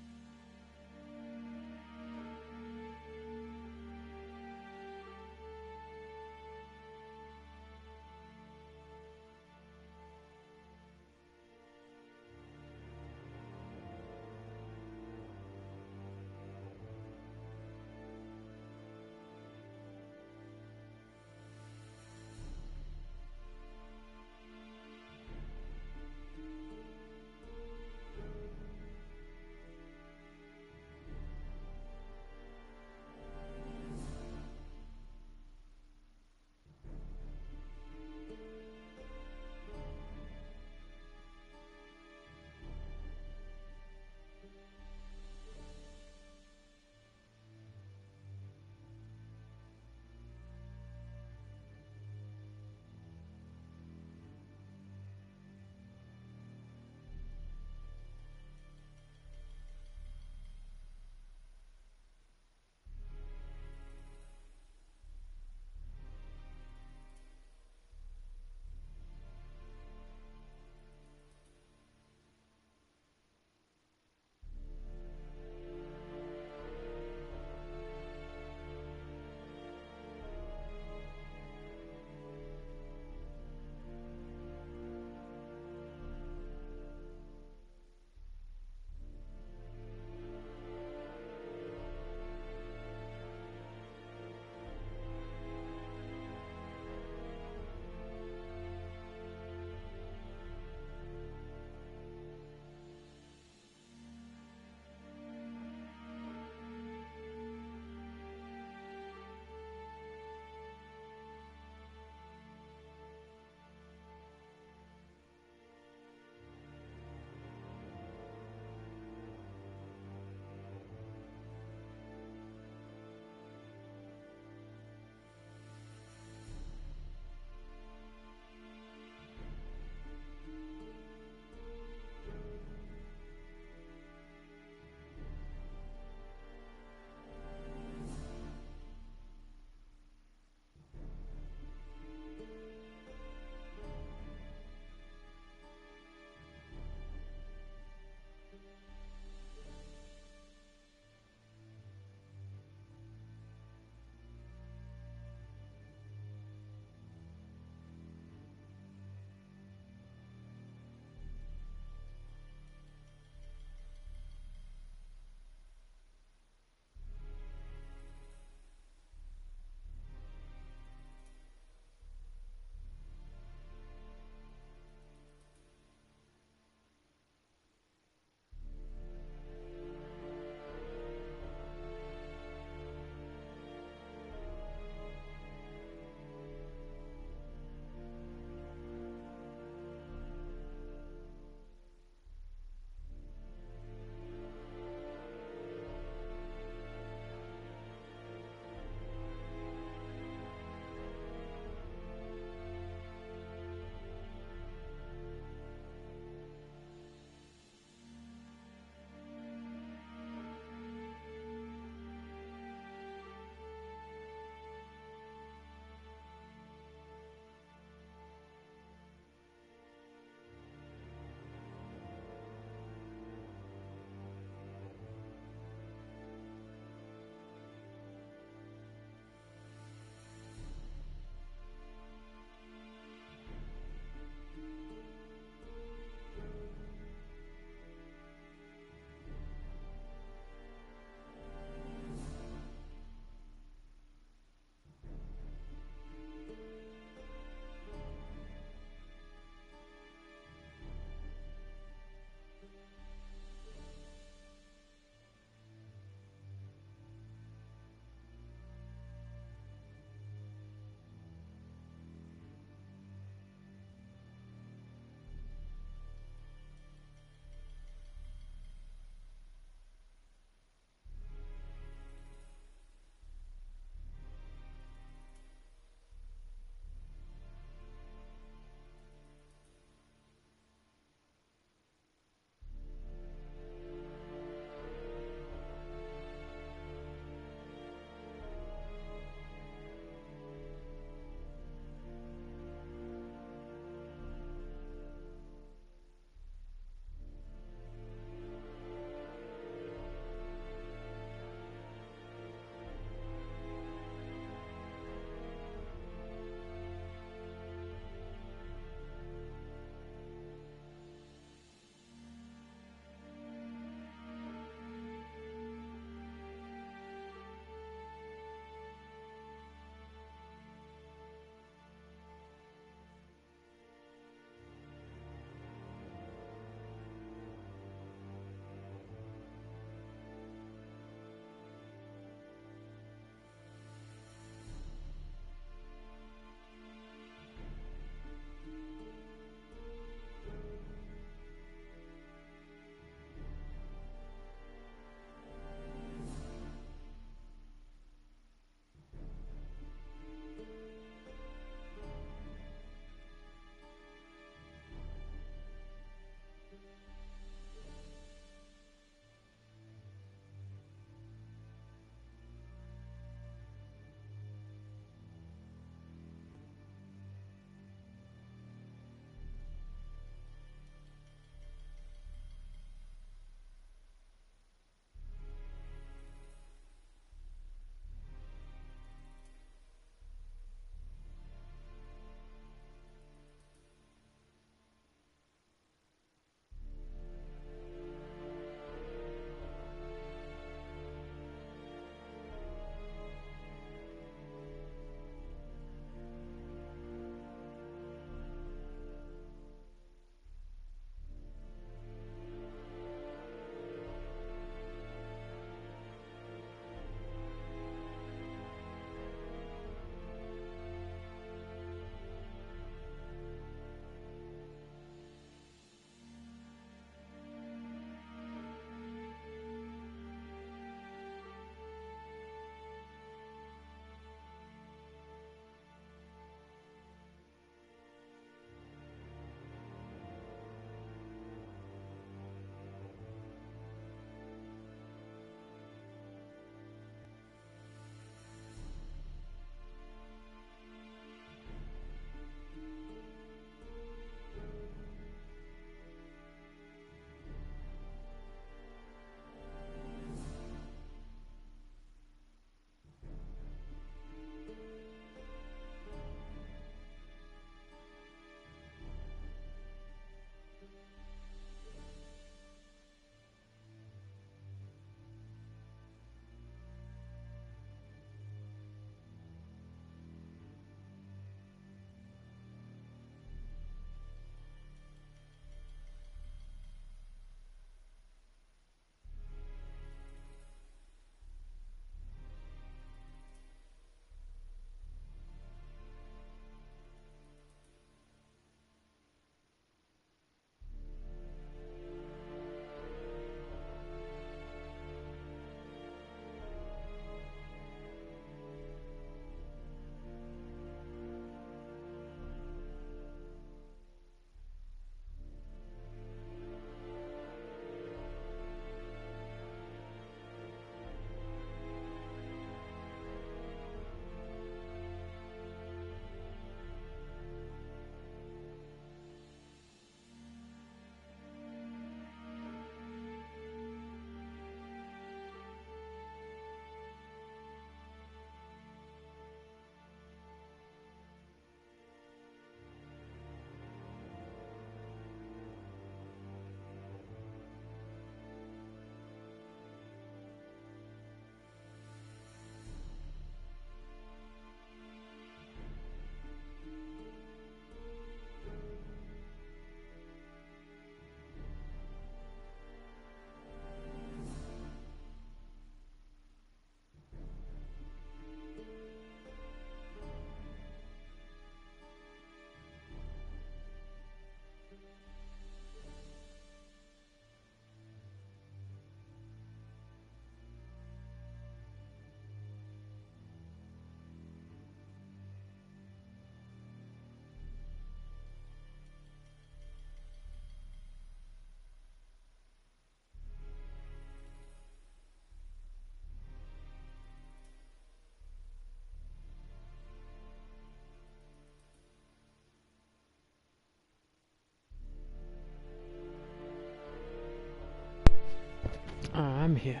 I'm here.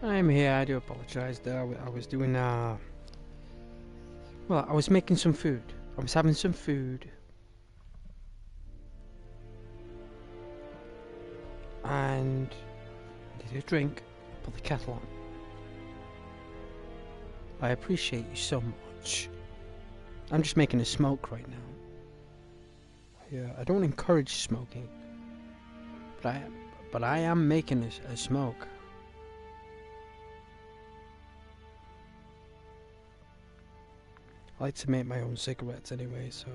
I'm here. I do apologise there. I was doing well, I was making some food. I was having some food. And I did a drink, put the kettle on. I appreciate you so much. I'm just making a smoke right now. I don't encourage smoking, but I am making a smoke. I like to make my own cigarettes anyway, so.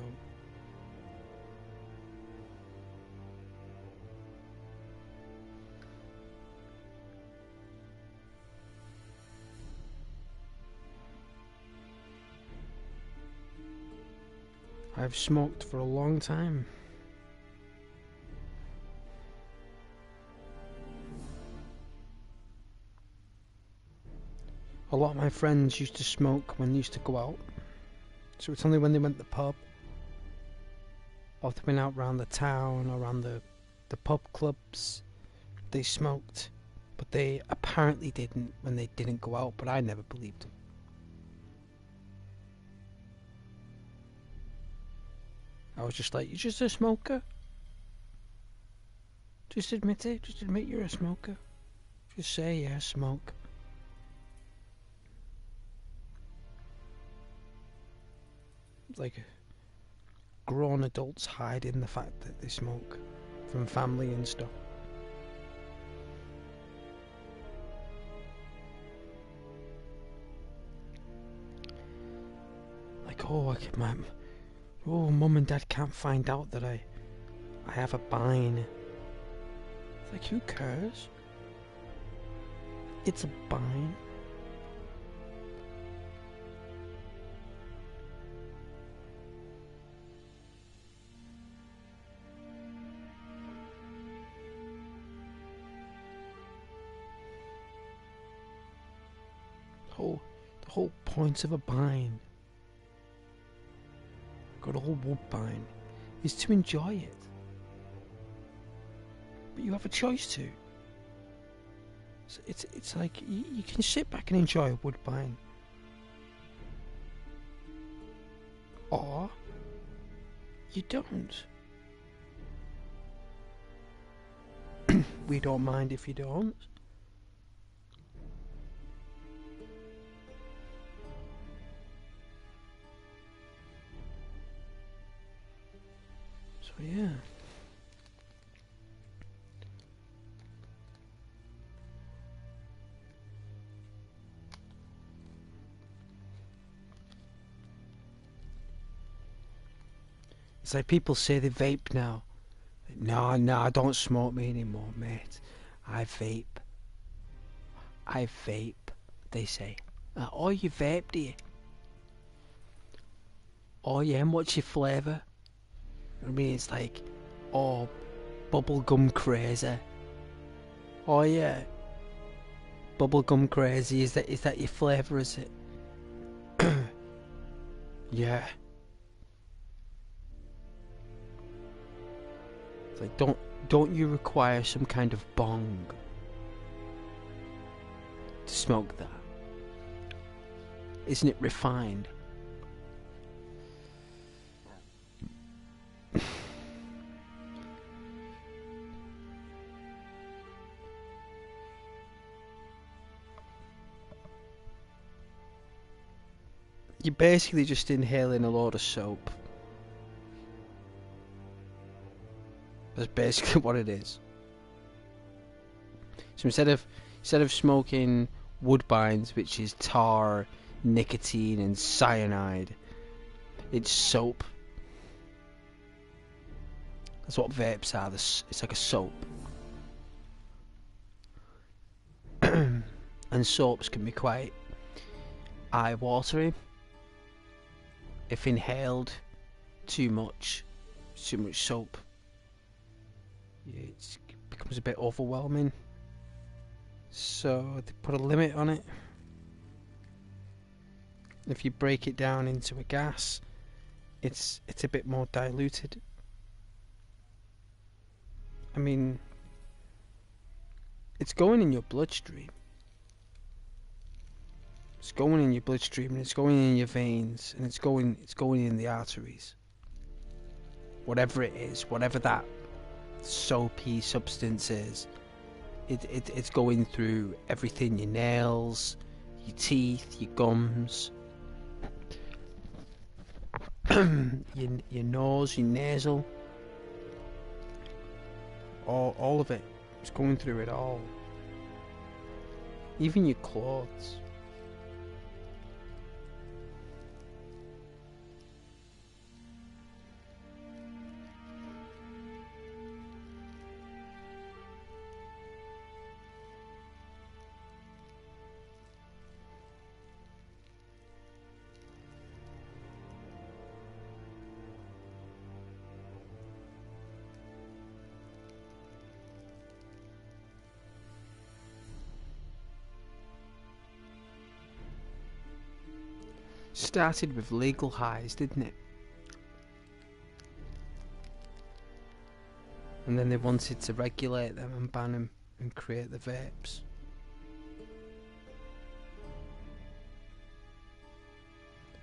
I've smoked for a long time. A lot of my friends used to smoke when they used to go out. So it's only when they went to the pub, or they went out around the town, or around the pub clubs, they smoked. But they apparently didn't when they didn't go out, but I never believed them. I was just like, you're just a smoker? Just admit it. Just admit you're a smoker. Just say, yeah, smoke. It's like grown adults hiding the fact that they smoke from family and stuff. Like, mum and dad can't find out that I have a bine. It's like, who cares? It's a bine. The whole point of a bine, good old woodbine, is to enjoy it. But you have a choice to. It's like you can sit back and enjoy a woodbine, or you don't. We don't mind if you don't. So yeah. It's like people say they vape now. No, don't smoke me anymore, mate. I vape, they say. Oh, you vape, do you? Oh yeah, and what's your flavour? I mean, it's like, oh, bubblegum crazy. Oh yeah, bubblegum crazy, is that your flavour, is it? Yeah. It's like, don't you require some kind of bong to smoke that? Isn't it refined? You're basically just inhaling a load of soap. That's basically what it is. So instead of smoking woodbines, which is tar, nicotine, and cyanide, it's soap. That's what vapes are. It's like a soap. And soaps can be quite eye-watering if inhaled too much soap. It becomes a bit overwhelming. So they put a limit on it. If you break it down into a gas, it's a bit more diluted. I mean, It's going in your bloodstream. It's going in your bloodstream, and it's going in your veins, and it's going in the arteries. Whatever it is, whatever that soapy substance is, it's going through everything, your nails, your teeth, your gums, your nose, your nasal, all of it. It's going through it all. Even your clothes. Started with legal highs, didn't it? And then they wanted to regulate them and ban them and create the vapes.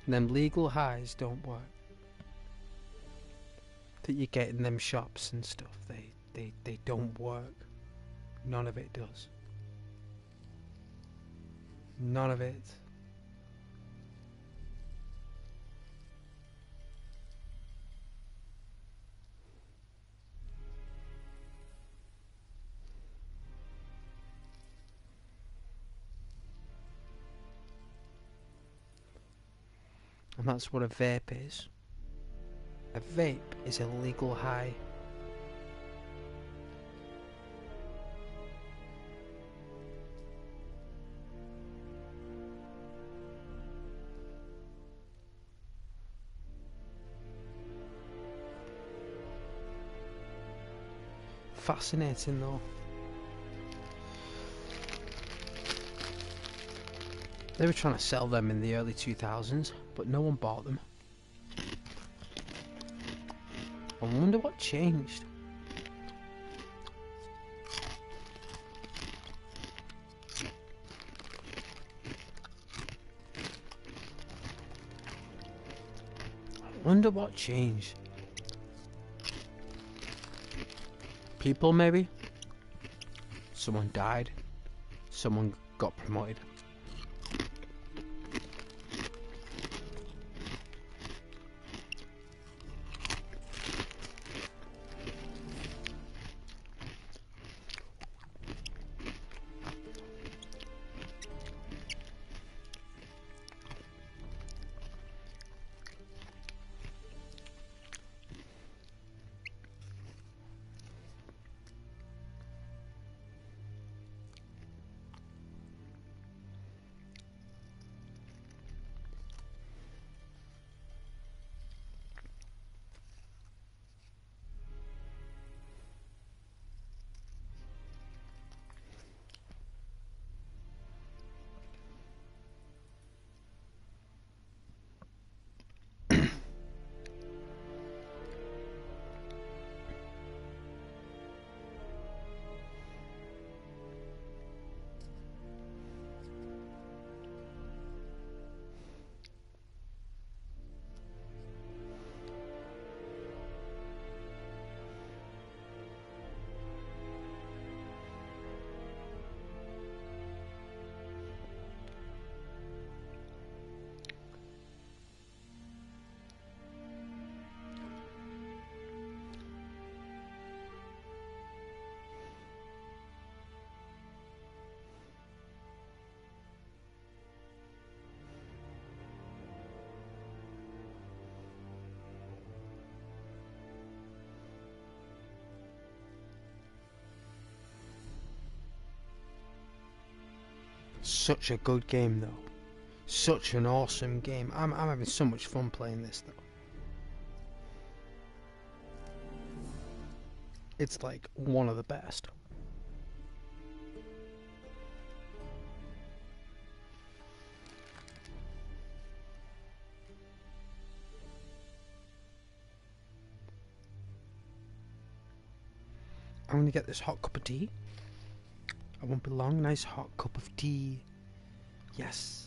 And them legal highs don't work. That you get in them shops and stuff, they don't work. None of it does. None of it. And that's what a vape is. A vape is a legal high. Fascinating though. They were trying to sell them in the early 2000s, but no one bought them. I wonder what changed. I wonder what changed. People, maybe? Someone died. Someone got promoted. Such a good game though. Such an awesome game. I'm having so much fun playing this though. It's like one of the best. I'm gonna get this hot cup of tea. I won't be long. Nice hot cup of tea. Yes.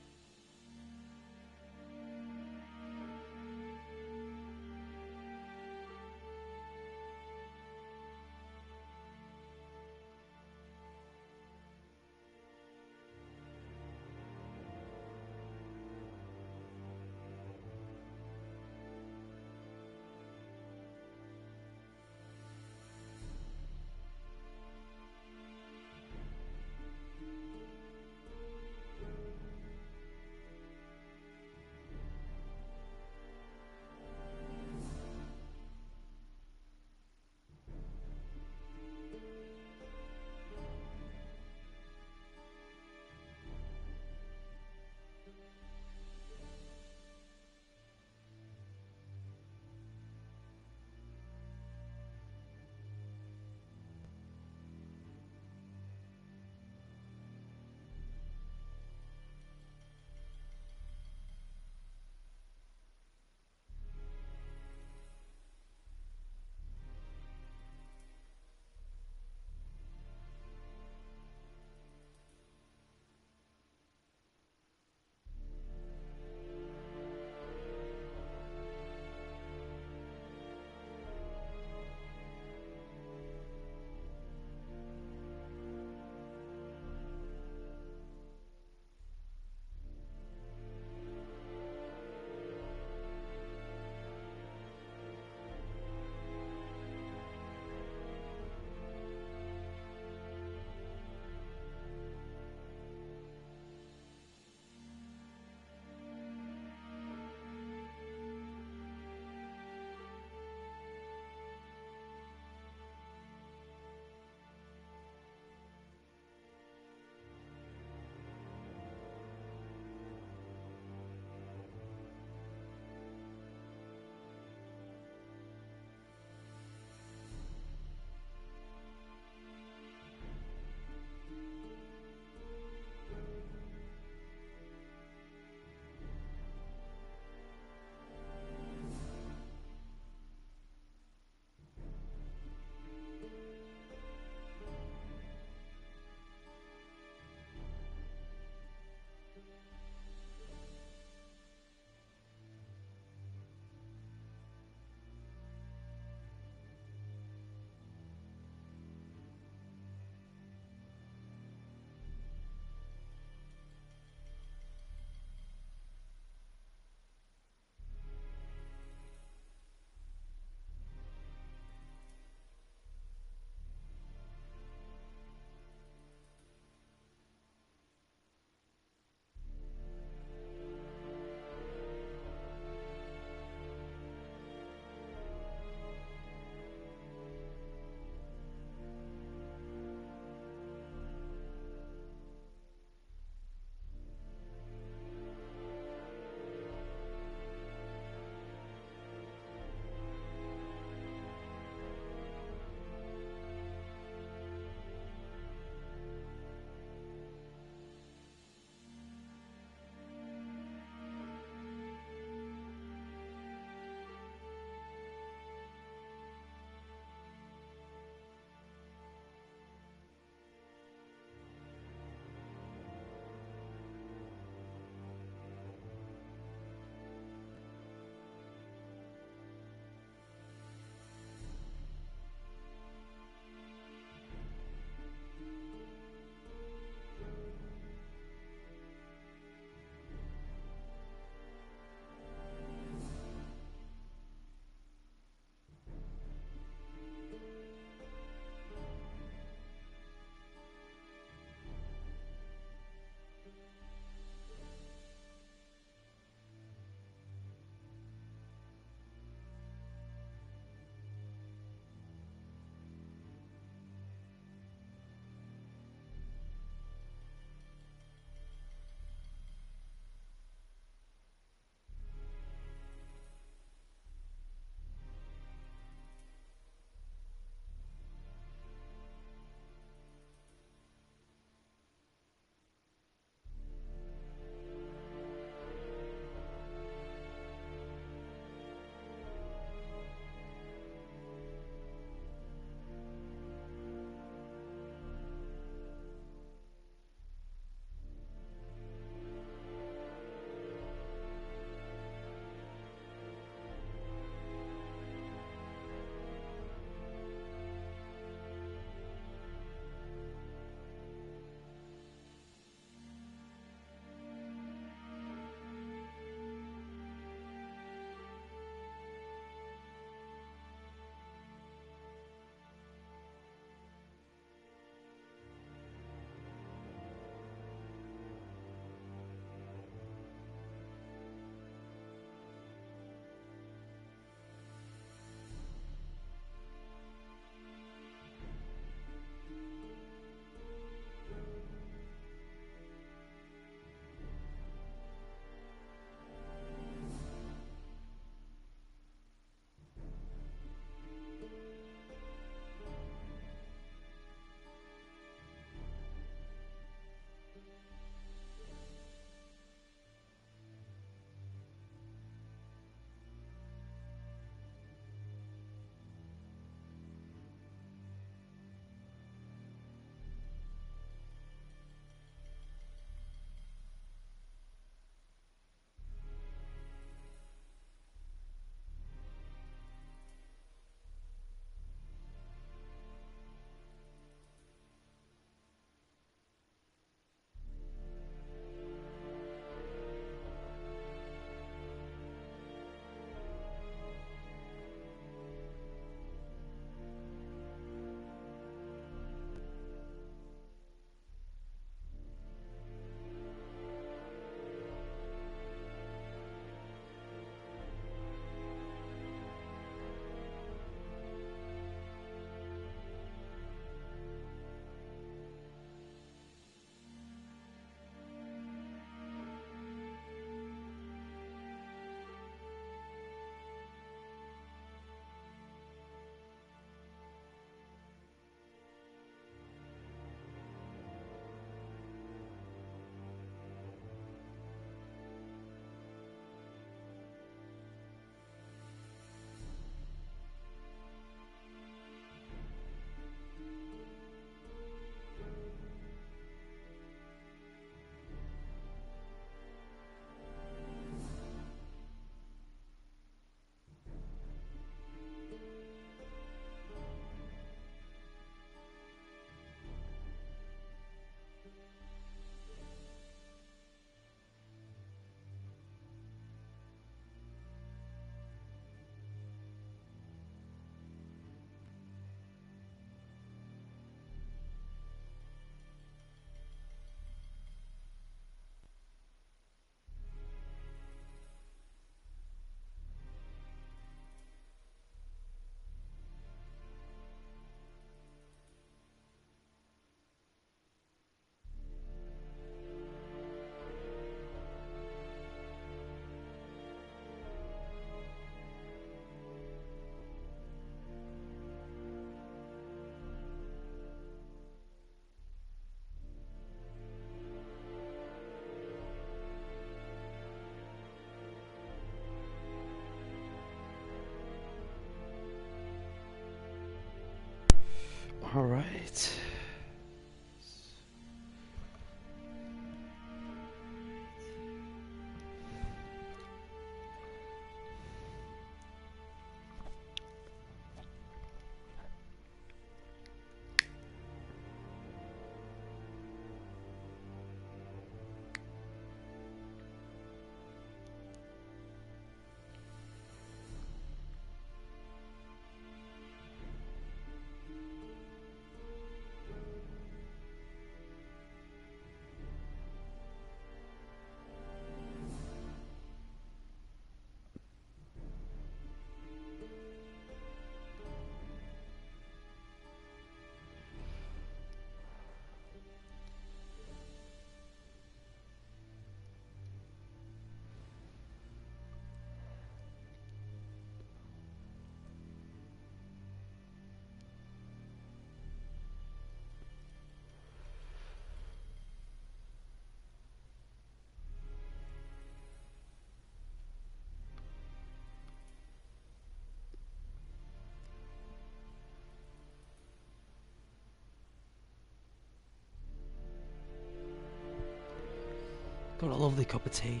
Got a lovely cup of tea.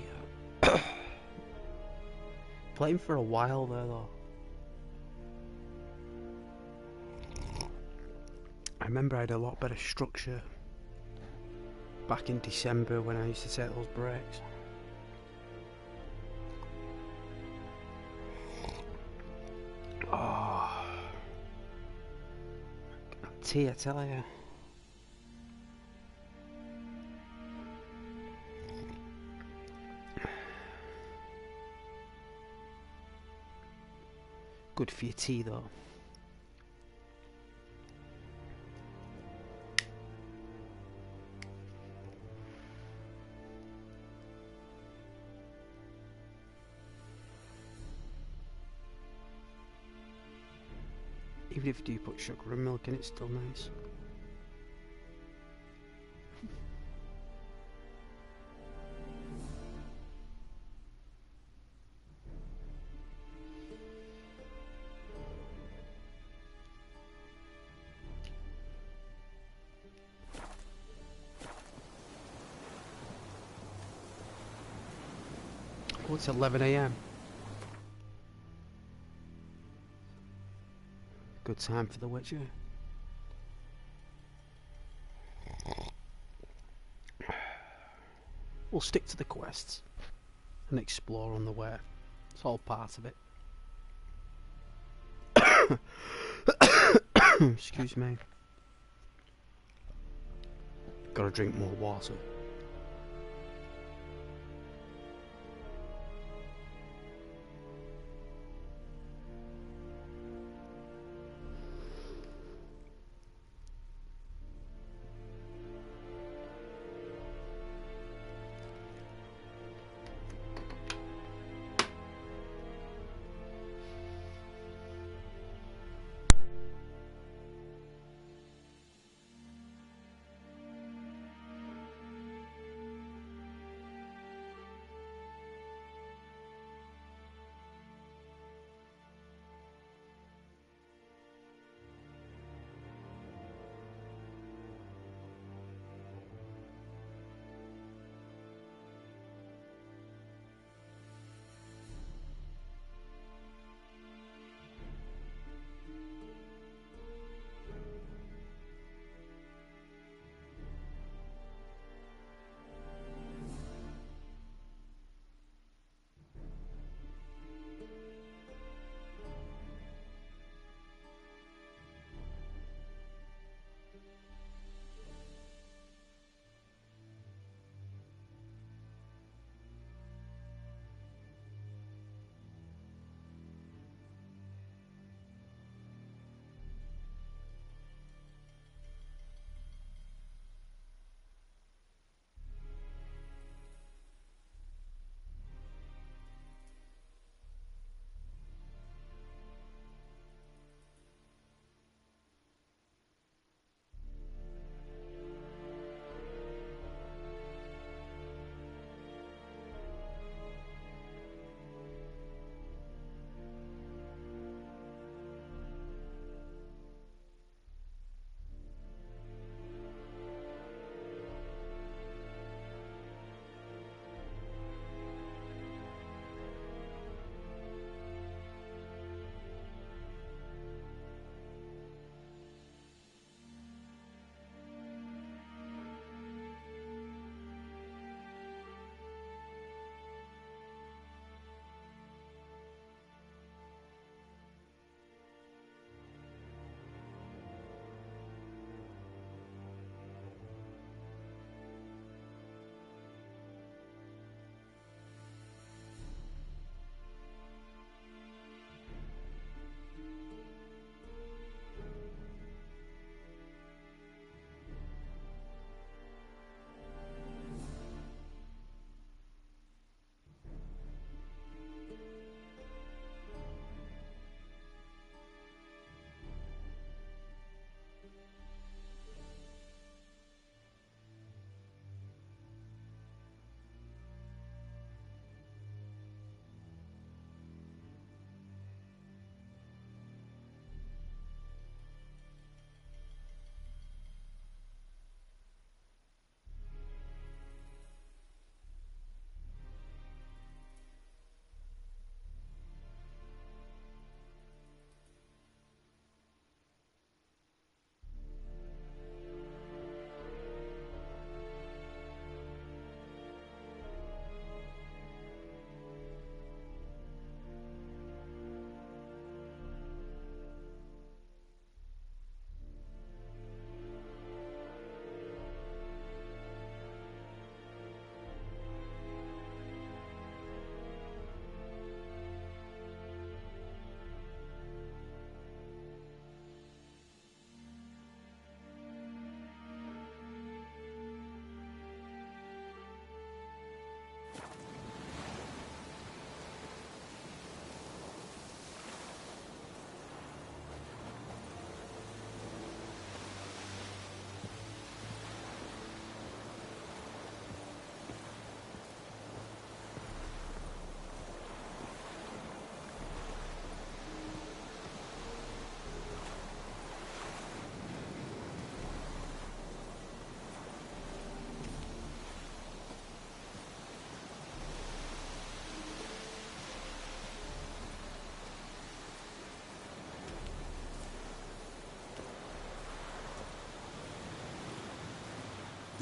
Playing for a while there though. I remember I had a lot better structure back in December when I used to take those breaks. Oh, tea, I tell you. Good for your tea though. Even if you do put sugar and milk in, it's still nice. Oh, it's 11 AM. Good time for The Witcher. We'll stick to the quests and explore on the way. It's all part of it. Excuse me. Gotta drink more water.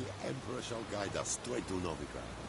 The Emperor shall guide us straight to Novigrad.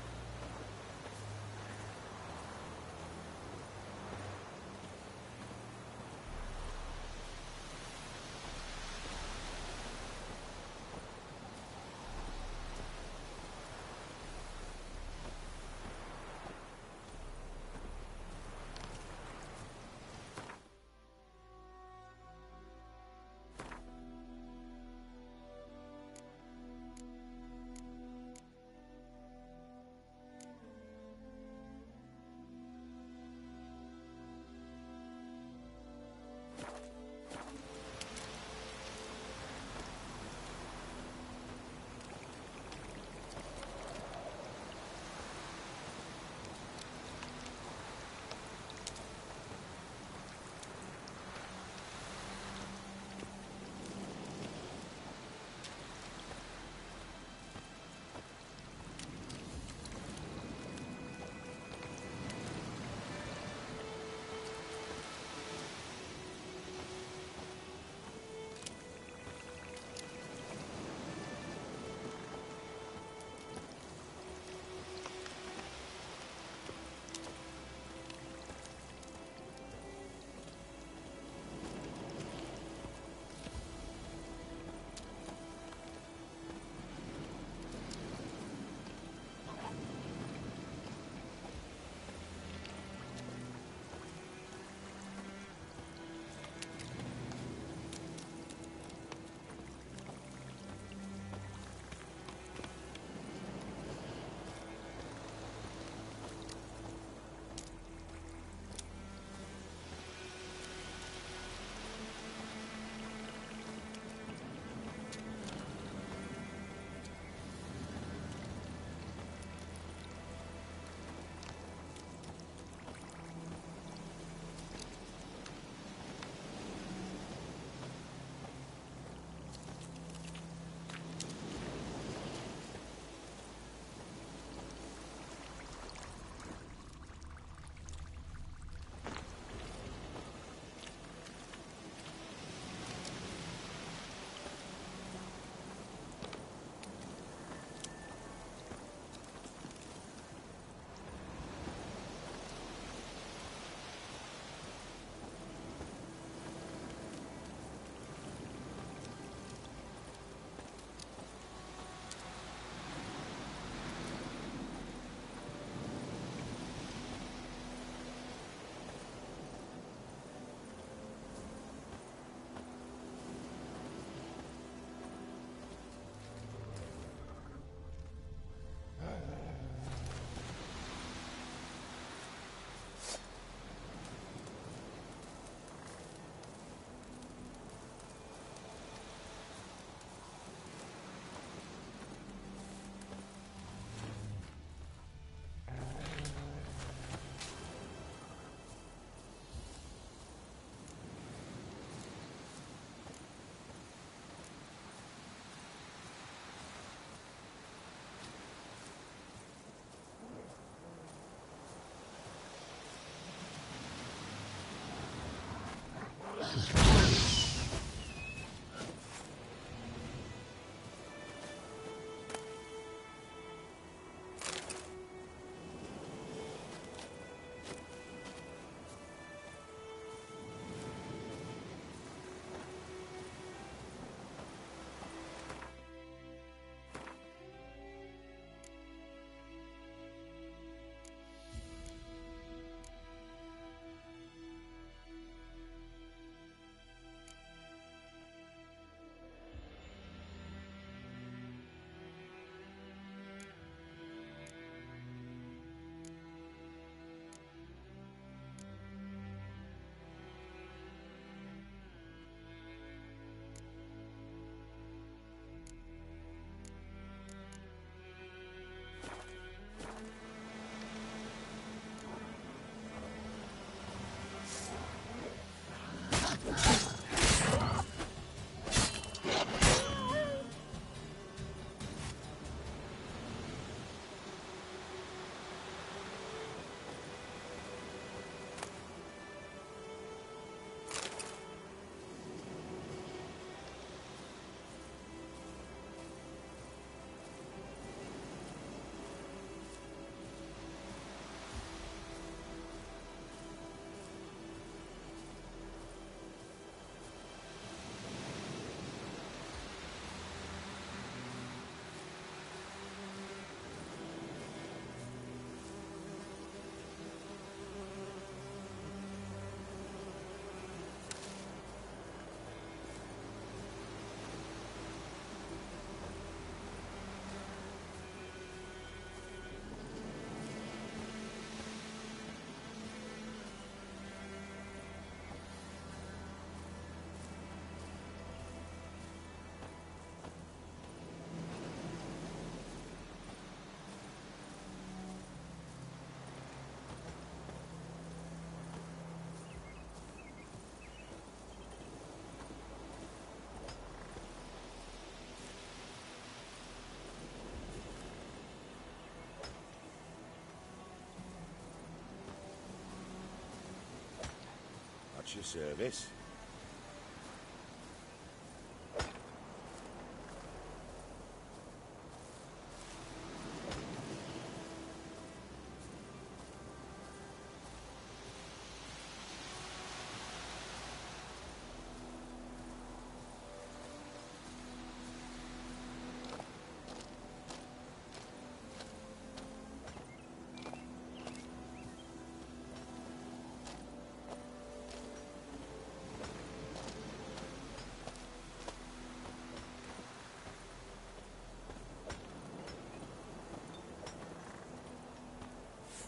At your service.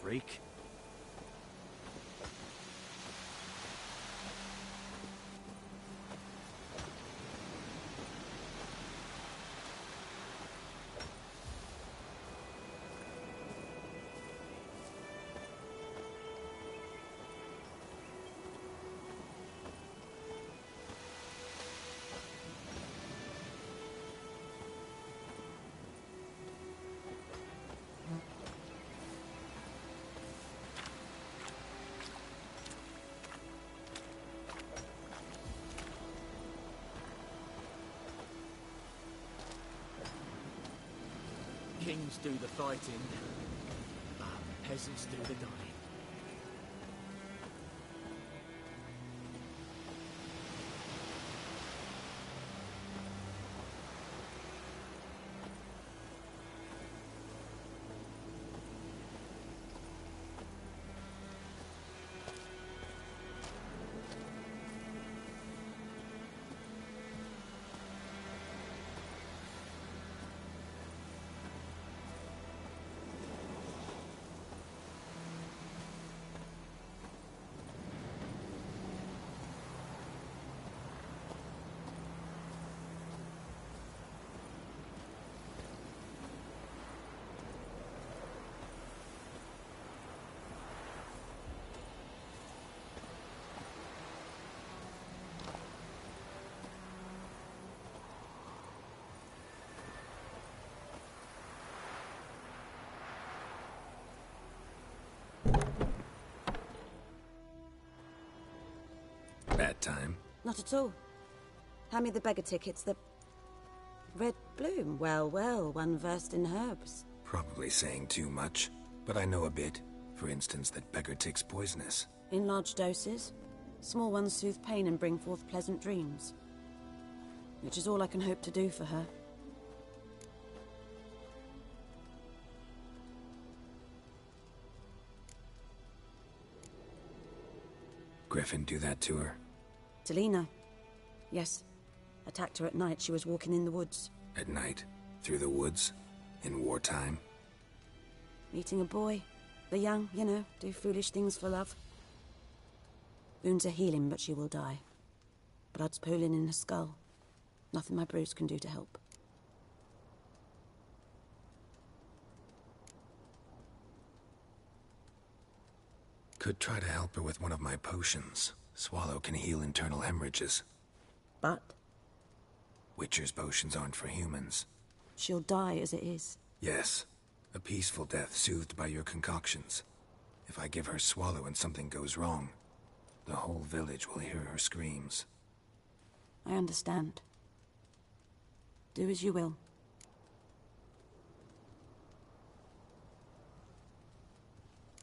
Freak. Kings do the fighting, peasants do the dying. Bad time? Not at all. Hand me the beggar tickets, the... Red bloom. Well, well, one versed in herbs. Probably saying too much, but I know a bit. For instance, that beggar tick's poisonous. In large doses. Small ones soothe pain and bring forth pleasant dreams. Which is all I can hope to do for her. Griffin do that to her? Delina. Yes. Attacked her at night. She was walking in the woods. At night? Through the woods? In wartime? Meeting a boy. The young, you know, do foolish things for love. Wounds are healing, but she will die. Blood's pooling in her skull. Nothing my brews can do to help. Could try to help her with one of my potions. Swallow can heal internal hemorrhages. But? Witcher's potions aren't for humans. She'll die as it is. Yes. A peaceful death soothed by your concoctions. If I give her Swallow and something goes wrong, the whole village will hear her screams. I understand. Do as you will.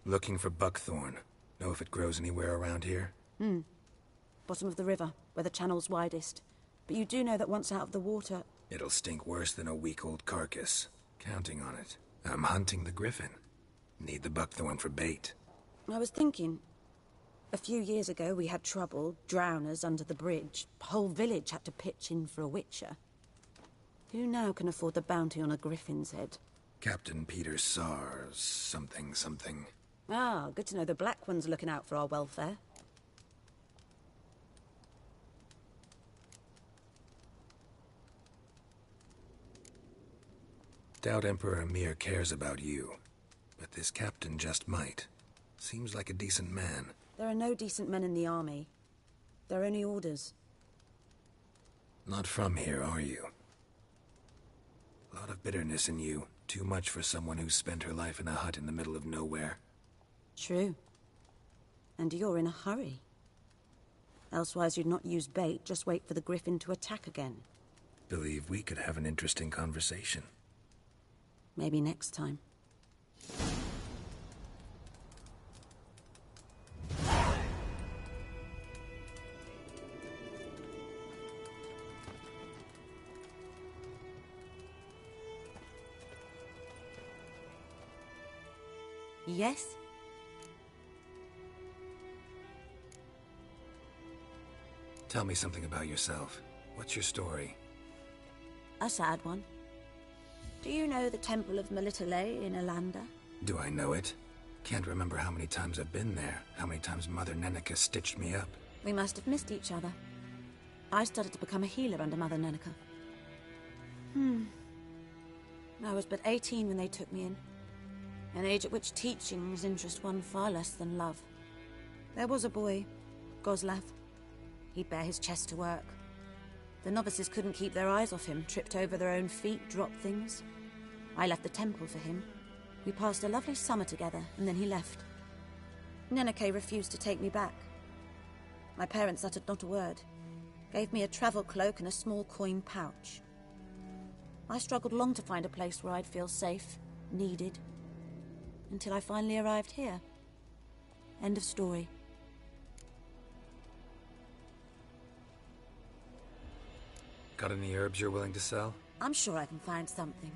Looking for buckthorn. Know if it grows anywhere around here? Bottom of the river, where the channel's widest. But you do know that once out of the water... It'll stink worse than a week-old carcass. Counting on it. I'm hunting the griffin. Need the buckthorn for bait. I was thinking... A few years ago we had trouble, drowners under the bridge. Whole village had to pitch in for a witcher. Who now can afford the bounty on a griffin's head? Captain Peter Sars, something. Ah, good to know the Black One's looking out for our welfare. Doubt Emperor Emir cares about you. But this captain just might. Seems like a decent man. There are no decent men in the army. There are only orders. Not from here, are you? A lot of bitterness in you. Too much for someone who's spent her life in a hut in the middle of nowhere. True. And you're in a hurry. Elsewise you'd not use bait, just wait for the griffin to attack again. Believe we could have an interesting conversation. Maybe next time. Yes? Tell me something about yourself. What's your story? A sad one. Do you know the Temple of Melitele in Alanda? Do I know it? Can't remember how many times I've been there, how many times Mother Nenica stitched me up. We must have missed each other. I started to become a healer under Mother Nenica. I was but 18 when they took me in. An age at which teachings interest one far less than love. There was a boy, Goslav. He'd bare his chest to work. The novices couldn't keep their eyes off him, tripped over their own feet, dropped things. I left the temple for him. We passed a lovely summer together, and then he left. Nenike refused to take me back. My parents uttered not a word. Gave me a travel cloak and a small coin pouch. I struggled long to find a place where I'd feel safe, needed, until I finally arrived here. End of story. Got any herbs you're willing to sell? I'm sure I can find something.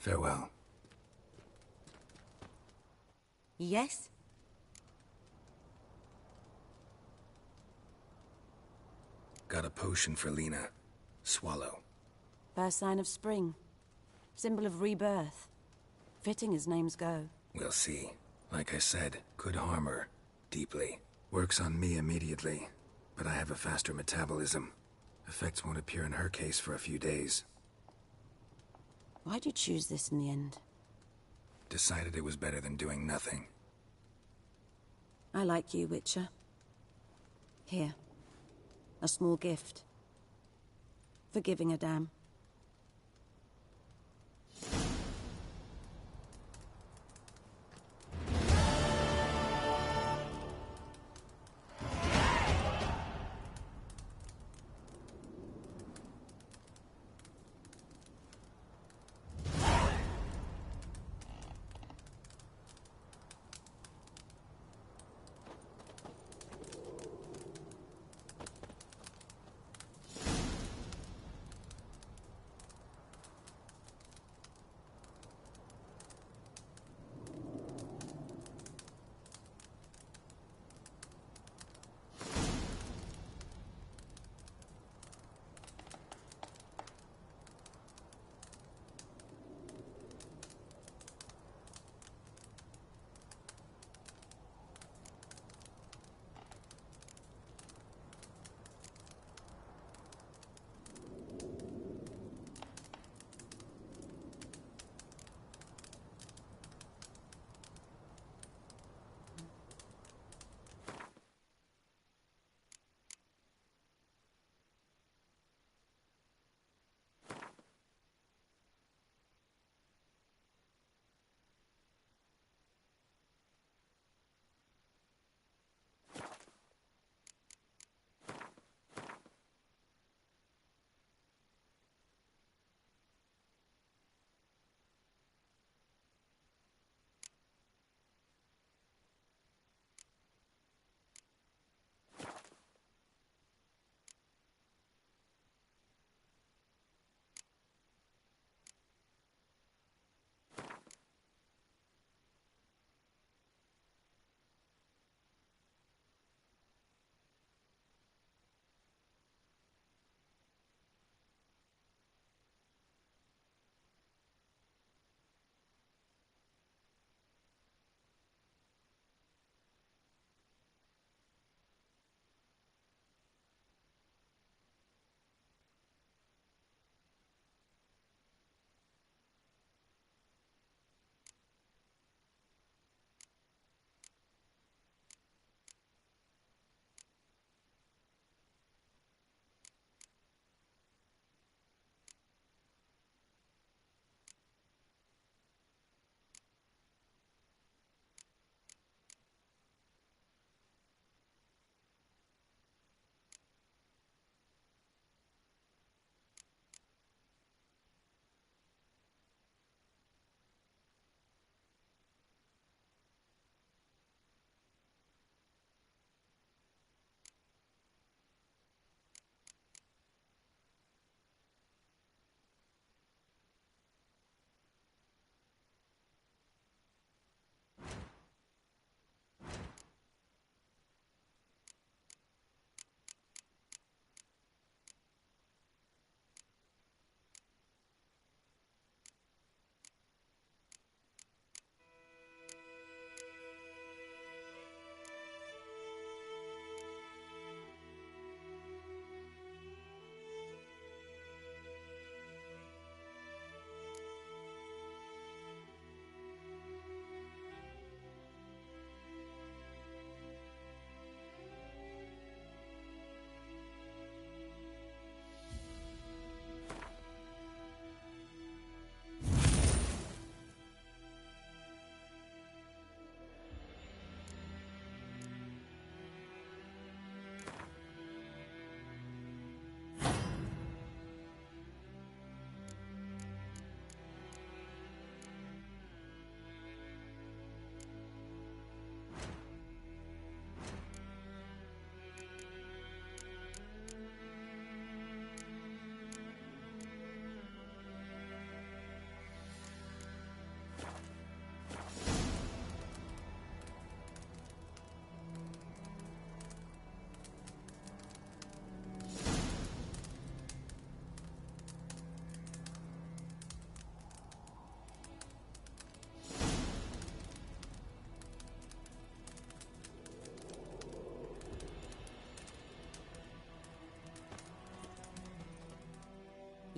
Farewell. Yes? Got a potion for Lena. Swallow. First sign of spring. Symbol of rebirth. Fitting as names go. We'll see. Like I said, could harm her. Deeply. Works on me immediately, but I have a faster metabolism. Effects won't appear in her case for a few days. Why'd you choose this in the end? Decided it was better than doing nothing. I like you, Witcher. Here. A small gift. For giving a damn.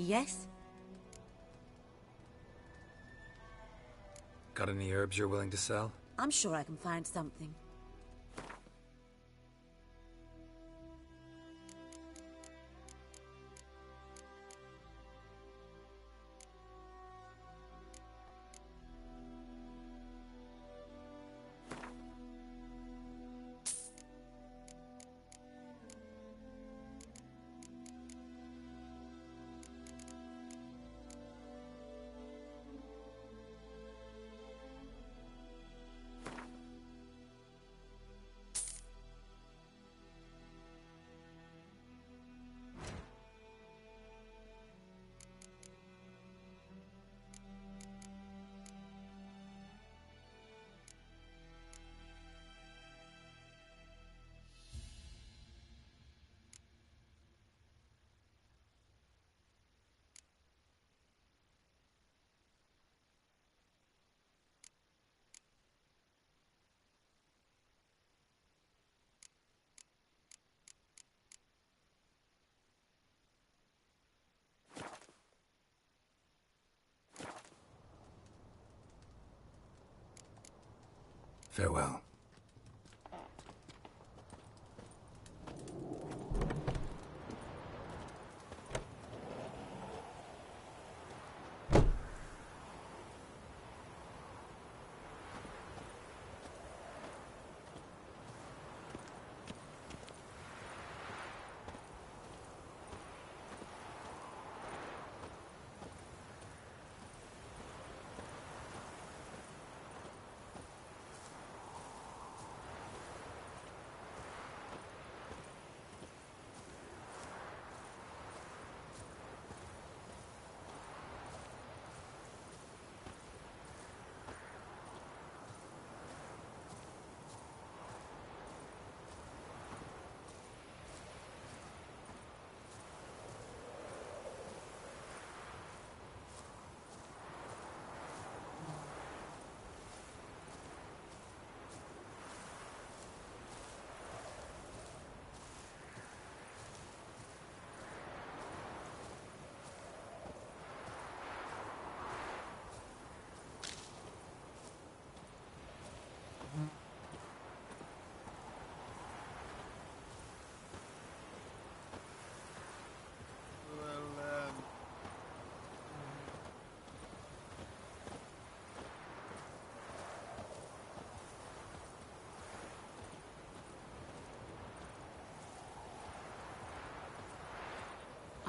Yes? Got any herbs you're willing to sell? I'm sure I can find something. Farewell.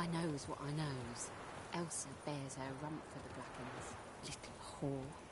I knows what I knows. Elsa bears her rump for the Blackens. Little whore.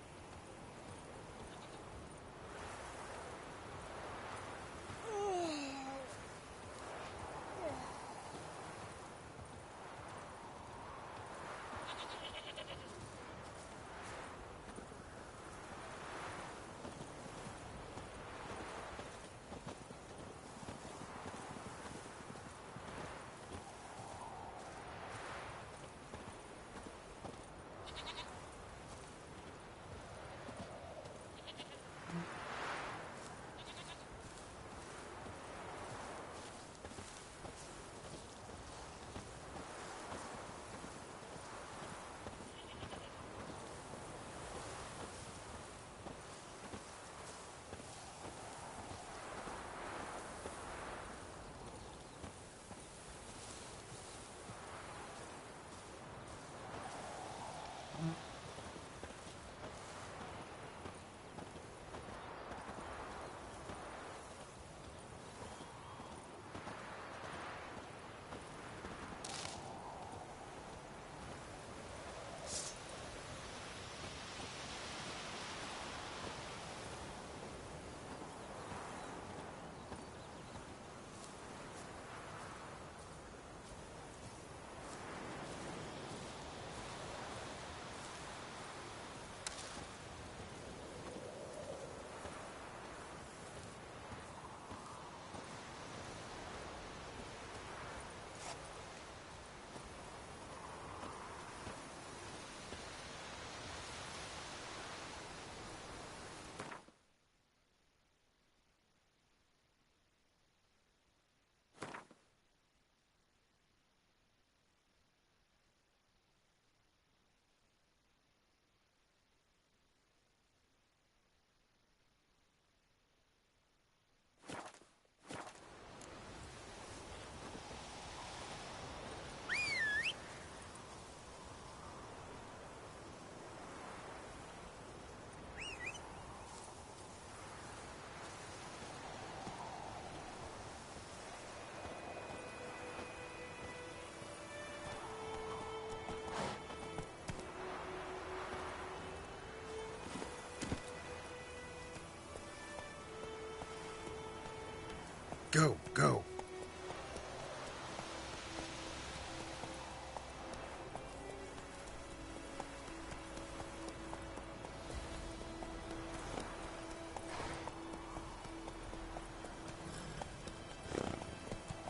Go, go.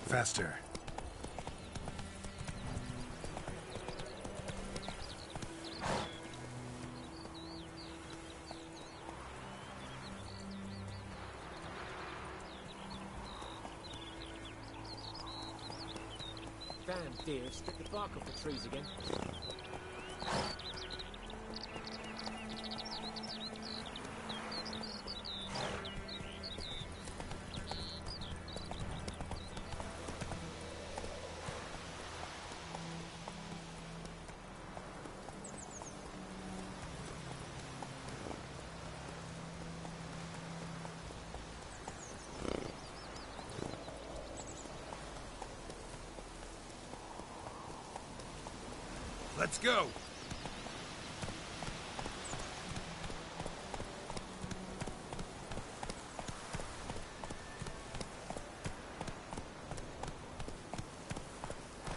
Faster. Damn deer, stick the bark off the trees again. Let's go!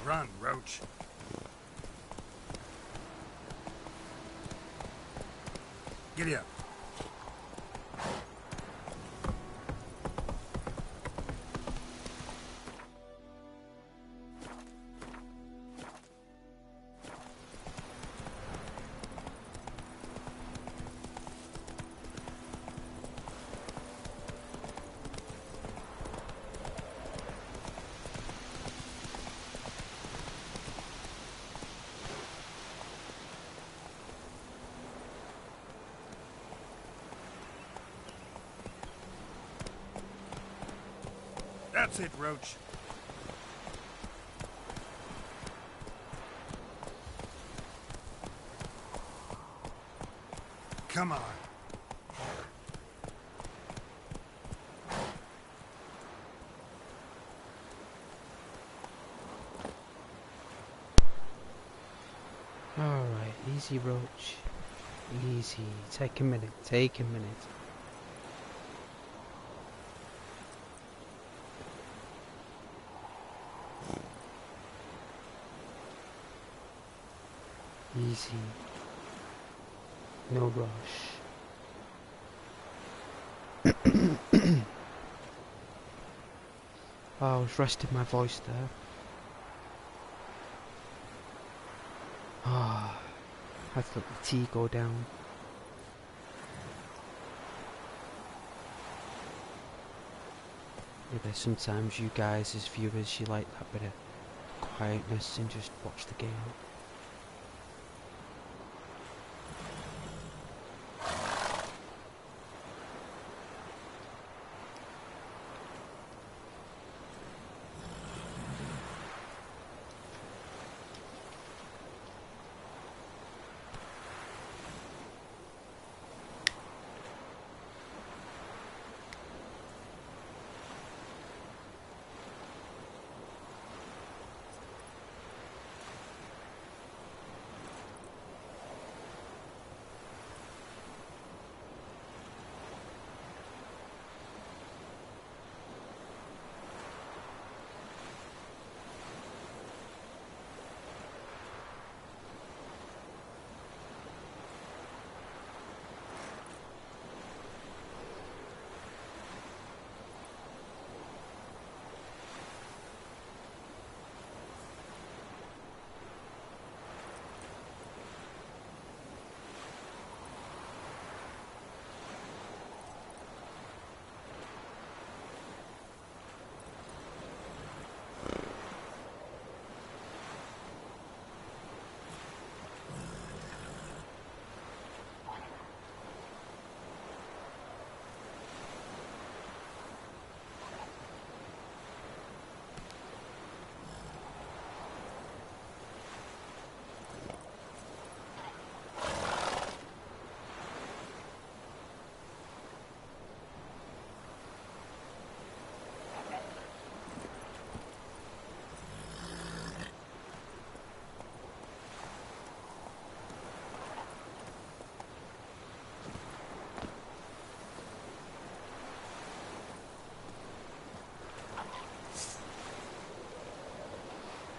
Run, Roach. Giddy up. That's it, Roach. Come on. Alright, easy, Roach. Easy. Take a minute. Take a minute. Easy. No rush. Oh, I was resting my voice there. Ah, had to let the tea go down. Maybe sometimes you guys as viewers, you like that bit of quietness and just watch the game.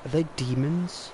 Are they demons?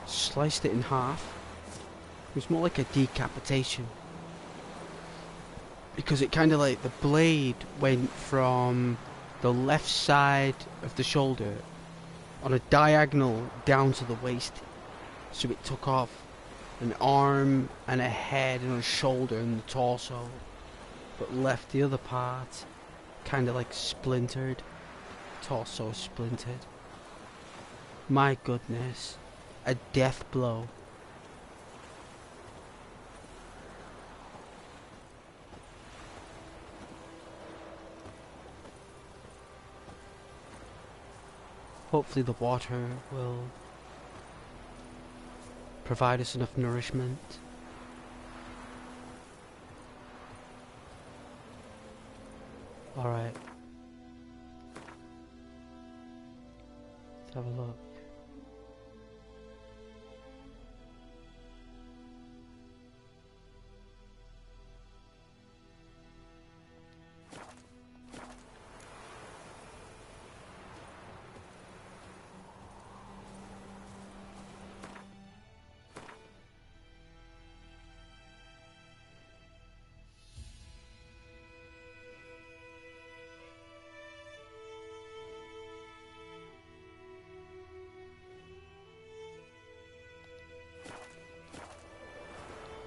Sliced it in half. It was more like a decapitation. Because it kind of like, the blade went from the left side of the shoulder on a diagonal down to the waist. So it took off an arm and a head and a shoulder and the torso, but left the other part kind of like splintered. Torso splintered. My goodness. A death blow. Hopefully the water will provide us enough nourishment. Alright. Let's have a look.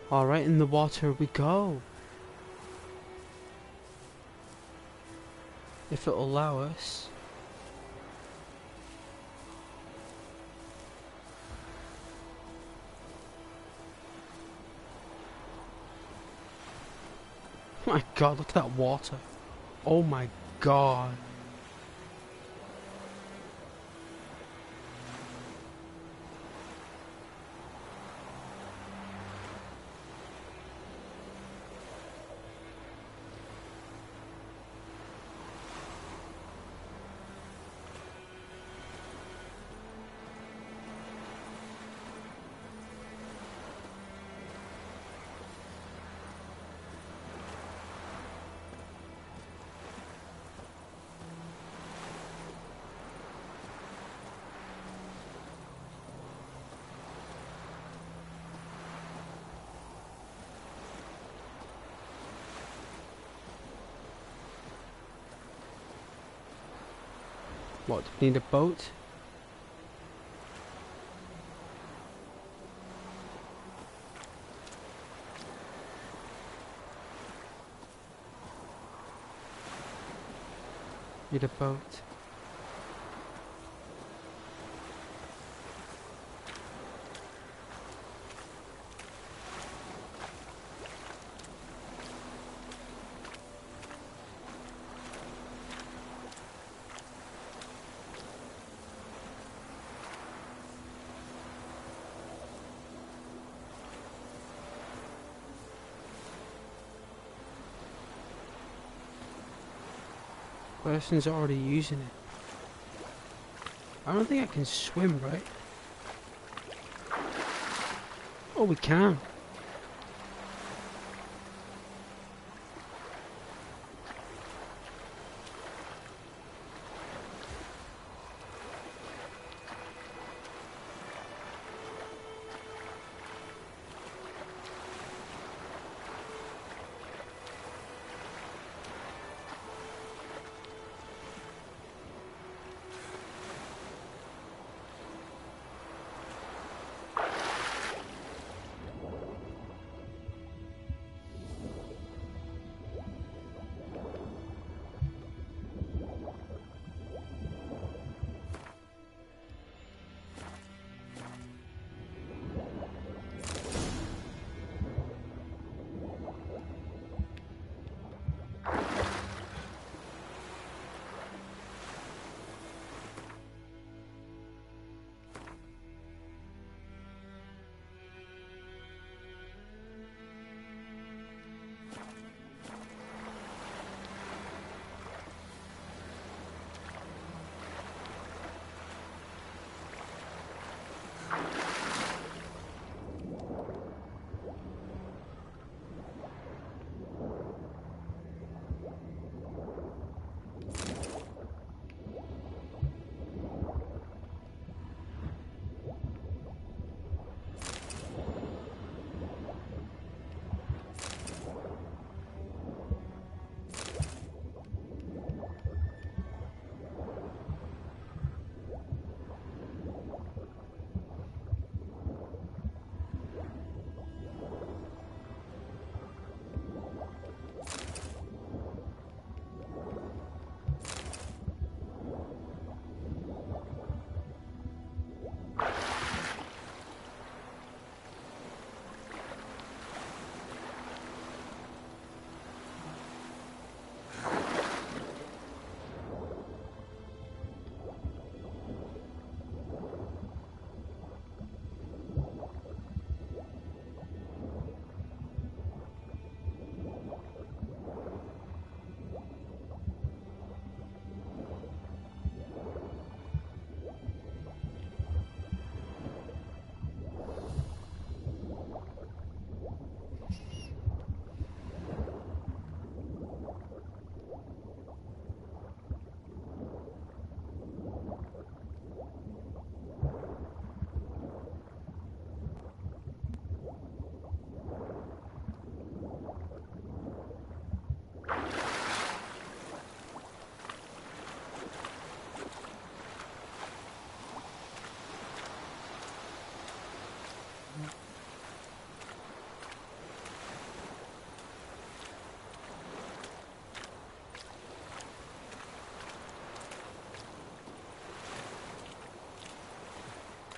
Alright, in the water we go. If it'll allow us. My god, look at that water. Oh my god. What, do we need a boat? Need a boat. Person's already using it. I don't think I can swim, right? Oh, we can.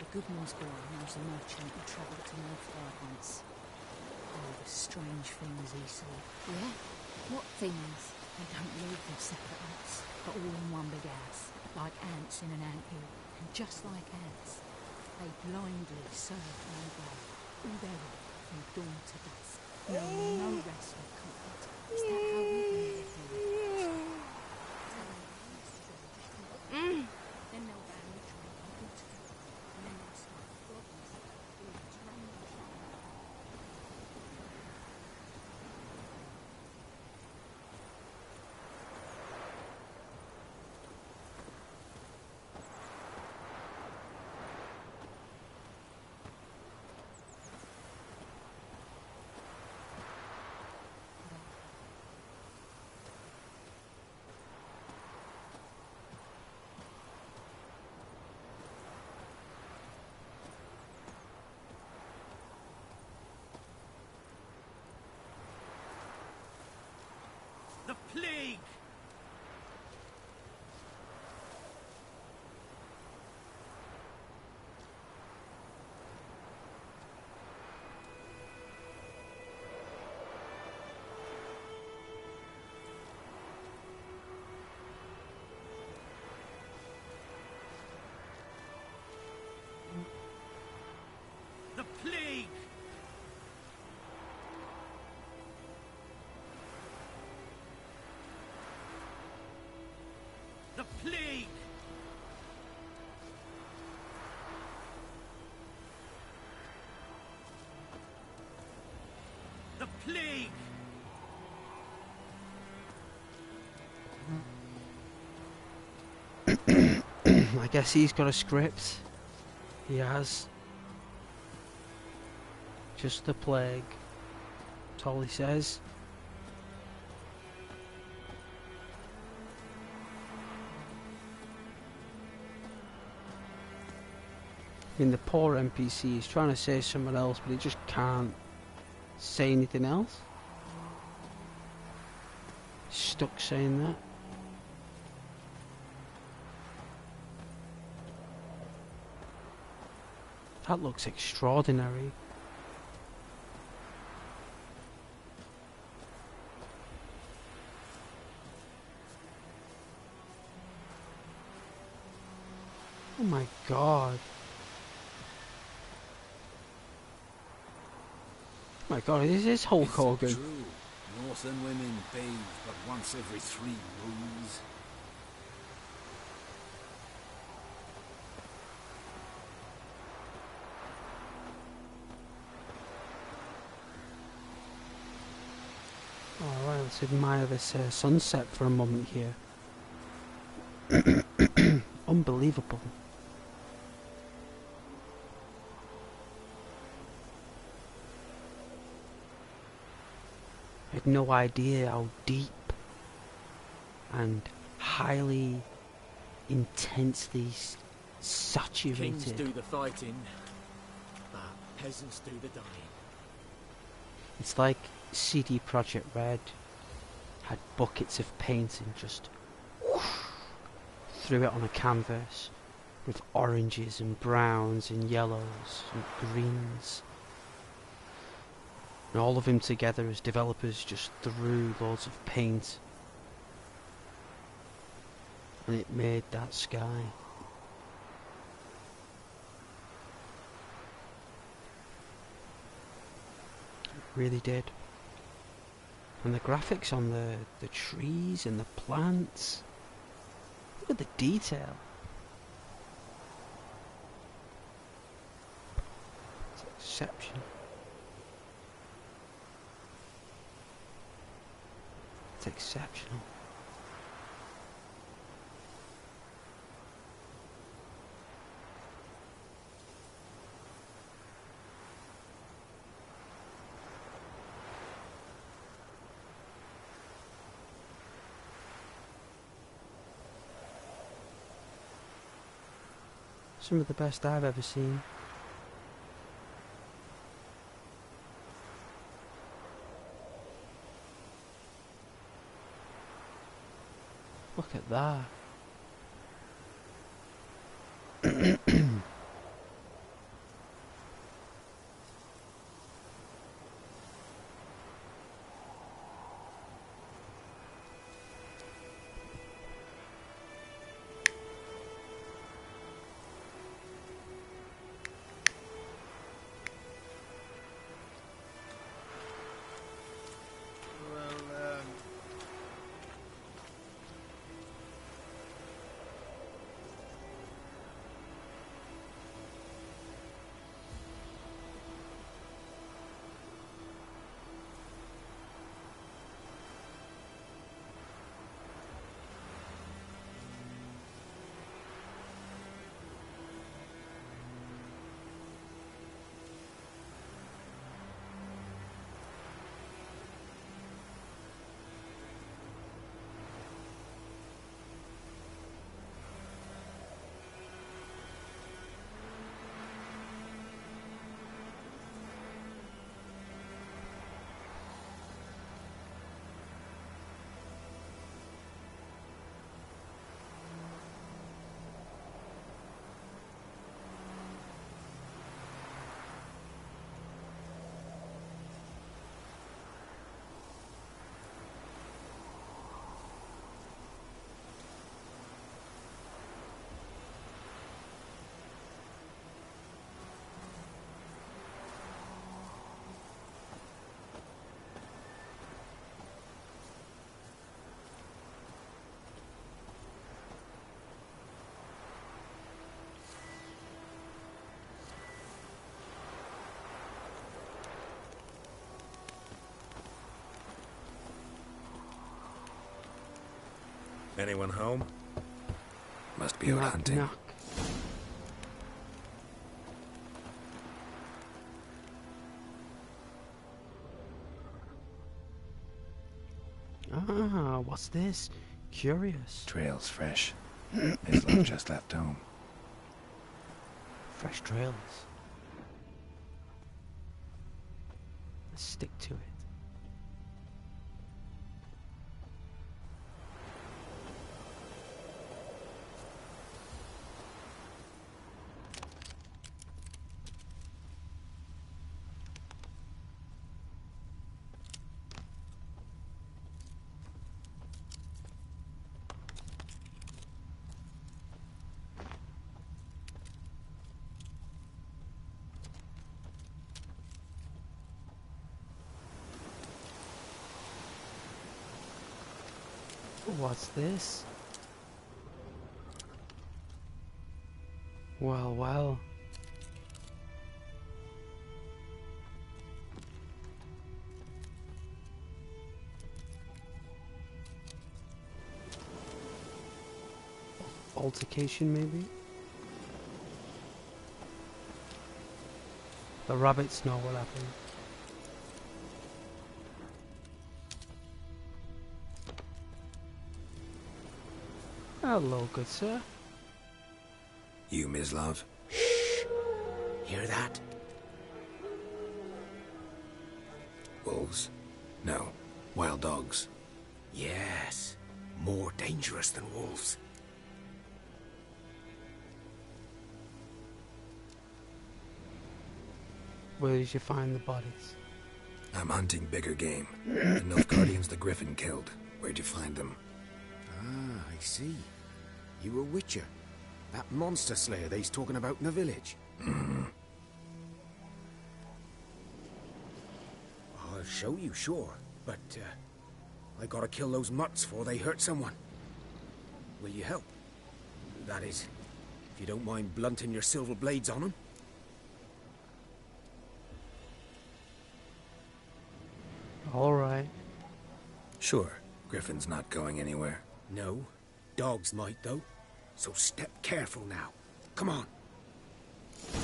Goodman's boy knows a merchant who travelled to Nilfgaard once. Oh, the strange things he saw. Yeah? What things? They don't live in separate huts, but all in one big house, like ants in an anthill. And just like ants, they blindly serve one God, all their life, from dawn to dusk. No rest or comfort. Is that how we live here? Then they'll ban the trade altogether, and then they'll start flogging us with a drum machine. The plague! The plague! The plague! The plague! I guess he's got a script. He has. Just the plague. That's all he says. I mean, the poor NPC is trying to say something else, but he just can't say anything else. Stuck saying that. That looks extraordinary. Oh my god. Oh my god, is this Hulk Hogan? True. Northern women bathe but once every 3 moons. Alright, let's admire this sunset for a moment here. Unbelievable. I had no idea how deep and highly intensely saturated. Kings do the fighting, but peasants do the dying. It's like CD Projekt Red had buckets of paint and just threw it on a canvas with oranges and browns and yellows and greens. And all of them together as developers just threw loads of paint. And it made that sky. It really did. And the graphics on the trees and the plants. Look at the detail. It's exceptional. It's exceptional. Some of the best I've ever seen. Look at that. Anyone home? Must be out hunting. Knock. Ah, what's this? Curious. Trail's fresh. Islam just left home. Fresh trails. Let's stick to it. What's this? Well, well. Altercation, maybe? The rabbits know what happened. Hello, good sir. You, Mislav? Shh! Hear that? Wolves? No. Wild dogs. Yes. More dangerous than wolves. Where did you find the bodies? I'm hunting bigger game. The Nilfgaardians the Griffin killed. Where'd you find them? Ah, I see. You a witcher. That monster slayer they's talking about in the village. Mm-hmm. I'll show you, sure. But, I gotta kill those mutts before they hurt someone. Will you help? That is, if you don't mind blunting your silver blades on them. Alright. Sure. Griffin's not going anywhere. No. Dogs might, though. So step careful now. Come on.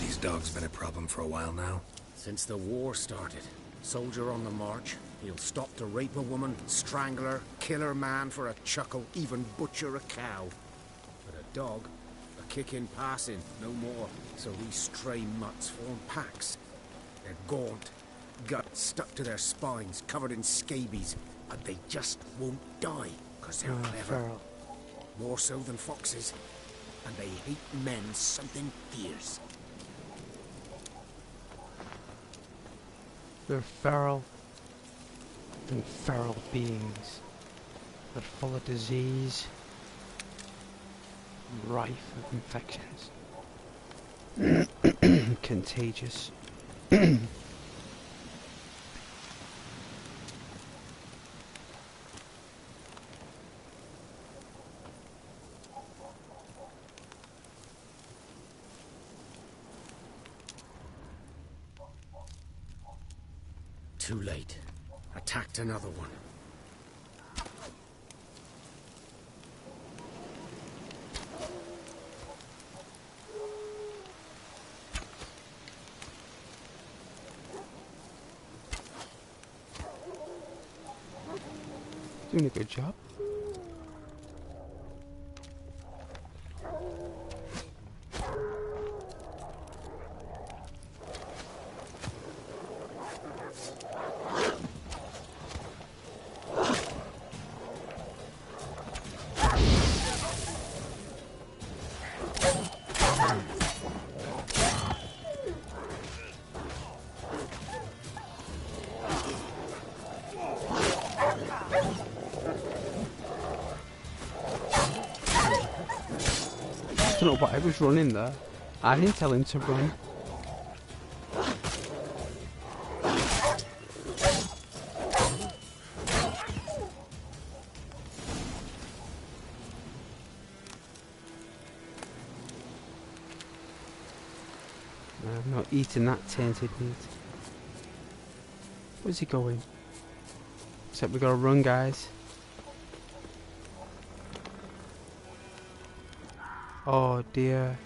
These dogs been a problem for a while now? Since the war started. Soldier on the march. He'll stop to rape a woman, strangle her, kill her man for a chuckle, even butcher a cow. But a dog, a kick in passing, no more. So these stray mutts form packs. They're gaunt, guts stuck to their spines, covered in scabies. But they just won't die, because they're clever. Feral. More so than foxes. And they hate men something fierce. They're feral. And feral beings. They're full of disease. Rife with infections. Contagious. Too late. Attacked another one. Doing a good job. I don't know why he was running there. I didn't tell him to run. I'm not eating that tainted meat. Where's he going? Except we gotta run, guys. Oh dear.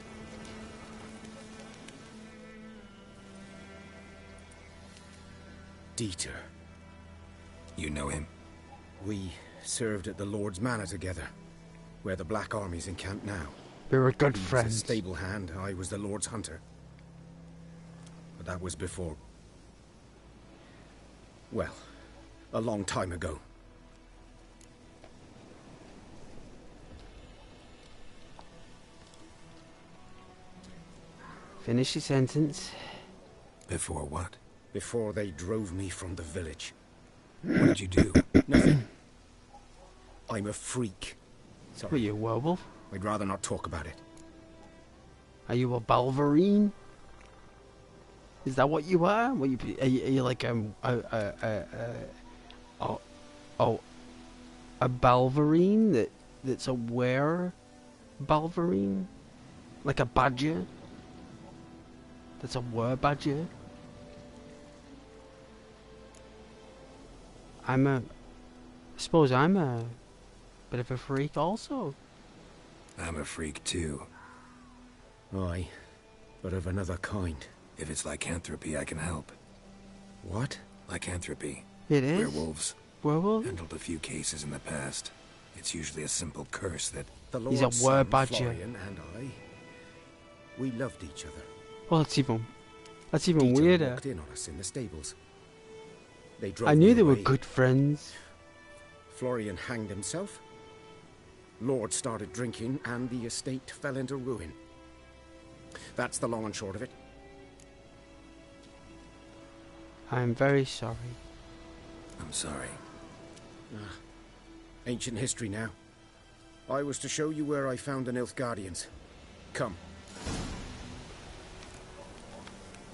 Dieter. You know him? We served at the Lord's Manor together, where the Black Army's encamped now. We were good He was friends. a stable hand, I was the Lord's hunter. But that was before... well, a long time ago. Finish your sentence. Before what? Before they drove me from the village. What did you do? Nothing. I'm a freak. Sorry. Are you a werewolf? I'd rather not talk about it. Are you a balverine? Is that what you are? Are you like a balverine that's a balverine? Like a badger? That's a badger? I suppose I'm a bit of a freak also. I'm a freak too. Aye, but of another kind. If it's lycanthropy, I can help. What? Lycanthropy. It is? Werewolves. Werewolves? Handled a few cases in the past. It's usually a simple curse that... The He's a Lord's son, badger. Florian and I, we loved each other. Well, that's even Dieter weirder. walked in on us in the stables. They drove I knew me they were away. good friends. Florian hanged himself. Lord started drinking, and the estate fell into ruin. That's the long and short of it. I'm very sorry. I'm sorry. Ancient history now. I was to show you where I found the Nilfgaardians. Come.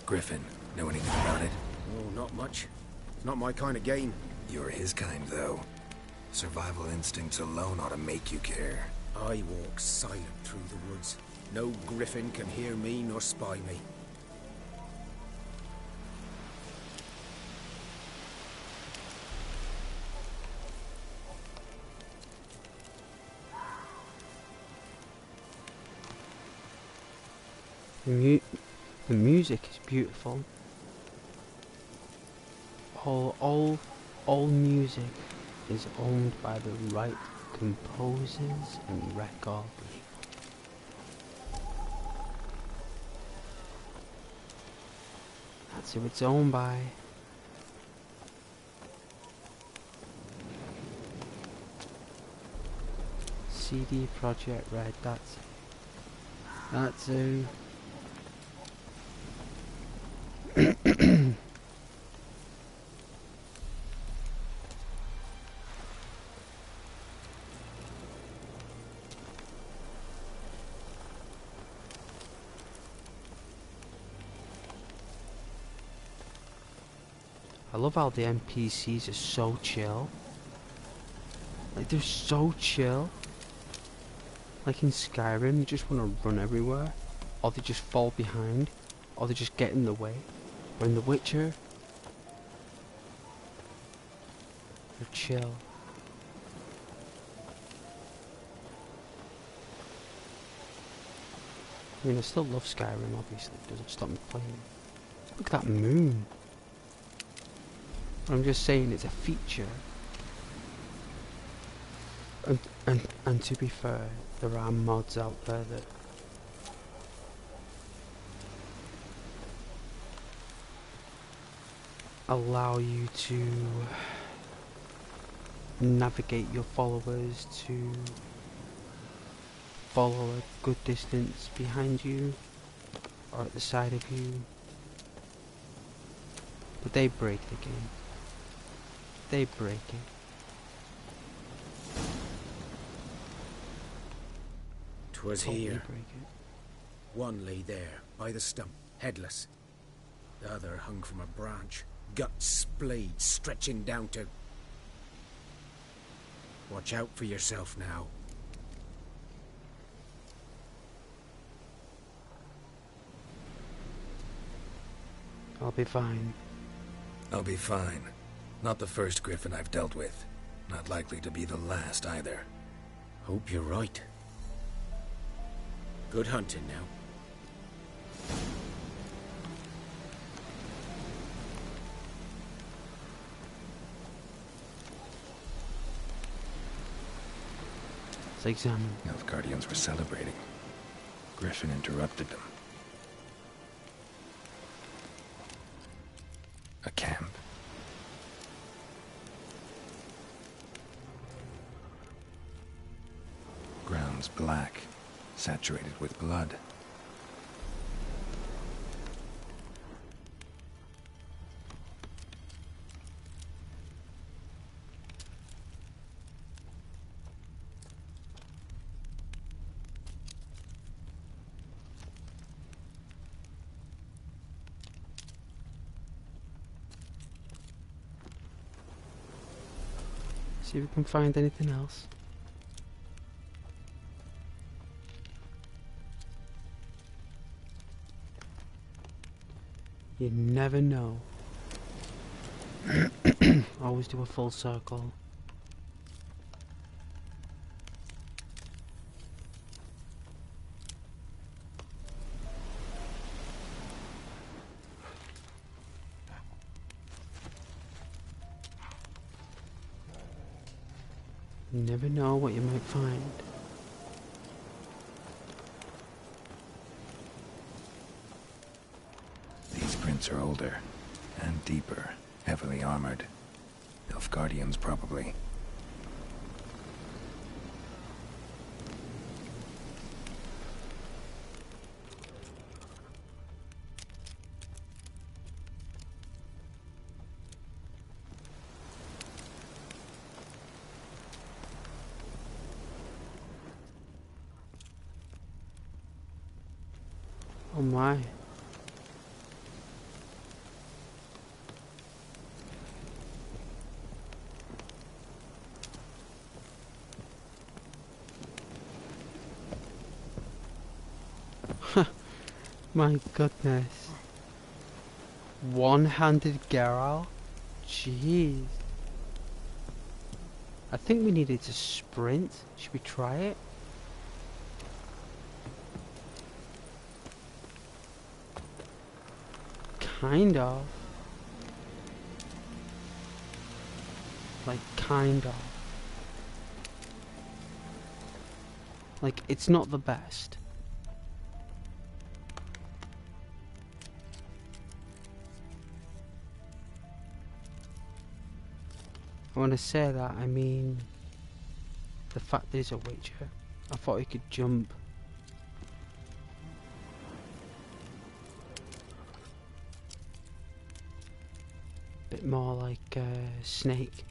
Griffin, know anything about it? Oh, not much. It's not my kind of game. You're his kind, though. Survival instincts alone ought to make you care. I walk silent through the woods. No griffin can hear me nor spy me. The music is beautiful. All music is owned by the right composers and record label. That's who it's owned by. CD Projekt Red, that's who. I love how the NPCs are so chill. Like, they're so chill. Like in Skyrim, you just want to run everywhere. Or they just fall behind. Or they just get in the way. Or in The Witcher, they're chill. I mean, I still love Skyrim, obviously. It doesn't stop me playing. Look at that moon. I'm just saying it's a feature. And to be fair, there are mods out there that allow you to navigate your followers to follow a good distance behind you or at the side of you. But they break the game. They break it. "'Twas Totally here. break it. One lay there, by the stump, headless. The other hung from a branch, guts splayed, stretching down to... Watch out for yourself now." I'll be fine. I'll be fine. Not the first griffin I've dealt with. Not likely to be the last either. Hope you're right. Good hunting now. Let's examine. Nilfgaardians were celebrating. Griffin interrupted them. A camp. Grounds black, saturated with blood. See if we can find anything else. You never know. Always do a full circle. You never know what you might find. These prints are older and deeper, heavily armored. Nilfgaardians, probably. Oh my. My goodness. One-handed Geralt? Jeez. I think we needed to sprint. Should we try it? Kind of. Like, kind of. Like, it's not the best. When I say that, I mean the fact that he's a witcher. I thought he could jump. Bit more like Snake.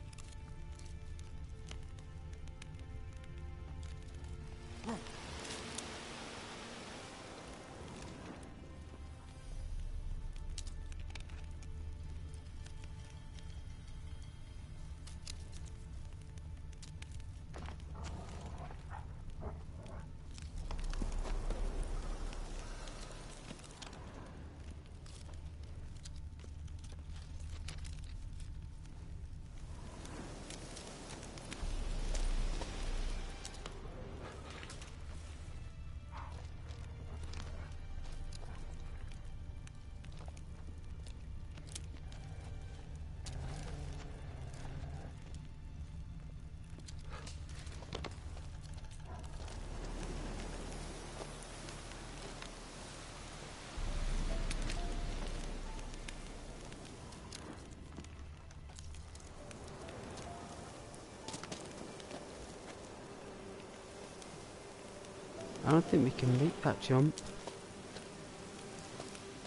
I don't think we can make that jump.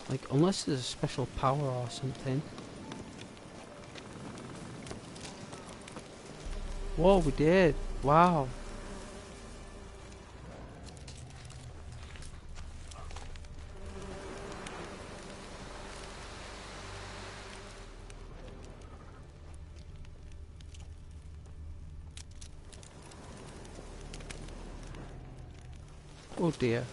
Like, unless there's a special power or something. Whoa, we did. Wow. Oh dear.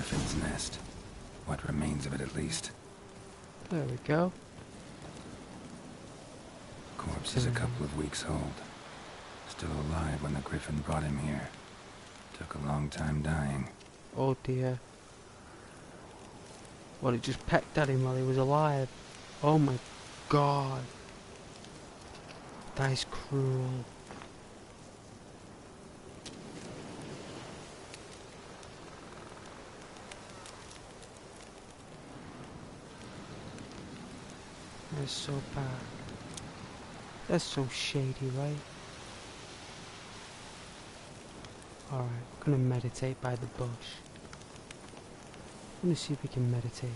griffin's nest. What remains of it, at least. There we go. Corpse is a couple of weeks old. Still alive when the griffin brought him here. Took a long time dying. Oh dear. Well, it just pecked at him while he was alive. Oh my god. That is cruel. That's so bad. That's so shady, right? Alright, I'm gonna meditate by the bush. I'm gonna see if we can meditate.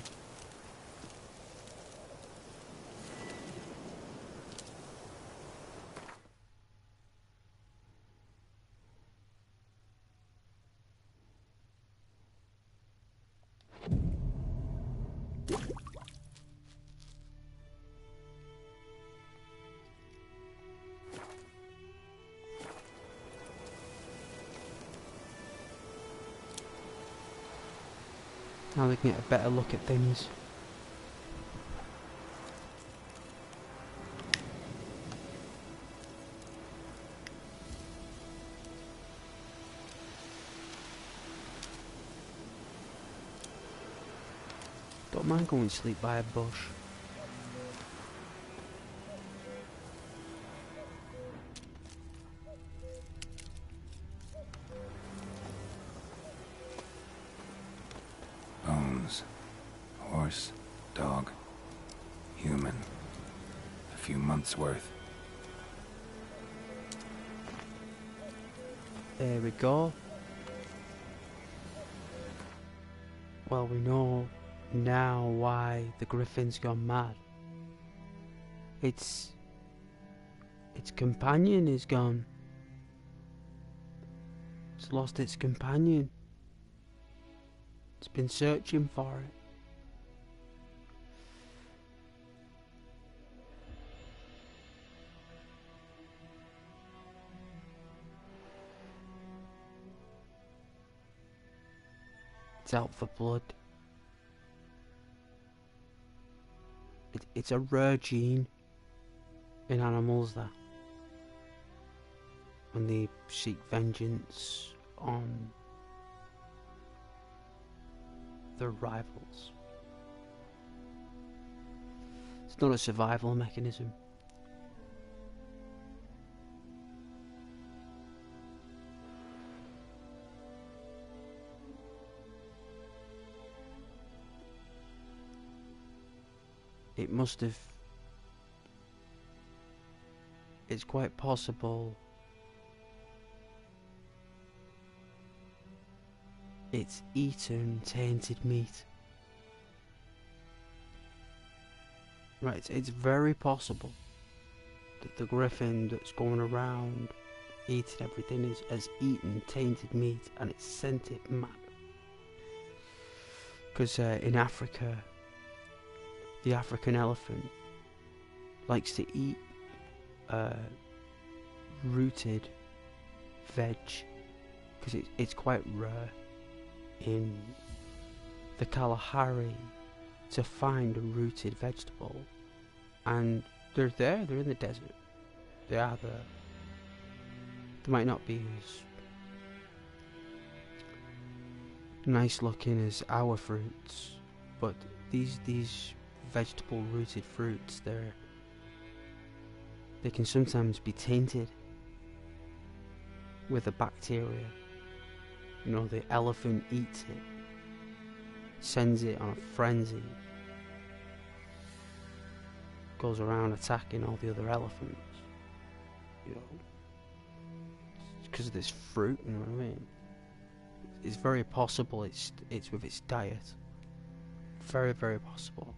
Now we can get a better look at things. Don't mind going to sleep by a bush. Bones. Horse, dog, human. A few months' worth. There we go. Well, we know now why the griffin's gone mad. Its companion is gone. It's lost its companion. It's been searching for it. It's out for blood. It's a rare gene in animals that when they seek vengeance on their rivals. It's not a survival mechanism. It must have... It's quite possible it's eaten tainted meat. Right, it's very possible that the griffin that's going around eating everything has eaten tainted meat and it's sent it mad. Because in Africa, the African elephant likes to eat rooted veg because it's quite rare in the Kalahari to find a rooted vegetable, and they're in the desert. They are there. They might not be as nice looking as our fruits, but these vegetable rooted fruits, they can sometimes be tainted with a bacteria. You know, the elephant eats it, sends it on a frenzy, goes around attacking all the other elephants. You know, because of this fruit. You know what I mean? It's very possible it's with its diet. Very, very possible.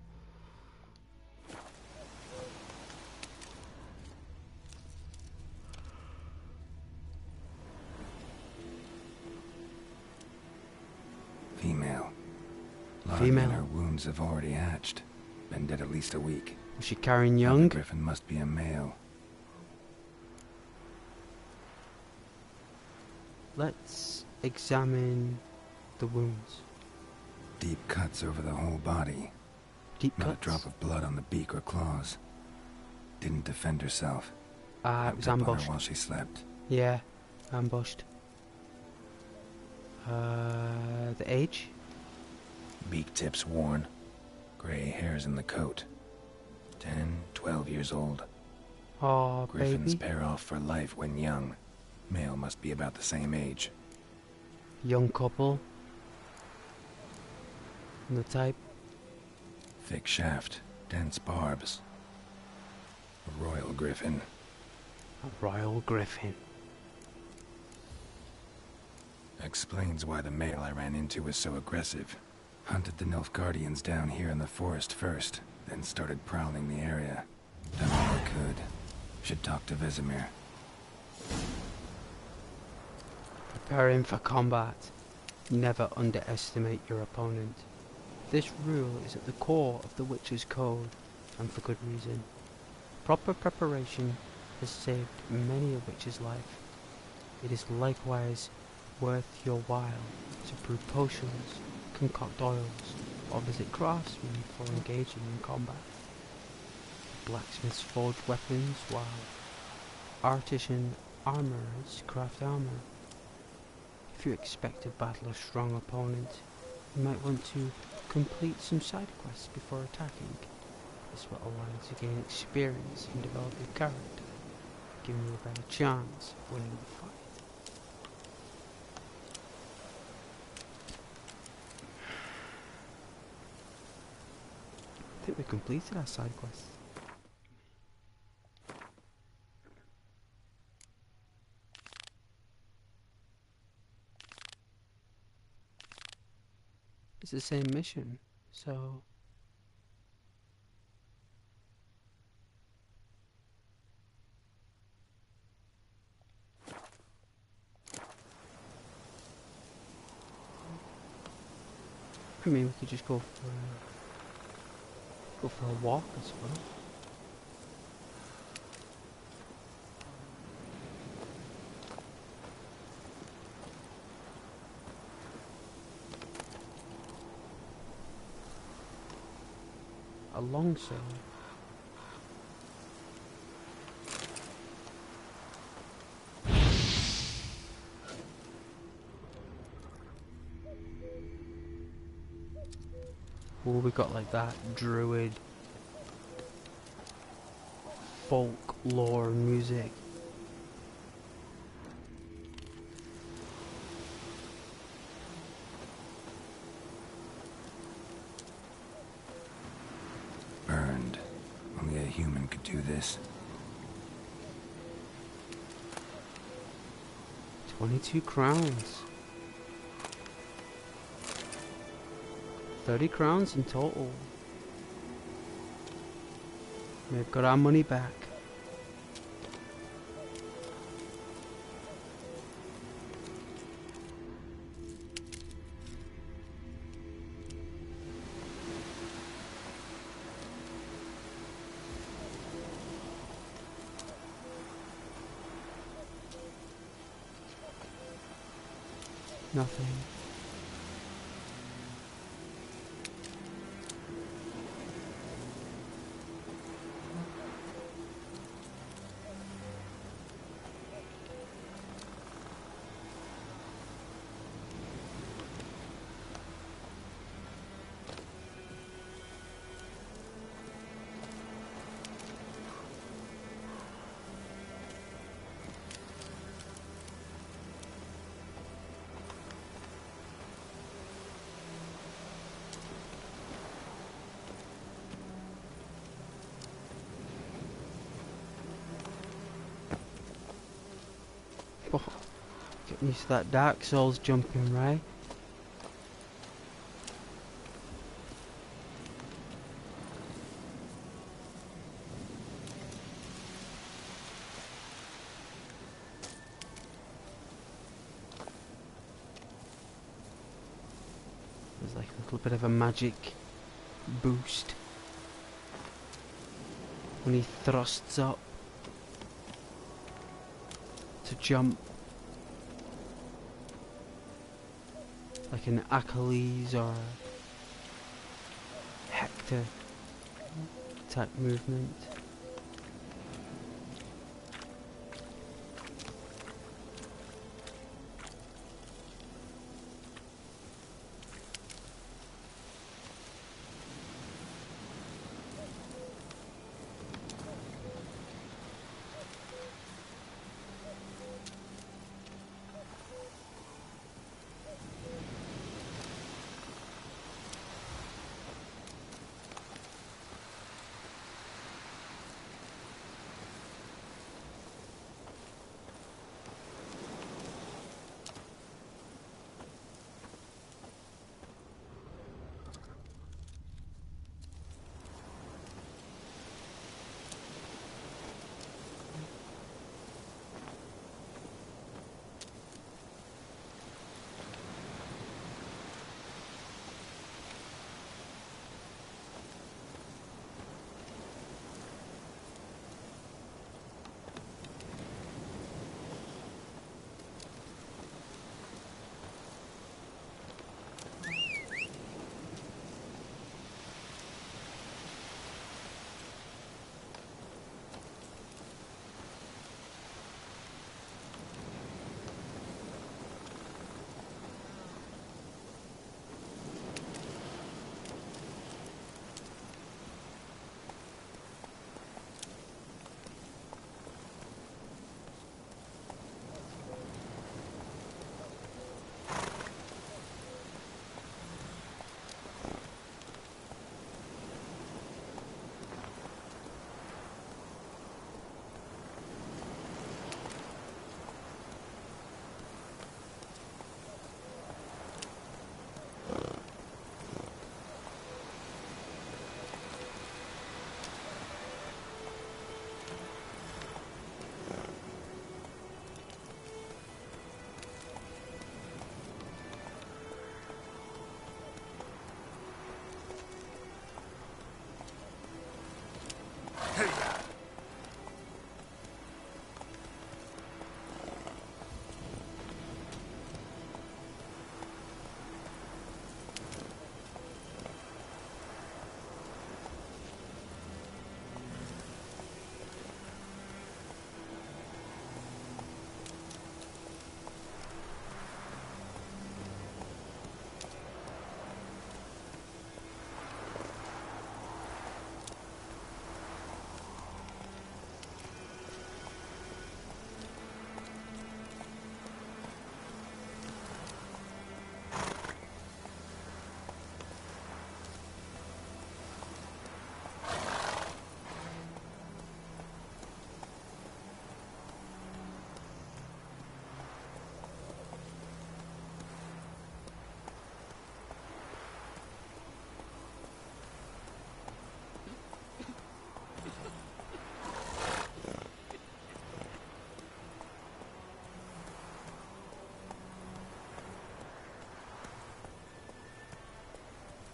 Female. Female. Her wounds have already hatched. Been dead at least a week. Was she carrying Now young? the griffin must be a male. Let's examine the wounds. deep cuts over the whole body. Deep Not cuts? a drop of blood on the beak or claws. Didn't defend herself. It was Hopped up on her ambushed. while she slept. Yeah, ambushed. The age? Beak tips worn. Gray hairs in the coat. 10, 12 years old. Oh, Griffins baby. pair off for life when young. Male must be about the same age. Young couple. The type. Thick shaft, dense barbs. A royal griffin. A royal griffin. Explains why the male I ran into was so aggressive. Hunted the Nilfgaardians down here in the forest first, then started prowling the area. Done all I could. Should talk to Vesemir. Preparing for combat. Never underestimate your opponent. This rule is at the core of the Witcher's Code, and for good reason. Proper preparation has saved many a witcher's life. It is likewise worth your while to brew potions, concoct oils, or visit craftsmen for engaging in combat. Blacksmiths forge weapons, while artisan armourers craft armour. If you expect to battle a strong opponent, you might want to complete some side quests before attacking. This will allow you to gain experience and develop your character, giving you a better chance of winning the fight. I think we completed our side quests. It's the same mission, so... I mean, we could just go for a walk, I suppose. A long sail. Oh, we got like that druid folklore music. Burned. Only a human could do this. 22 crowns. 30 crowns in total. We've got our money back. Nothing. Oh, getting used to that Dark Souls jumping, right? There's like a little bit of a magic boost when he thrusts up to jump, like an Achilles or character type movement.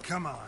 Come on.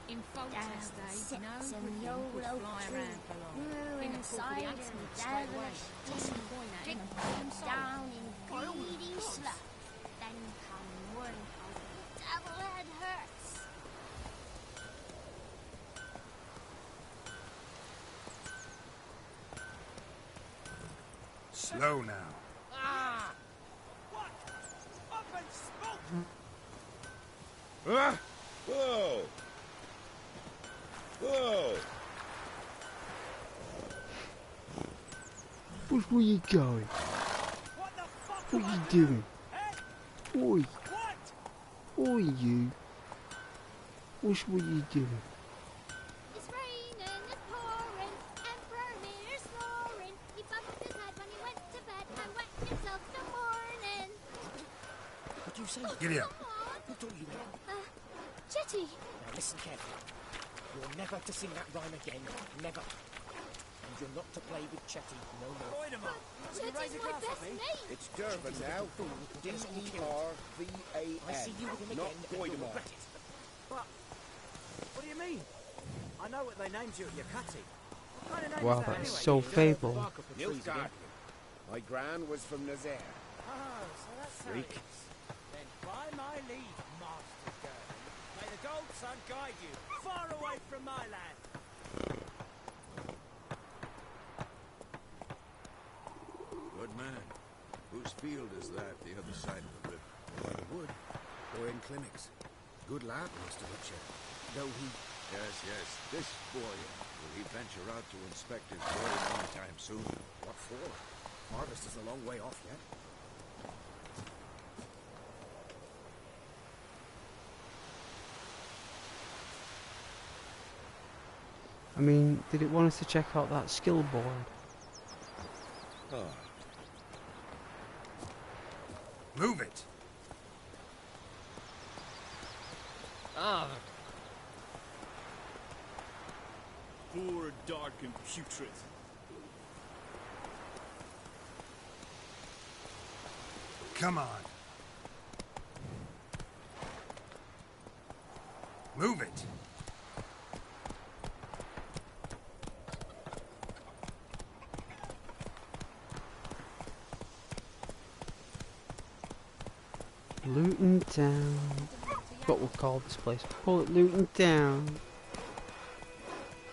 In Foltest days, no sits in Griffin the old could oak fly tree, around for long. grew In the inside the and straight away. devilish Toss a teeth, coin at him and dipped buy him him soul. down in greedy slough. Then come one how the devil head hurts. Slow now. Ah! What? Up and smoke! Ah! Whoa! Whoa! Which way you going? What are you doing? Oi! Oi, you! Which way you doing? It's raining, it's pouring, Emperor Mirror's snoring. He bumped his head when he went to bed and wet himself till morning. you say? Giddy up. Who taught you that? Chetty! Now listen carefully. You're never to sing that rhyme again. Never. And you're not to play with Chetty no more. Join him up. Chetty's my best mate! It's Durban now. D-E-R-V-A-N. I see you with him Not again, and you'll Goidemar. regret it. But, what do you mean? I know what they named you at your cutty. What kind of name Wow, is that that's anyway? so fable. Nilfgaard. My gran was from Nazaire. Oh, so that's how it Freak. is. Then by my leave, Master Durban, may the gold sun guide you far away from my land. Good man. Whose field is that, the other side of the river? By the wood, or in clinics. Good lad, Master Witcher. Though he... Yes. This boy, will he venture out to inspect his grave anytime soon? What for? Harvest is a long way off yet. I mean, did it want us to check out that skill board? Oh. Move it. Ah. Poor, dark, and putrid. Come on. Move it. Luton Town. What we'll call this place. Call it Luton Town.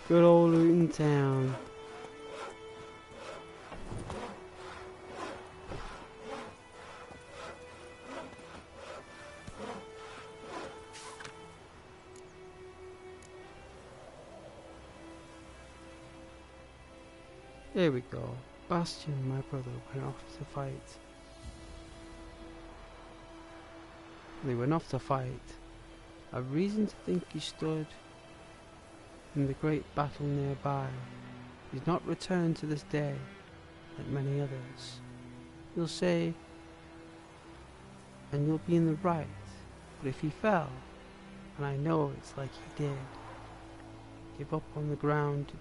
Good old Luton Town. Here we go. Bastian, my brother, went off to fight. They went off to fight. I've reason to think he stood in the great battle nearby. He's not returned to this day, like many others. You'll say, and you'll be in the right, but if he fell, and I know it's like he did, give up on the ground,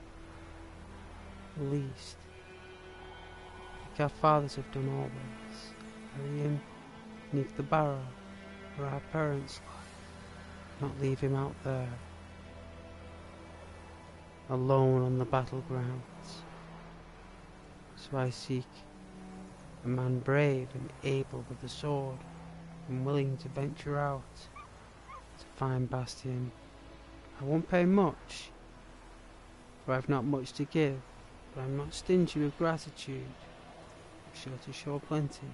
at least, like our fathers have done always, bury him beneath the barrow where our parents lie, not leave him out there, alone on the battlegrounds. So I seek a man brave and able with the sword, and willing to venture out to find Bastian. I won't pay much, for I've not much to give, but I'm not stingy with gratitude. I'm sure to show plenty.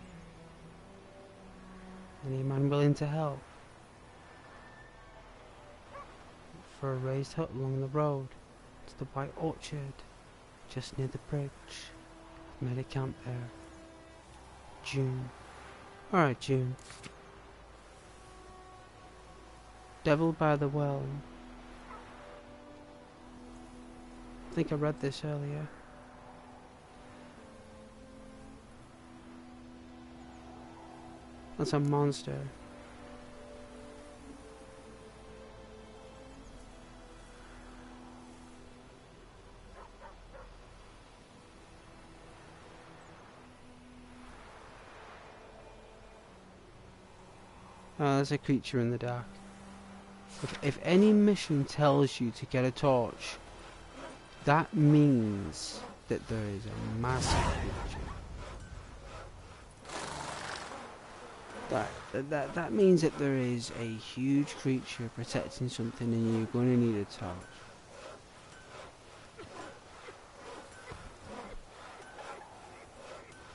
Any man willing to help? For a raised hut along the road to the White Orchard, just near the bridge. I've made a camp there. June. Alright, June. Devil by the Well. I think I read this earlier. That's a monster. There's a creature in the dark. If any mission tells you to get a torch, that means that there is a massive creature. That means that there is a huge creature protecting something and you're going to need a torch.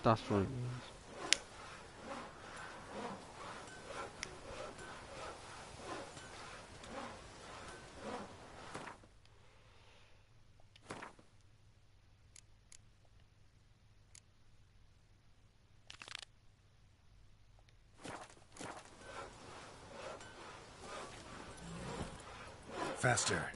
That's what it means. Faster.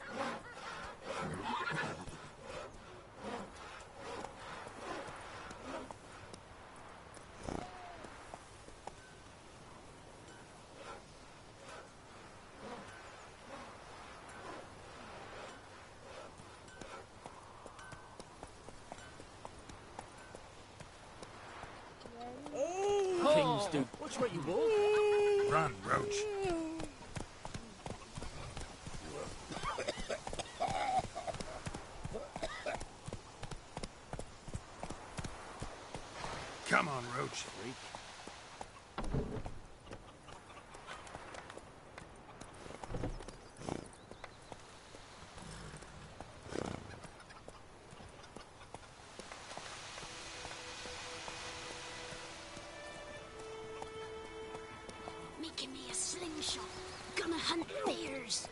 stupid. Watch where you walk. Run, Roach. Come on, Roach. Freak. Making me a slingshot. Gonna hunt bears.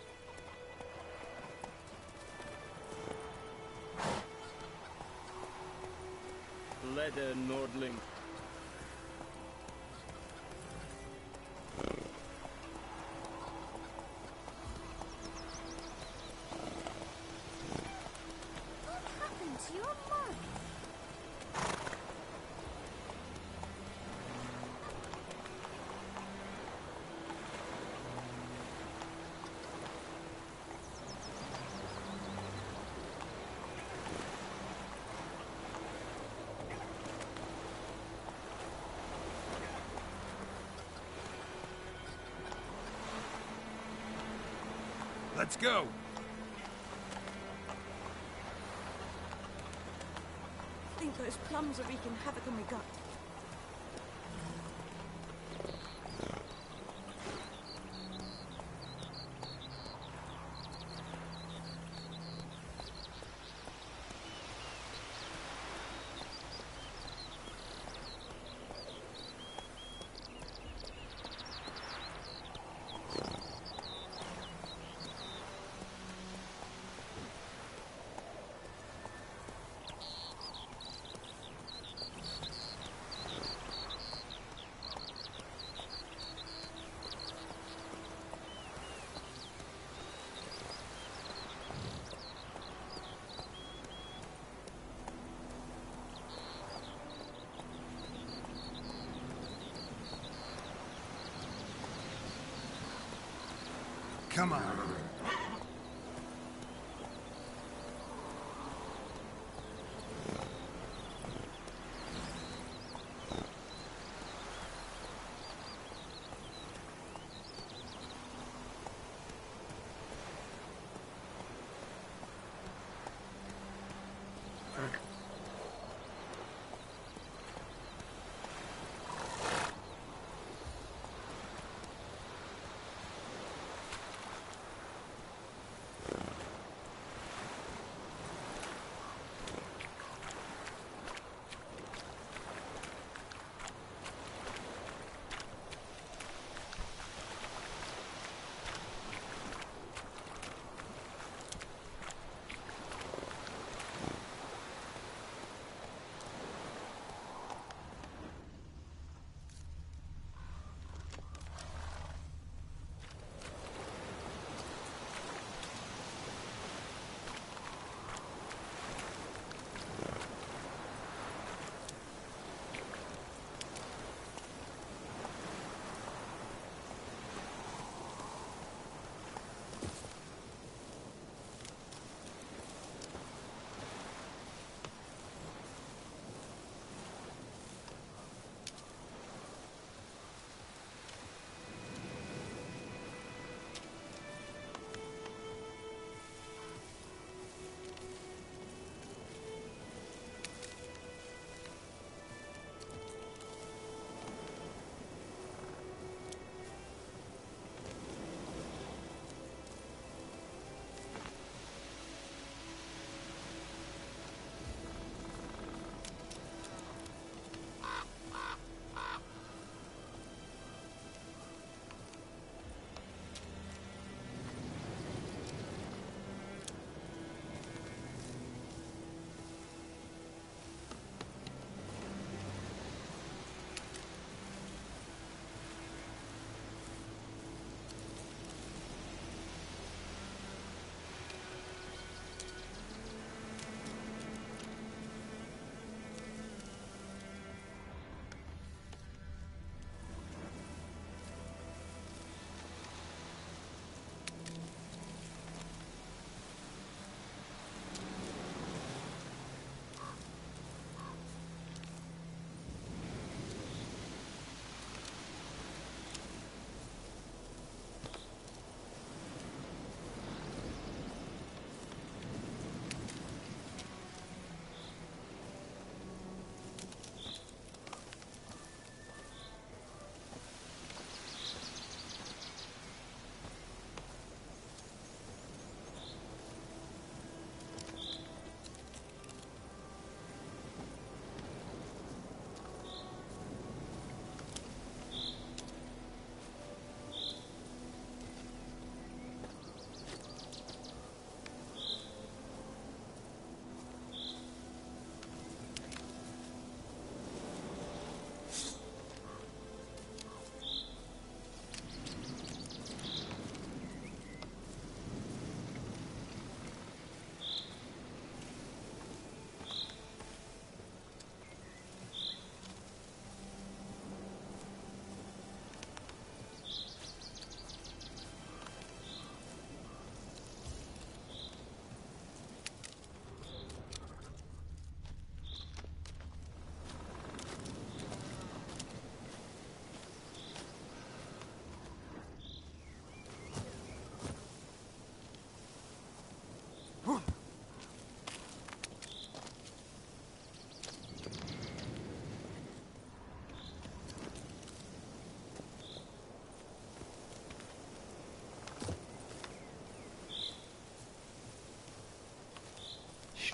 Leather, Nordling. What happened to your mind? Let's go. I think those plums are wreaking havoc on my gut. Come on.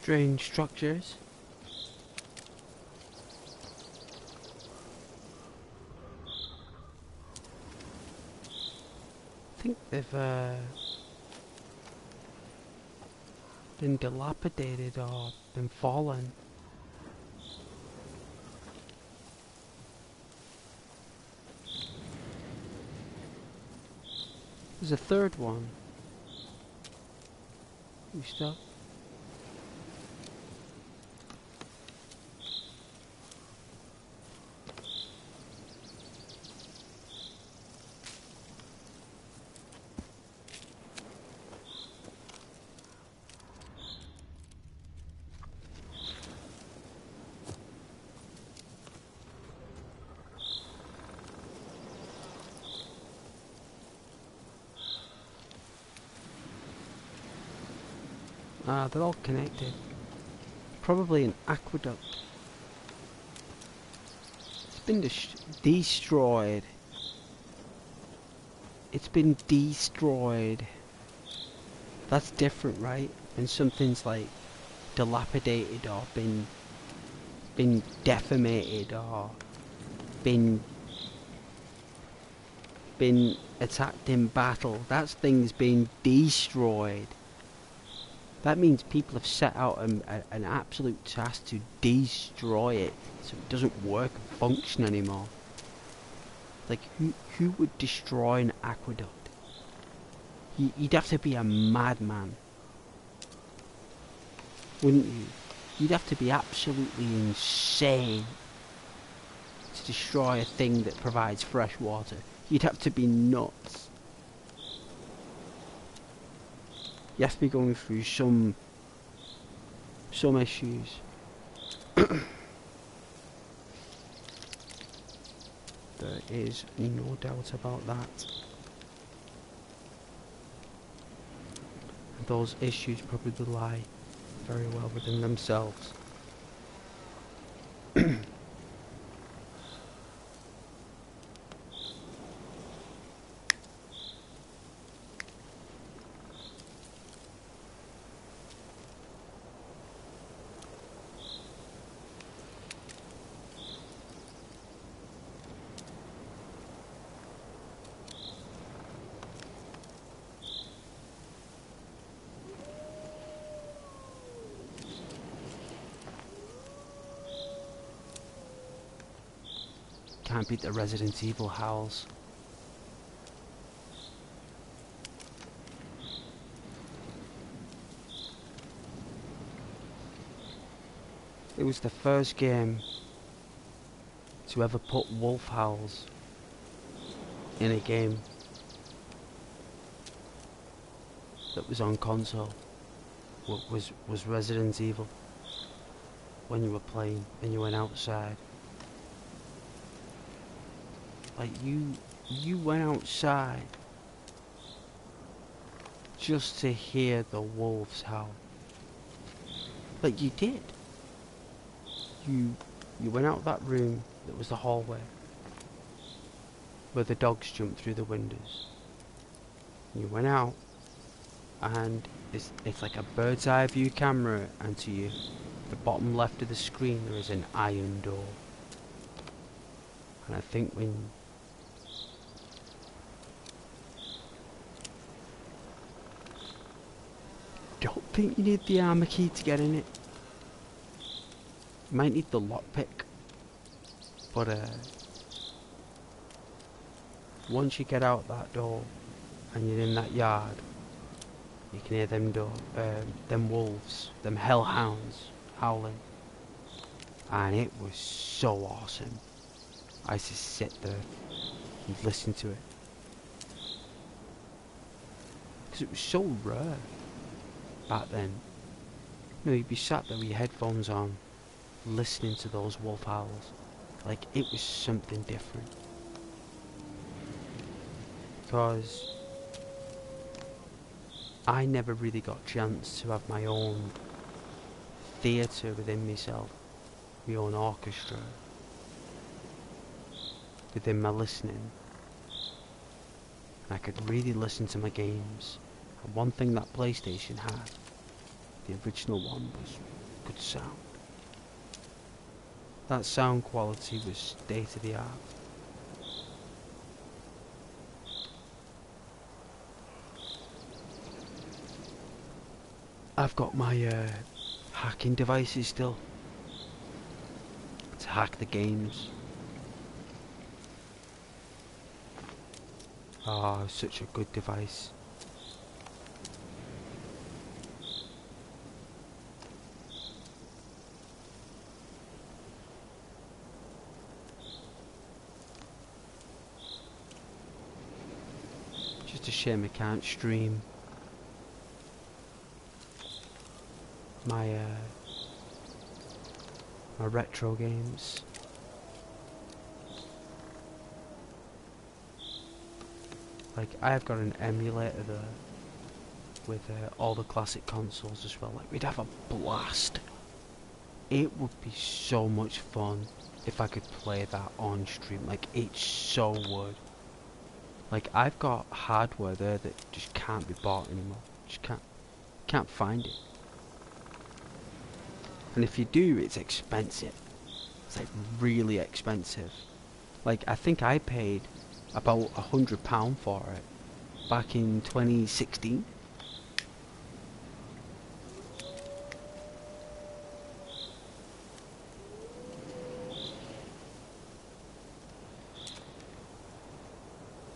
strange structures. I think they've been dilapidated or been fallen. There's a third one. You stop. Ah, they're all connected. Probably an aqueduct. It's been destroyed. It's been destroyed. That's different, right? When something's like dilapidated or been deformated or been attacked in battle. That thing's been destroyed. That means people have set out an absolute task to destroy it, so it doesn't work and function anymore. Like, who would destroy an aqueduct? You'd have to be a madman, wouldn't you? You'd have to be absolutely insane to destroy a thing that provides fresh water. You'd have to be nuts. You have to be going through some issues. There is no doubt about that. Those issues probably lie very well within themselves. Can't beat the Resident Evil howls. It was the first game to ever put wolf howls in a game that was on console. Was Resident Evil. When you were playing and you went outside. Like, you went outside just to hear the wolves howl. Like, you did. You went out that room that was the hallway where the dogs jumped through the windows. You went out and it's like a bird's eye view camera, and to you, the bottom left of the screen, there is an iron door. And I think when don't think you need the armor key to get in it. You might need the lockpick, but once you get out that door and you're in that yard, you can hear them wolves, them hellhounds howling, and it was so awesome. I used to sit there and listen to it because it was so rare back then. You know, you'd be sat there with your headphones on, listening to those wolf howls. Like, it was something different. Because I never really got a chance to have my own theatre within myself, my own orchestra within my listening. And I could really listen to my games. And one thing that PlayStation had the original one was good sound. That sound quality was state of the art. I've got my hacking devices still to hack the games. Oh, such a good device. Just a shame I can't stream my my retro games. Like, I've got an emulator there with all the classic consoles as well. Like, we'd have a blast. It would be so much fun if I could play that on stream. Like, it so would. Like, I've got hardware there that just can't be bought anymore. Just can't find it. And if you do, it's expensive. It's like really expensive. Like, I think I paid about £100 for it back in 2016.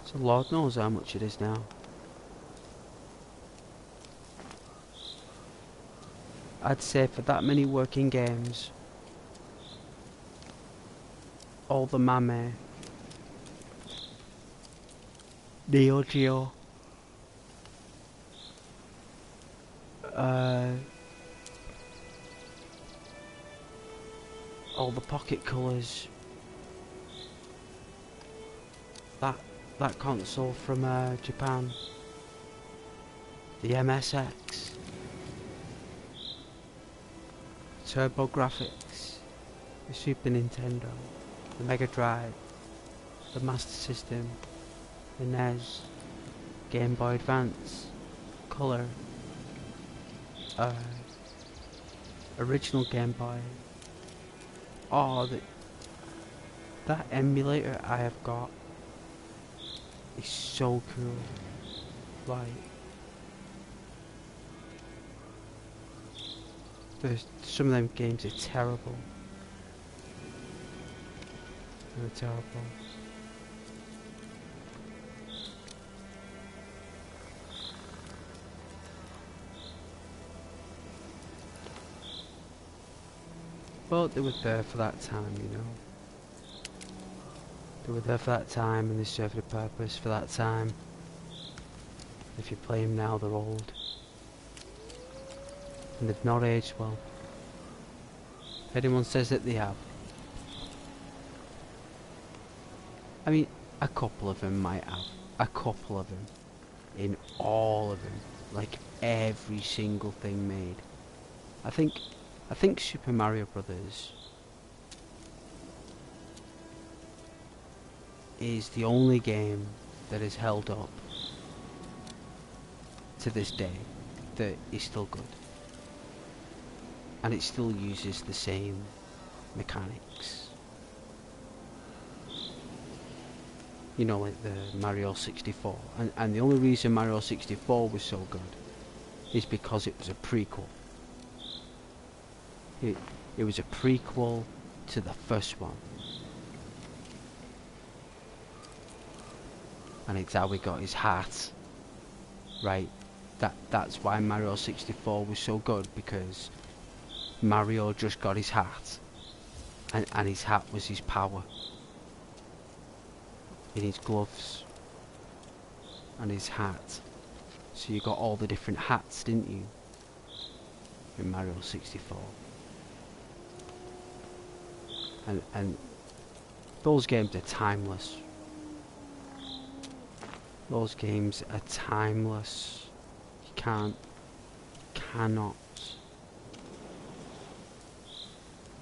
So Lord knows how much it is now. I'd say for that many working games, all the Mame, Neo Geo, all the Pocket Colors, that console from Japan, the MSX, Turbo Graphics, the Super Nintendo, the Mega Drive, the Master System, the NES, Game Boy Advance, Color, original Game Boy. Oh, that emulator I have got is so cool. Like, some of them games are terrible. They're terrible. But they were there for that time, you know. They were there for that time and they served a purpose for that time. If you play them now, they're old. And they've not aged well. If anyone says that they have. I mean, a couple of them might have. A couple of them. In all of them. Like every single thing made. I think Super Mario Brothers is the only game that is held up to this day that is still good. And it still uses the same mechanics. You know, like the Mario 64. And the only reason Mario 64 was so good is because it was a prequel. It was a prequel to the first one. And it's how he got his hat. Right? That's why Mario 64 was so good, because Mario just got his hat. And his hat was his power. In his gloves. And his hat. So you got all the different hats, didn't you? In Mario 64. And those games are timeless. Those games are timeless. You cannot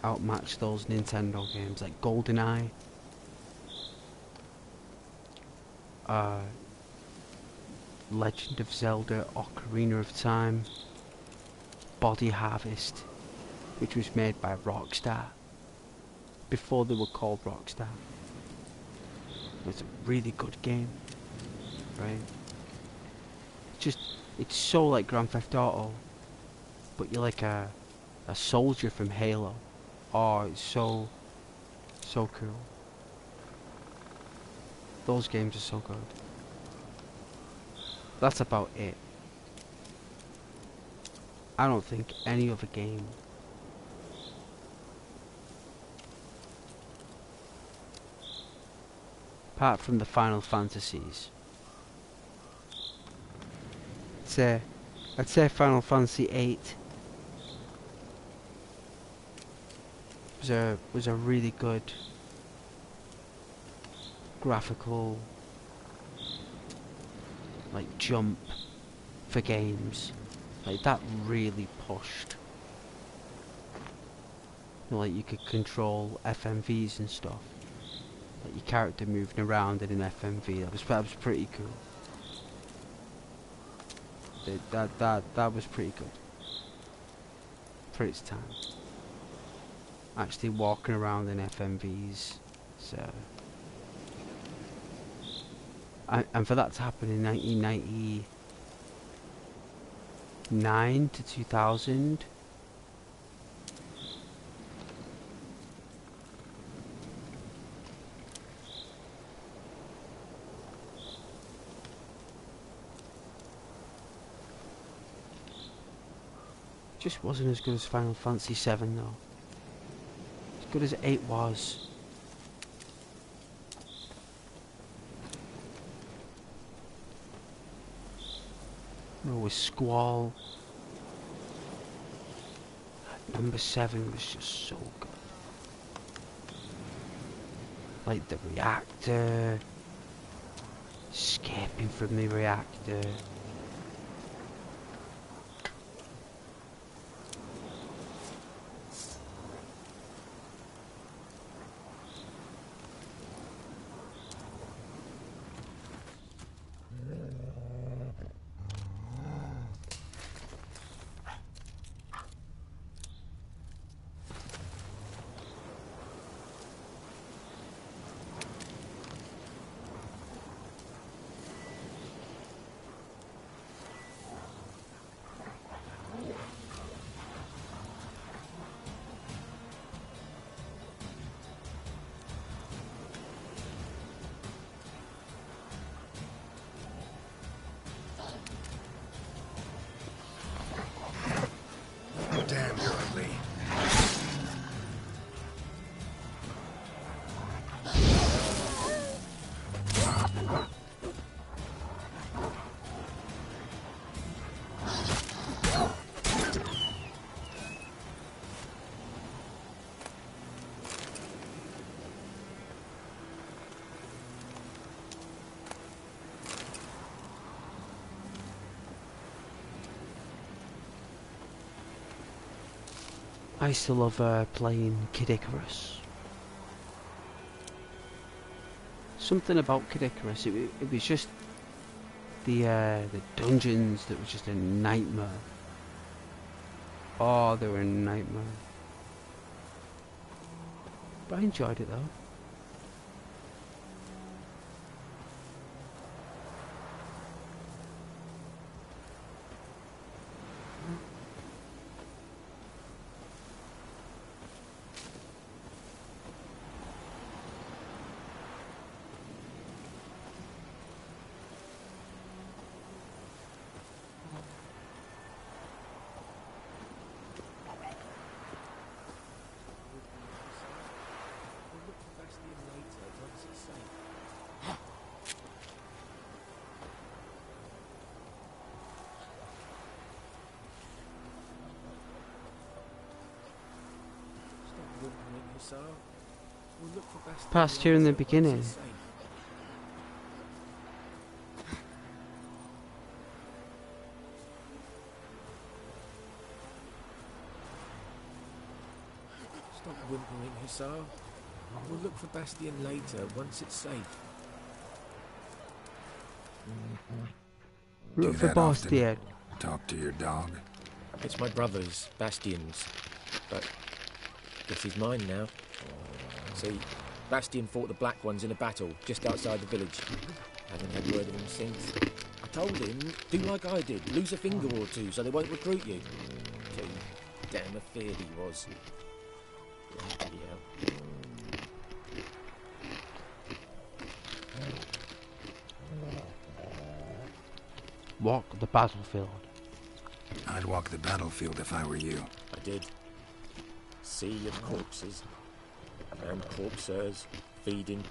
outmatch those Nintendo games like GoldenEye, Legend of Zelda: Ocarina of Time, Body Harvest, which was made by Rockstar before they were called Rockstar. It's a really good game, right? It's so like Grand Theft Auto, but you're like a soldier from Halo. Oh, it's so cool. Those games are so good. That's about it. I don't think any other game apart from the Final Fantasies. I'd say Final Fantasy VIII was a really good graphical like jump for games. Like that really pushed. You know, like you could control FMVs and stuff. Like your character moving around in an FMV. That was pretty cool. That was pretty good for its time. Actually walking around in FMVs, so and for that to happen in 1999 to 2000. Just wasn't as good as Final Fantasy VII though. As good as 8 was. No, with Squall. Number 7 was just so good. Like the reactor. Escaping from the reactor. Damn, you're ugly. I used to love playing Kid Icarus. Something about Kid Icarus, it was just the dungeons that was just a nightmare. Oh, they were a nightmare. But I enjoyed it though. Past here in the beginning. Stop whimpering, Hussar. We'll look for Bastion later, once it's safe. Look for Bastion. Talk to your dog. It's my brother's, Bastion's, but guess he's mine now. See, Bastion fought the Black Ones in a battle just outside the village. Haven't had word of him since. I told him, do like I did, lose a finger or two so they won't recruit you. Too damn afeard he was. Bloody hell. Walk the battlefield. I'd walk the battlefield if I were you. I did. Sea of corpses. And corpsers, feeding.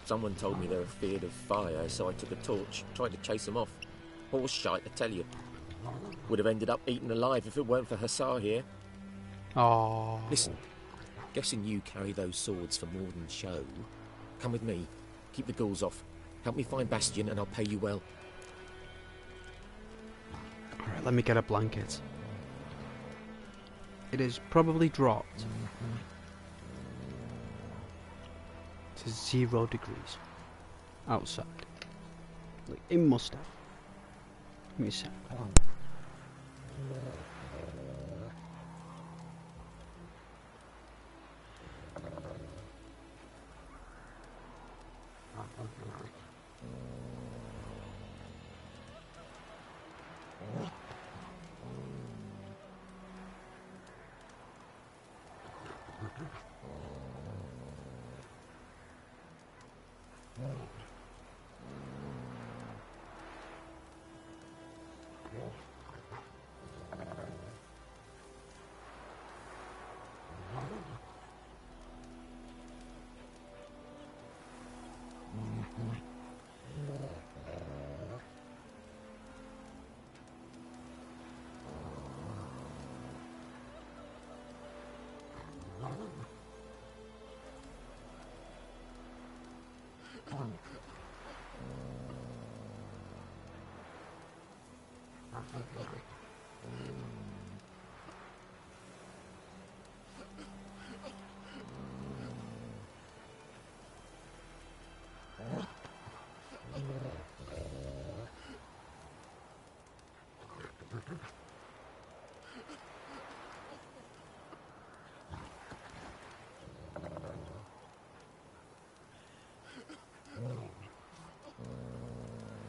Someone told me they were feared of fire, so I took a torch, tried to chase them off. Horse shite, I tell you. Would have ended up eaten alive if it weren't for Hussar here. Oh. Listen, guessing you carry those swords for more than show. Come with me. Keep the ghouls off. Help me find Bastion and I'll pay you well. Alright, let me get a blanket. It is probably dropped to 0 degrees outside. Like, it must have. Give me a sec.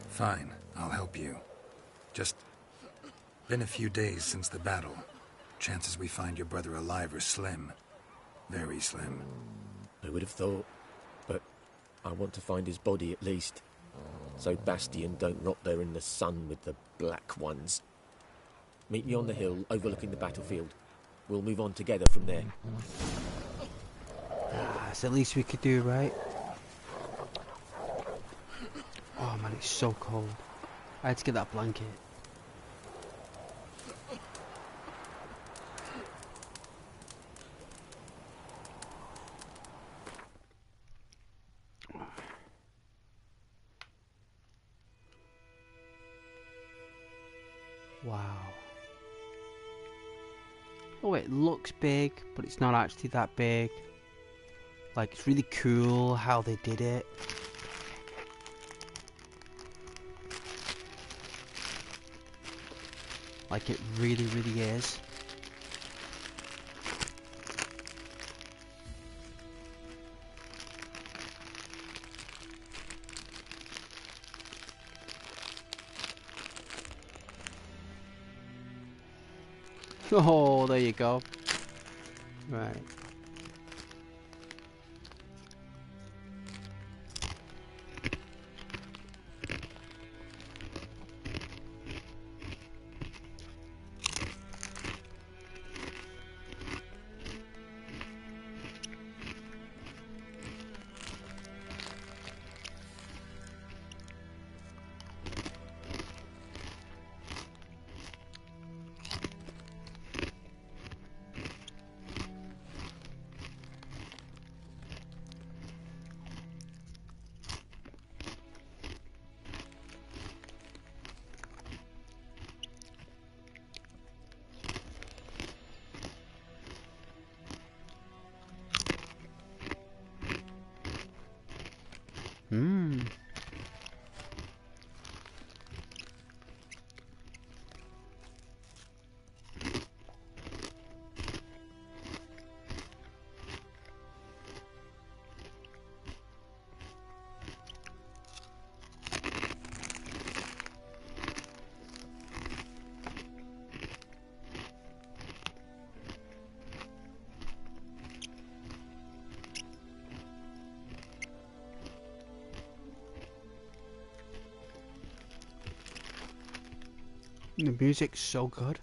Fine, I'll help you. Just been a few days since the battle. Chances we find your brother alive are slim. Very slim. I would have thought, but I want to find his body at least. So Bastion don't rot there in the sun with the Black Ones. Meet me on the hill overlooking the battlefield. We'll move on together from there. That's the least we could do, right? Oh man, it's so cold. I had to get that blanket. Wow. Oh, it looks big, but it's not actually that big. Like, it's really cool how they did it. Like, it really, really is. Oh, there you go. Right. The music's so good.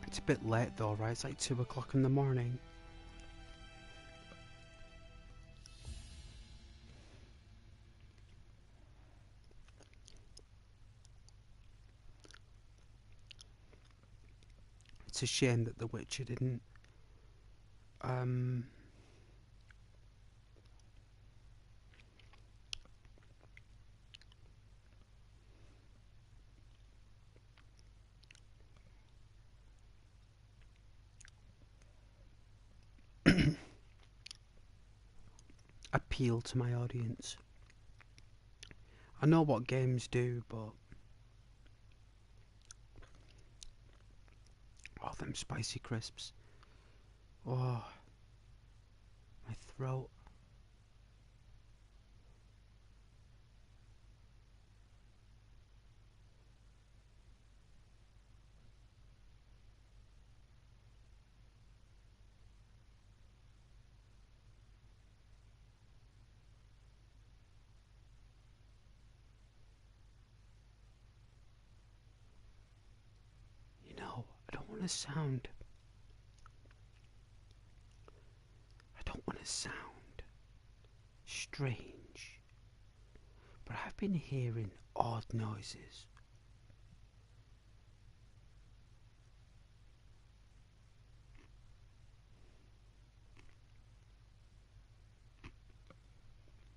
It's a bit late though, right? It's like 2 o'clock in the morning. It's a shame that The Witcher didn't appeal to my audience. I know what games do, but oh, them spicy crisps. Oh, my throat. You know, I don't want to sound strange, but I've been hearing odd noises.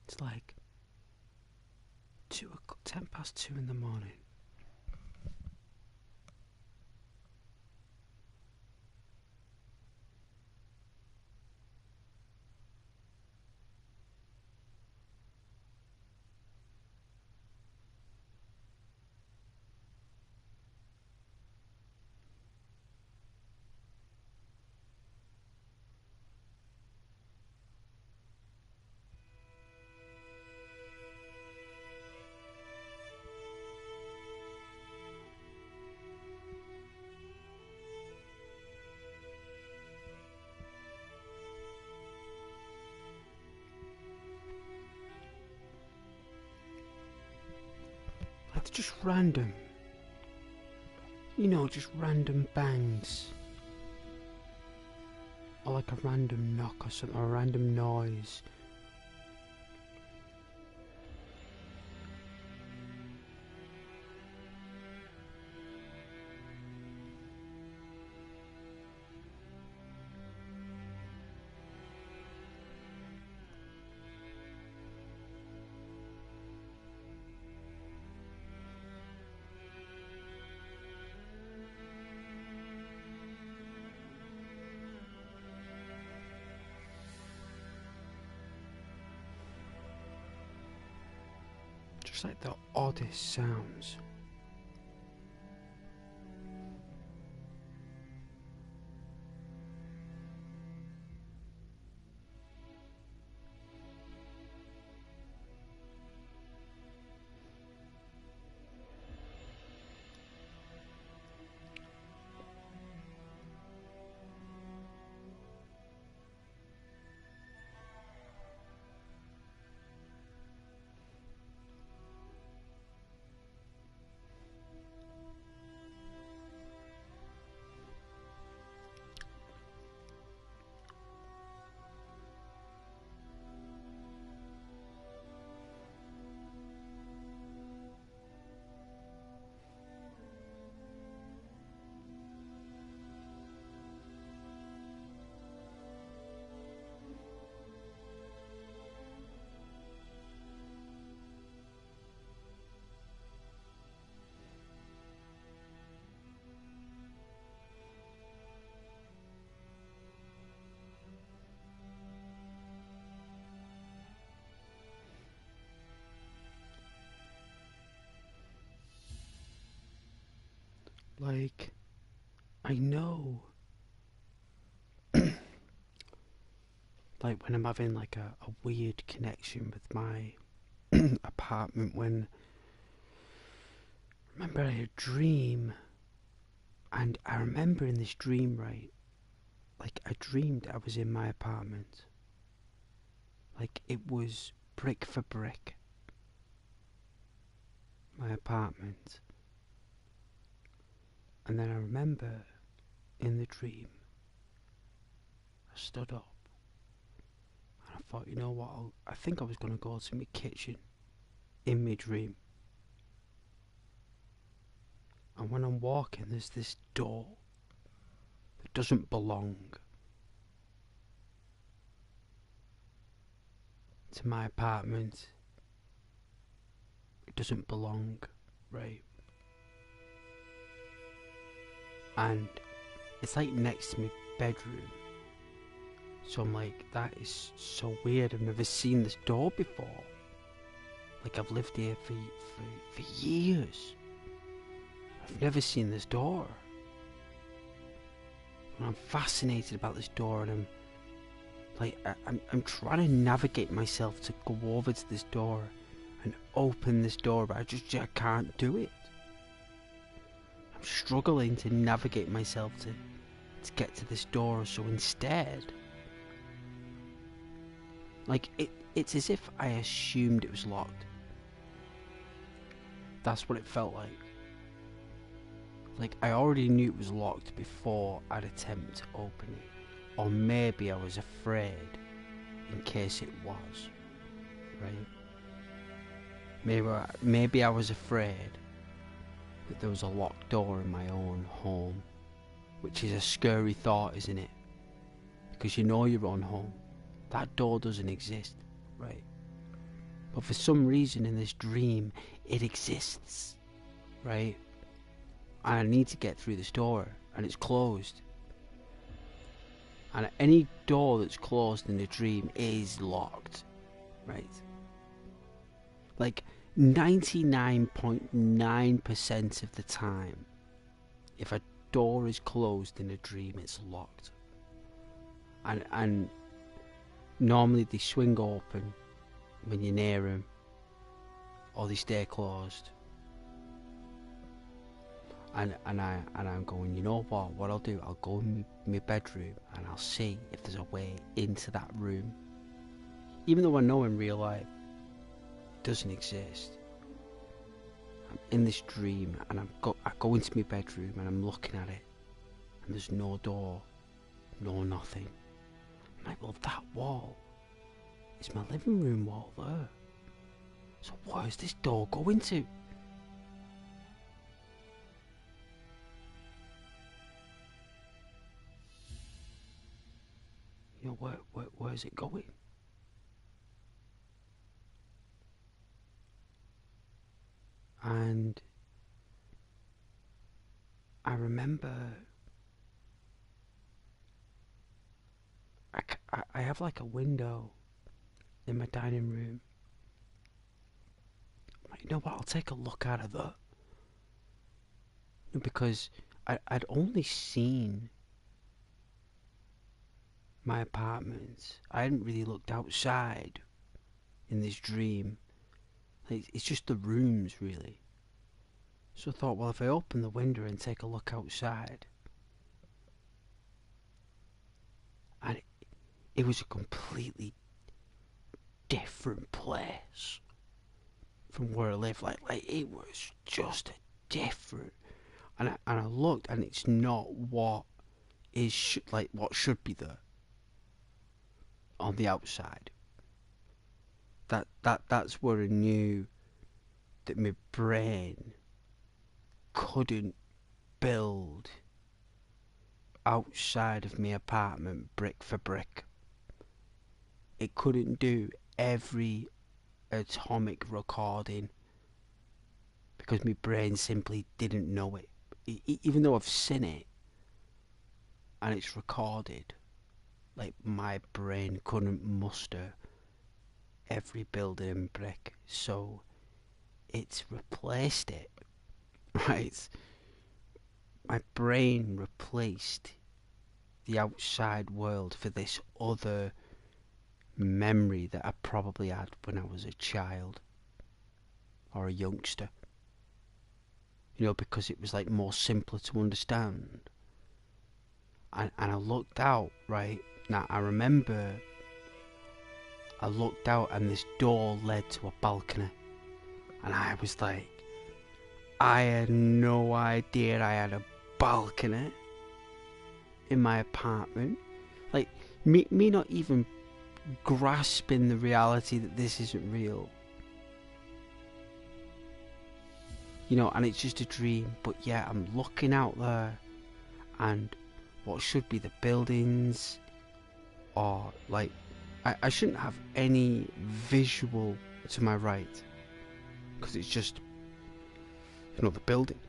It's like 10 past 2 in the morning. Like just random, you know, just random bangs. Or like a random knock or something, or a random noise. Just like the oddest sounds. Like, I know. Like when I'm having like a weird connection with my apartment, when I had a dream, and I remember in this dream, right, like, I dreamed I was in my apartment. Like, it was brick for brick. My apartment. And then I remember, in the dream, I stood up. And I thought, you know what, I think I was going to go to my kitchen. In my dream. And when I'm walking, there's this door that doesn't belong to my apartment. It doesn't belong, right? And it's like next to my bedroom. So I'm like, that is so weird. I've never seen this door before. Like, I've lived here for years. I've never seen this door. And I'm fascinated about this door, and I'm trying to navigate myself to go over to this door and open this door, but I can't do it. I'm struggling to navigate myself to get to this door, so instead, like, it's as if I assumed it was locked. That's what it felt like. Like, I already knew it was locked before I'd attempt to open it. Or maybe I was afraid in case it was. Right? Maybe I was afraid that there was a locked door in my own home. Which is a scary thought, isn't it? Because you know your own home. That door doesn't exist. Right? But for some reason in this dream, it exists. Right? And I need to get through this door, and it's closed. And any door that's closed in a dream is locked, right? Like 99.9% of the time, if a door is closed in a dream, it's locked. And normally they swing open when you're near them, or they stay closed. And I'm going, you know what I'll do, I'll go in my bedroom and I'll see if there's a way into that room. Even though I know in real life it doesn't exist. I'm in this dream and I go into my bedroom and I'm looking at it and there's no door, no nothing. I'm like, well, that wall is my living room wall there. So where's this door going to? You know, where's it going? And I remember I have like a window in my dining room. I'm like, you know what, I'll take a look out of that. Because I'd only seen my apartment. I hadn't really looked outside in this dream. Like, it's just the rooms, really. So I thought, well, if I open the window and take a look outside, and it was a completely different place from where I live. Like it was just different. And I looked, and it's not what is what should be there on the outside. That's where I knew that my brain couldn't build outside of my apartment brick for brick. It couldn't do every atomic recording because my brain simply didn't know it. Even though I've seen it and it's recorded, like, my brain couldn't muster every building brick, so it's replaced it. Right? My brain replaced the outside world for this other memory that I probably had when I was a child or a youngster. You know, because it was like more simpler to understand. and I looked out, right? Now, I remember I looked out and this door led to a balcony. And I was like, I had no idea I had a balcony in my apartment. Like, me not even grasping the reality that this isn't real. You know, and it's just a dream. But yeah, I'm looking out there, and what should be the buildings are like, I shouldn't have any visual to my right, because it's just, you know, the building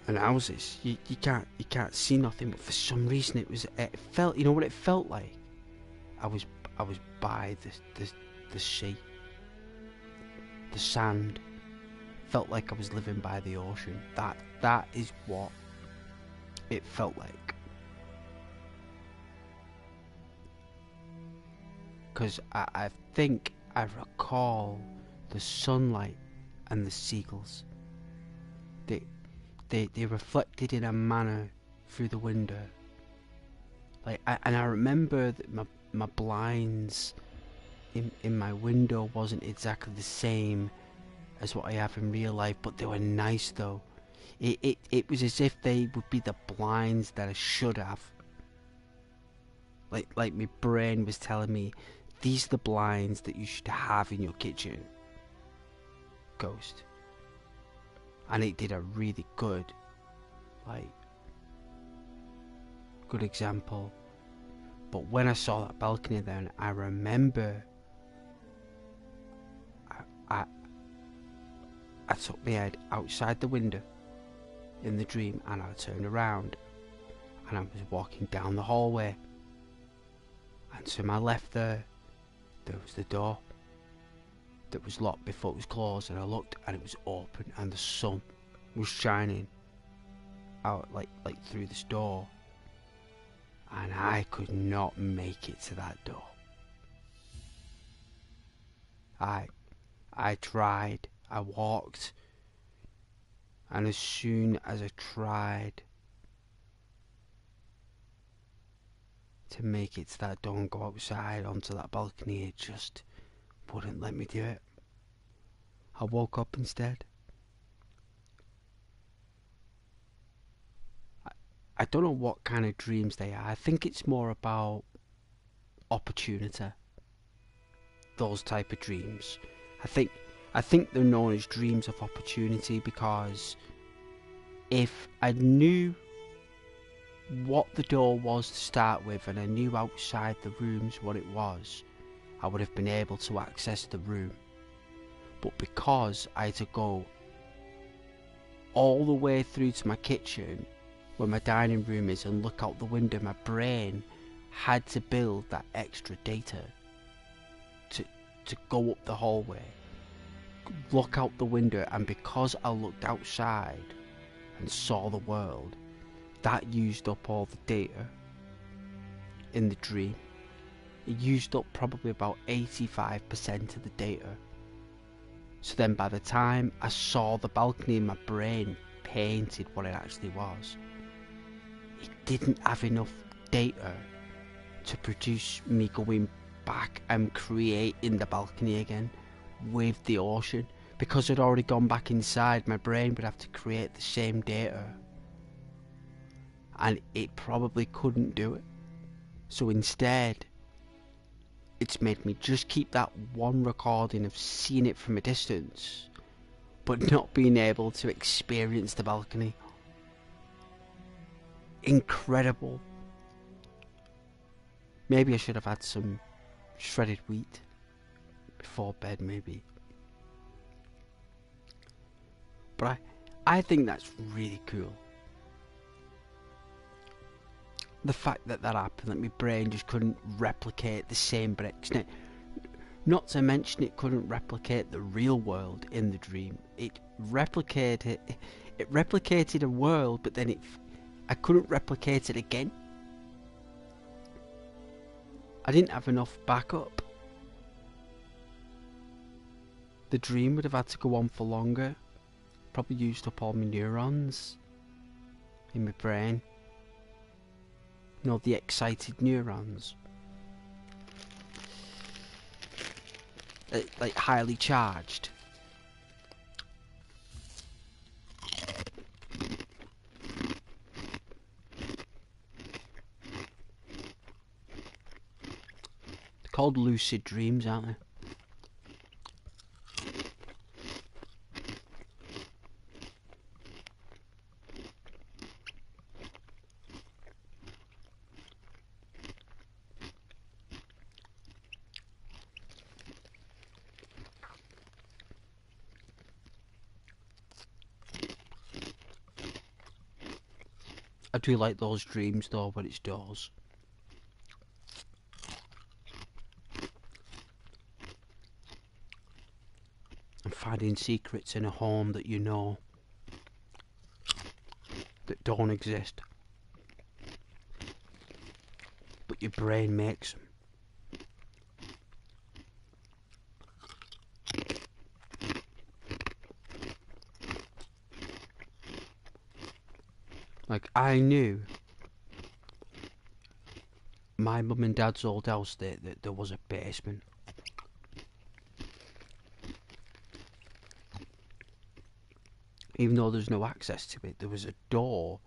and houses. You can't see nothing. But for some reason, it felt, you know what it felt like? I was by the sea, the sand. Felt like I was living by the ocean. That is what it felt like. Because I think I recall the sunlight and the seagulls. They reflected in a manner through the window. Like, and I remember that my blinds in my window wasn't exactly the same as what I have in real life, but they were nice though. It was as if they would be the blinds that I should have. Like my brain was telling me, these are the blinds that you should have in your kitchen, Ghost. And it did a really good example. But when I saw that balcony then, I remember I took my head outside the window in the dream, and I turned around and I was walking down the hallway, and to my left there was the door that was locked before it was closed, and I looked and it was open and the sun was shining out like through this door, and I could not make it to that door. I tried, I walked, and as soon as I tried to make it to that door and go outside onto that balcony, it just wouldn't let me do it. I woke up instead. I don't know what kind of dreams they are. I think it's more about opportunity. Those type of dreams. I think they're known as dreams of opportunity, because if I knew what the door was to start with, and I knew outside the rooms what it was, I would have been able to access the room. But because I had to go all the way through to my kitchen, where my dining room is, and look out the window, my brain had to build that extra data to go up the hallway, look out the window, and because I looked outside and saw the world, that used up all the data in the dream. It used up probably about 85% of the data. So then by the time I saw the balcony, my brain painted what it actually was. It didn't have enough data to produce me going back and creating the balcony again with the ocean. Because I'd already gone back inside, my brain would have to create the same data, and it probably couldn't do it. So instead, it's made me just keep that one recording of seeing it from a distance, but not being able to experience the balcony. Incredible. Maybe I should have had some shredded wheat before bed, maybe. But I think that's really cool. The fact that happened, that my brain just couldn't replicate the same bricks. Not to mention it couldn't replicate the real world in the dream. It replicated a world, but then I couldn't replicate it again. I didn't have enough backup. The dream would have had to go on for longer. Probably used up all my neurons in my brain. You know, the excited neurons. Like highly charged. They're called lucid dreams, aren't they? I do like those dreams though, when it's doors. And finding secrets in a home that you know that don't exist. But your brain makes them. Like, I knew my mum and dad's old house that there was a basement. Even though there's no access to it, there was a door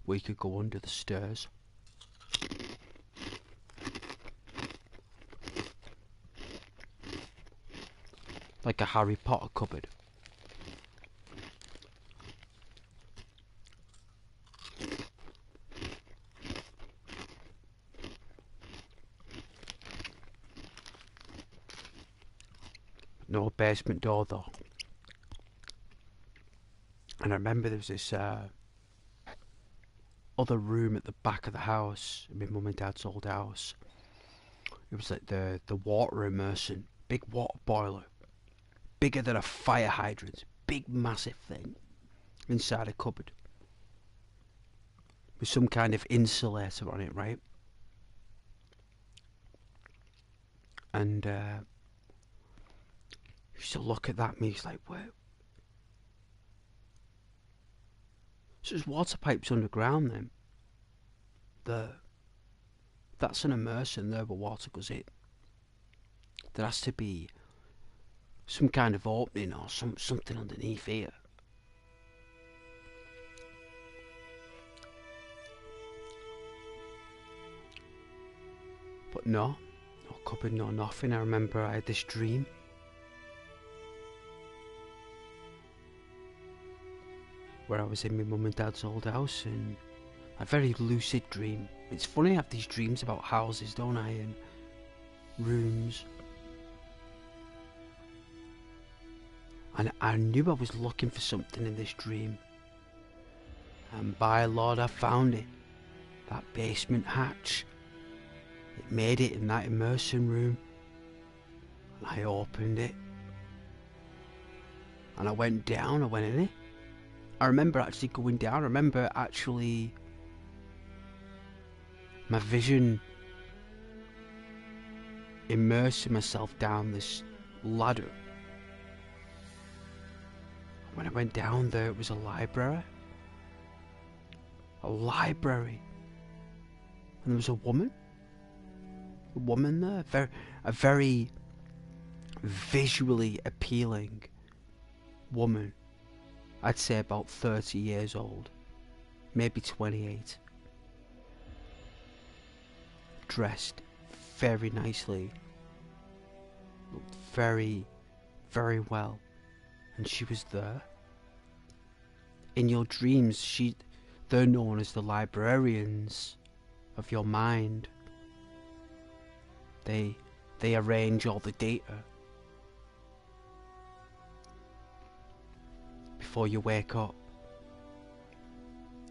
where you could go under the stairs. Like a Harry Potter cupboard. No basement door though. And I remember there was this other room at the back of the house, in my mum and dad's old house. It was like the water immersion, big water boiler, bigger than a fire hydrant, big massive thing, inside a cupboard. With some kind of insulator on it, right? And he used to look at that and he's like, where? So there's water pipes underground then. That's an immersion there where water goes in. There has to be some kind of opening or something underneath here. But no cupboard, no nothing. I remember I had this dream. Where I was in my mum and dad's old house, and a very lucid dream. It's funny I have these dreams about houses, don't I, and rooms. And I knew I was looking for something in this dream. And by Lord, I found it. That basement hatch. It made it in that immersion room. And I opened it. And I went down, I went in it. I remember actually going down. I remember actually my vision immersing myself down this ladder. When I went down there, it was a library. A library. And there was a woman. A woman there. A very visually appealing woman. I'd say about 30 years old. Maybe 28. Dressed very nicely. Looked very, very well. And she was there. In your dreams, they're known as the librarians of your mind. They arrange all the data before you wake up.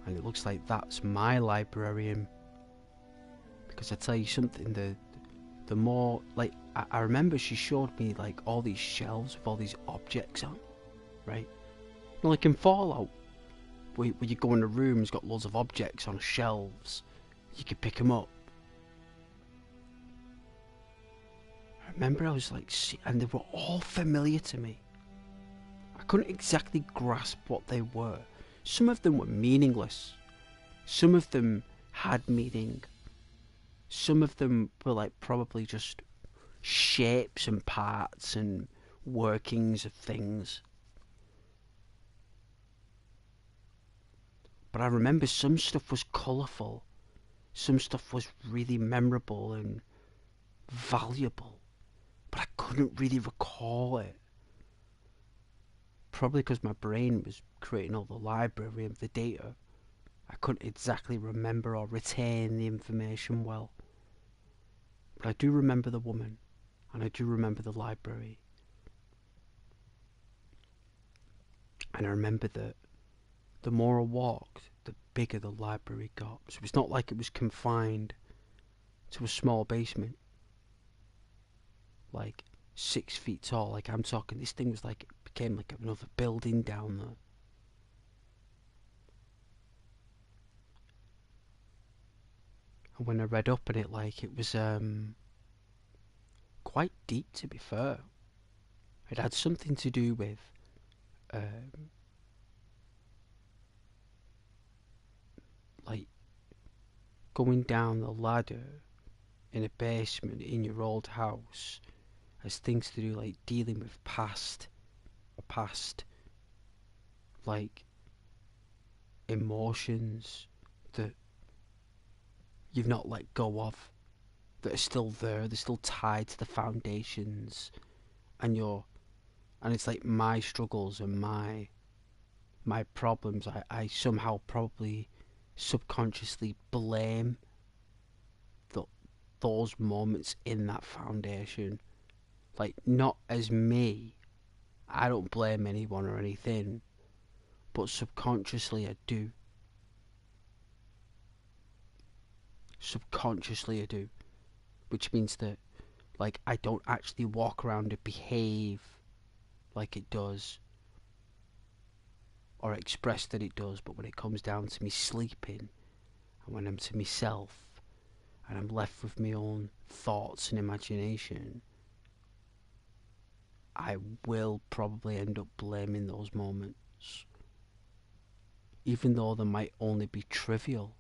And it looks like that's my librarian. Because I tell you something, the more, like, I remember she showed me, like, all these shelves with all these objects on, right? You know, like in Fallout, where you go in a room, it's got loads of objects on shelves. You could pick them up. I remember I was like, and they were all familiar to me. I couldn't exactly grasp what they were. Some of them were meaningless. Some of them had meaning. some of them were like probably just shapes and parts and workings of things. But I remember some stuff was colourful. Some stuff was really memorable and valuable. But I couldn't really recall it. Probably because my brain was creating all the library of the data. I couldn't exactly remember or retain the information well. But I do remember the woman, and I do remember the library. And I remember that the more I walked, the bigger the library got. So it's not like it was confined to a small basement. Like 6 feet tall, like I'm talking, this thing was like, it became like another building down there. And when I read up on it, like, it was quite deep, to be fair. It had something to do with like going down the ladder in a basement in your old house has things to do like dealing with past like emotions that you've not let go of, that are still there, they're still tied to the foundations, and it's like my struggles and my problems. I somehow probably subconsciously blame those moments in that foundation. Like, not as me, I don't blame anyone or anything, but subconsciously I do. Subconsciously I do. Which means that, like, I don't actually walk around and behave like it does, or express that it does, but when it comes down to me sleeping, and when I'm to myself, and I'm left with my own thoughts and imagination, I will probably end up blaming those moments. Even though they might only be trivial,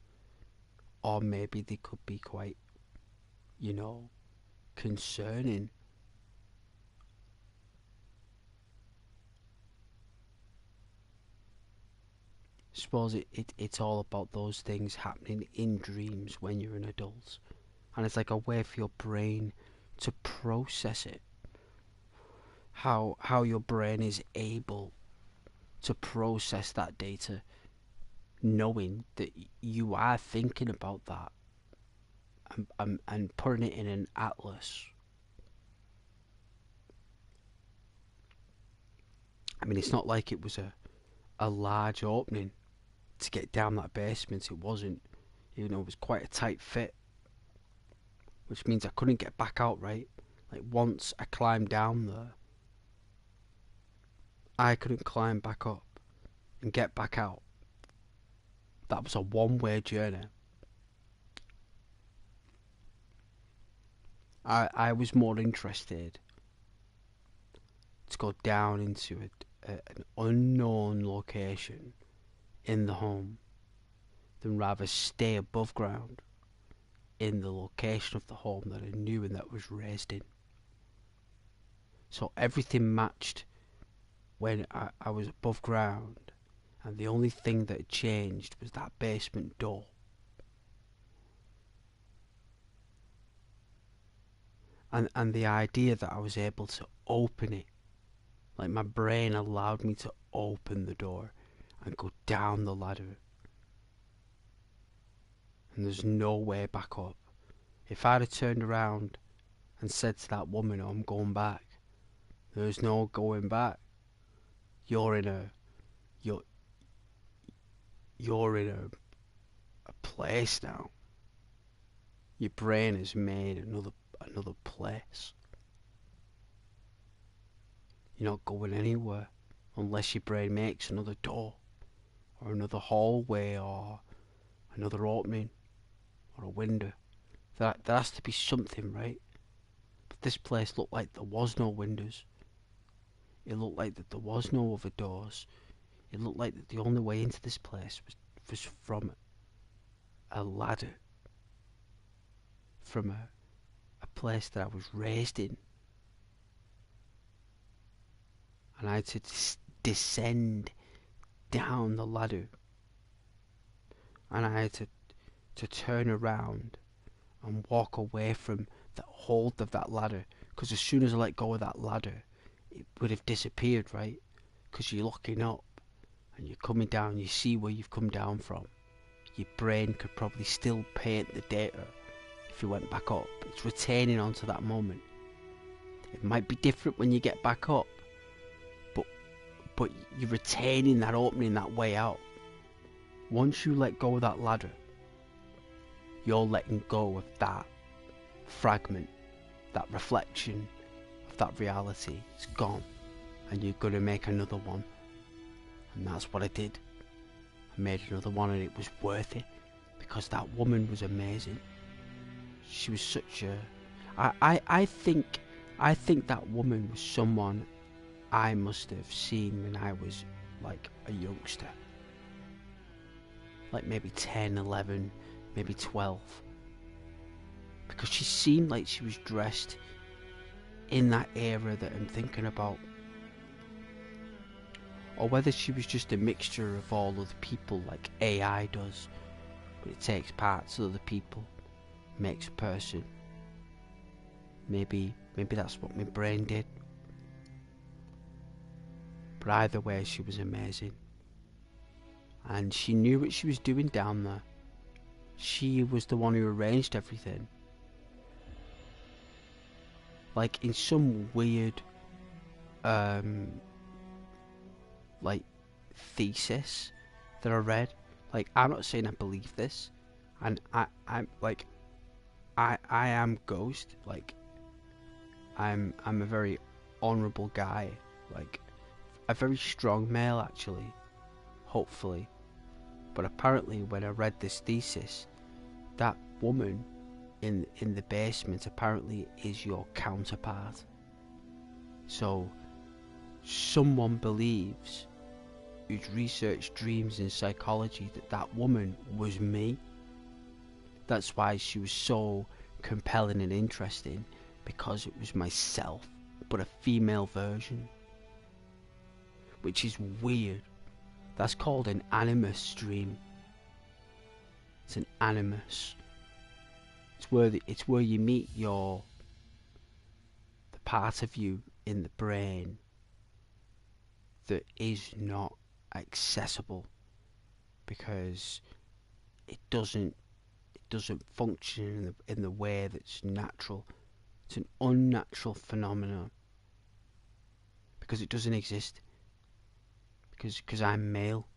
or maybe they could be quite, concerning. I suppose it's all about those things happening in dreams when you're an adult. And it's like a way for your brain to process it. How your brain is able to process that data, knowing that you are thinking about that and putting it in an atlas. I mean, it's not like it was a large opening to get down that basement. It wasn't. It was quite a tight fit, which means I couldn't get back out, right? Like, once I climbed down there, I couldn't climb back up and get back out. That was a one-way journey. I was more interested to go down into an unknown location in the home than rather stay above ground in the location of the home that I knew and that was raised in. So everything matched when I was above ground, and the only thing that had changed was that basement door. And the idea that I was able to open it, like my brain allowed me to open the door and go down the ladder. And there's no way back up. If I'd have turned around and said to that woman, "I'm going back," there's no going back. You're in a place now. Your brain has made another place. You're not going anywhere unless your brain makes another door, or another hallway, or another opening, or a window. There has to be something, right? But this place looked like there was no windows. It looked like that there was no other doors. It looked like that the only way into this place was from a ladder from a place that I was raised in. And I had to descend down the ladder. And I had to turn around and walk away from the hold of that ladder. Because as soon as I let go of that ladder, it would have disappeared, right? Because you're looking up and you're coming down, you see where you've come down from. Your brain could probably still paint the data if you went back up. It's retaining onto that moment. It might be different when you get back up, but you're retaining that opening, that way out. Once you let go of that ladder, you're letting go of that fragment, that reflection of that reality. It's gone, and you're going to make another one. And that's what I did. I made another one, and it was worth it, because that woman was amazing. She was such a... I think that woman was someone I must have seen when I was like a youngster. Like maybe 10, 11, maybe 12. Because she seemed like she was dressed in that era that I'm thinking about. Or whether she was just a mixture of all other people like AI does. But it takes parts of other people, makes a person. Maybe that's what my brain did. But either way, she was amazing. And she knew what she was doing down there. She was the one who arranged everything. Like in some weird like thesis that I read. Like, I'm not saying I believe this, and I'm like I am Ghost. Like, I'm a very honourable guy, like a very strong male actually, hopefully. But apparently when I read this thesis, that woman in the basement apparently is your counterpart. So someone believes, who's researched dreams and psychology, that woman was me. That's why she was so compelling and interesting, because it was myself, but a female version. Which is weird. That's called an animus dream. It's an animus. It's where you meet the part of you in the brain that is not accessible, because it doesn't function in the way that's natural. It's an unnatural phenomenon, because it doesn't exist. Because I'm male.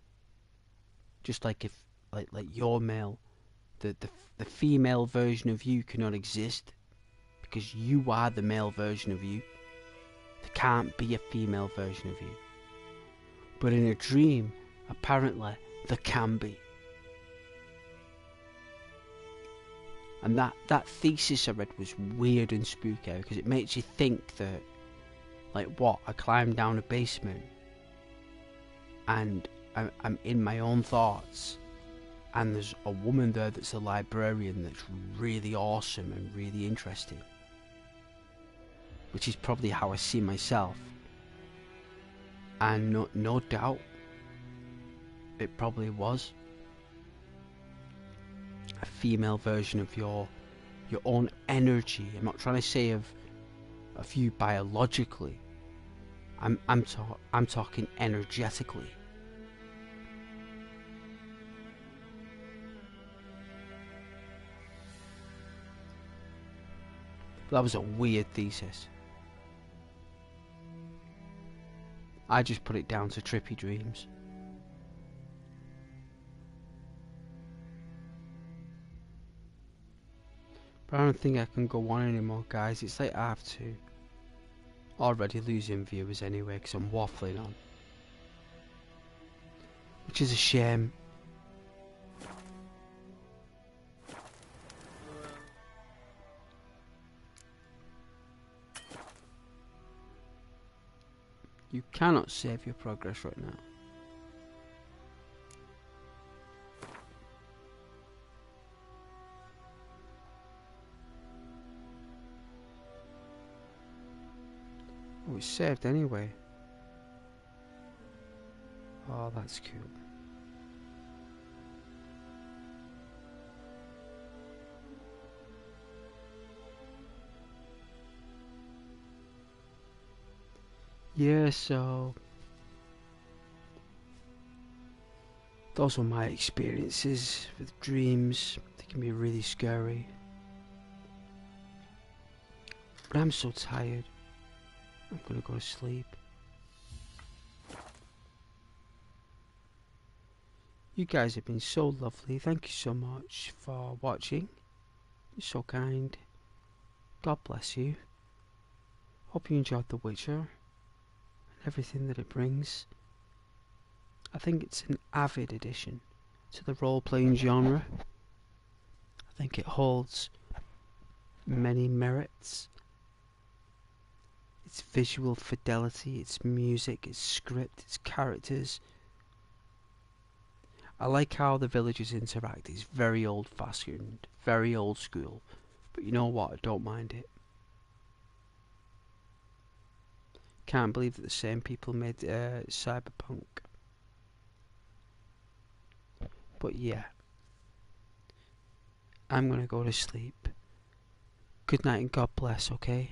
Just like if like you're male, the female version of you cannot exist, because you are the male version of you. There can't be a female version of you. But in a dream, apparently there can be. And that thesis I read was weird and spooky, because it makes you think that, like, what, I climbed down a basement and I'm in my own thoughts, and there's a woman there that's a librarian that's really awesome and really interesting, which is probably how I see myself. And no doubt it probably was a female version of your own energy. I'm not trying to say of you biologically. I'm talking energetically. That was a weird thesis. I just put it down to trippy dreams. But I don't think I can go on anymore, guys. It's like I have to. Already losing viewers anyway, because I'm waffling on. Which is a shame. You cannot save your progress right now. Oh, it's saved anyway. Oh, that's cool. Yeah, so those were my experiences with dreams. They can be really scary. But I'm so tired. I'm gonna go to sleep. You guys have been so lovely. Thank you so much for watching. You're so kind. God bless you. Hope you enjoyed The Witcher and everything that it brings. I think it's an avid addition to the role-playing genre. I think it holds many merits. Its visual fidelity, its music, its script, its characters. I like how the villagers interact. It's very old-fashioned, very old school. But you know what? I don't mind it. Can't believe that the same people made Cyberpunk. But yeah. I'm gonna go to sleep. Good night and God bless, okay?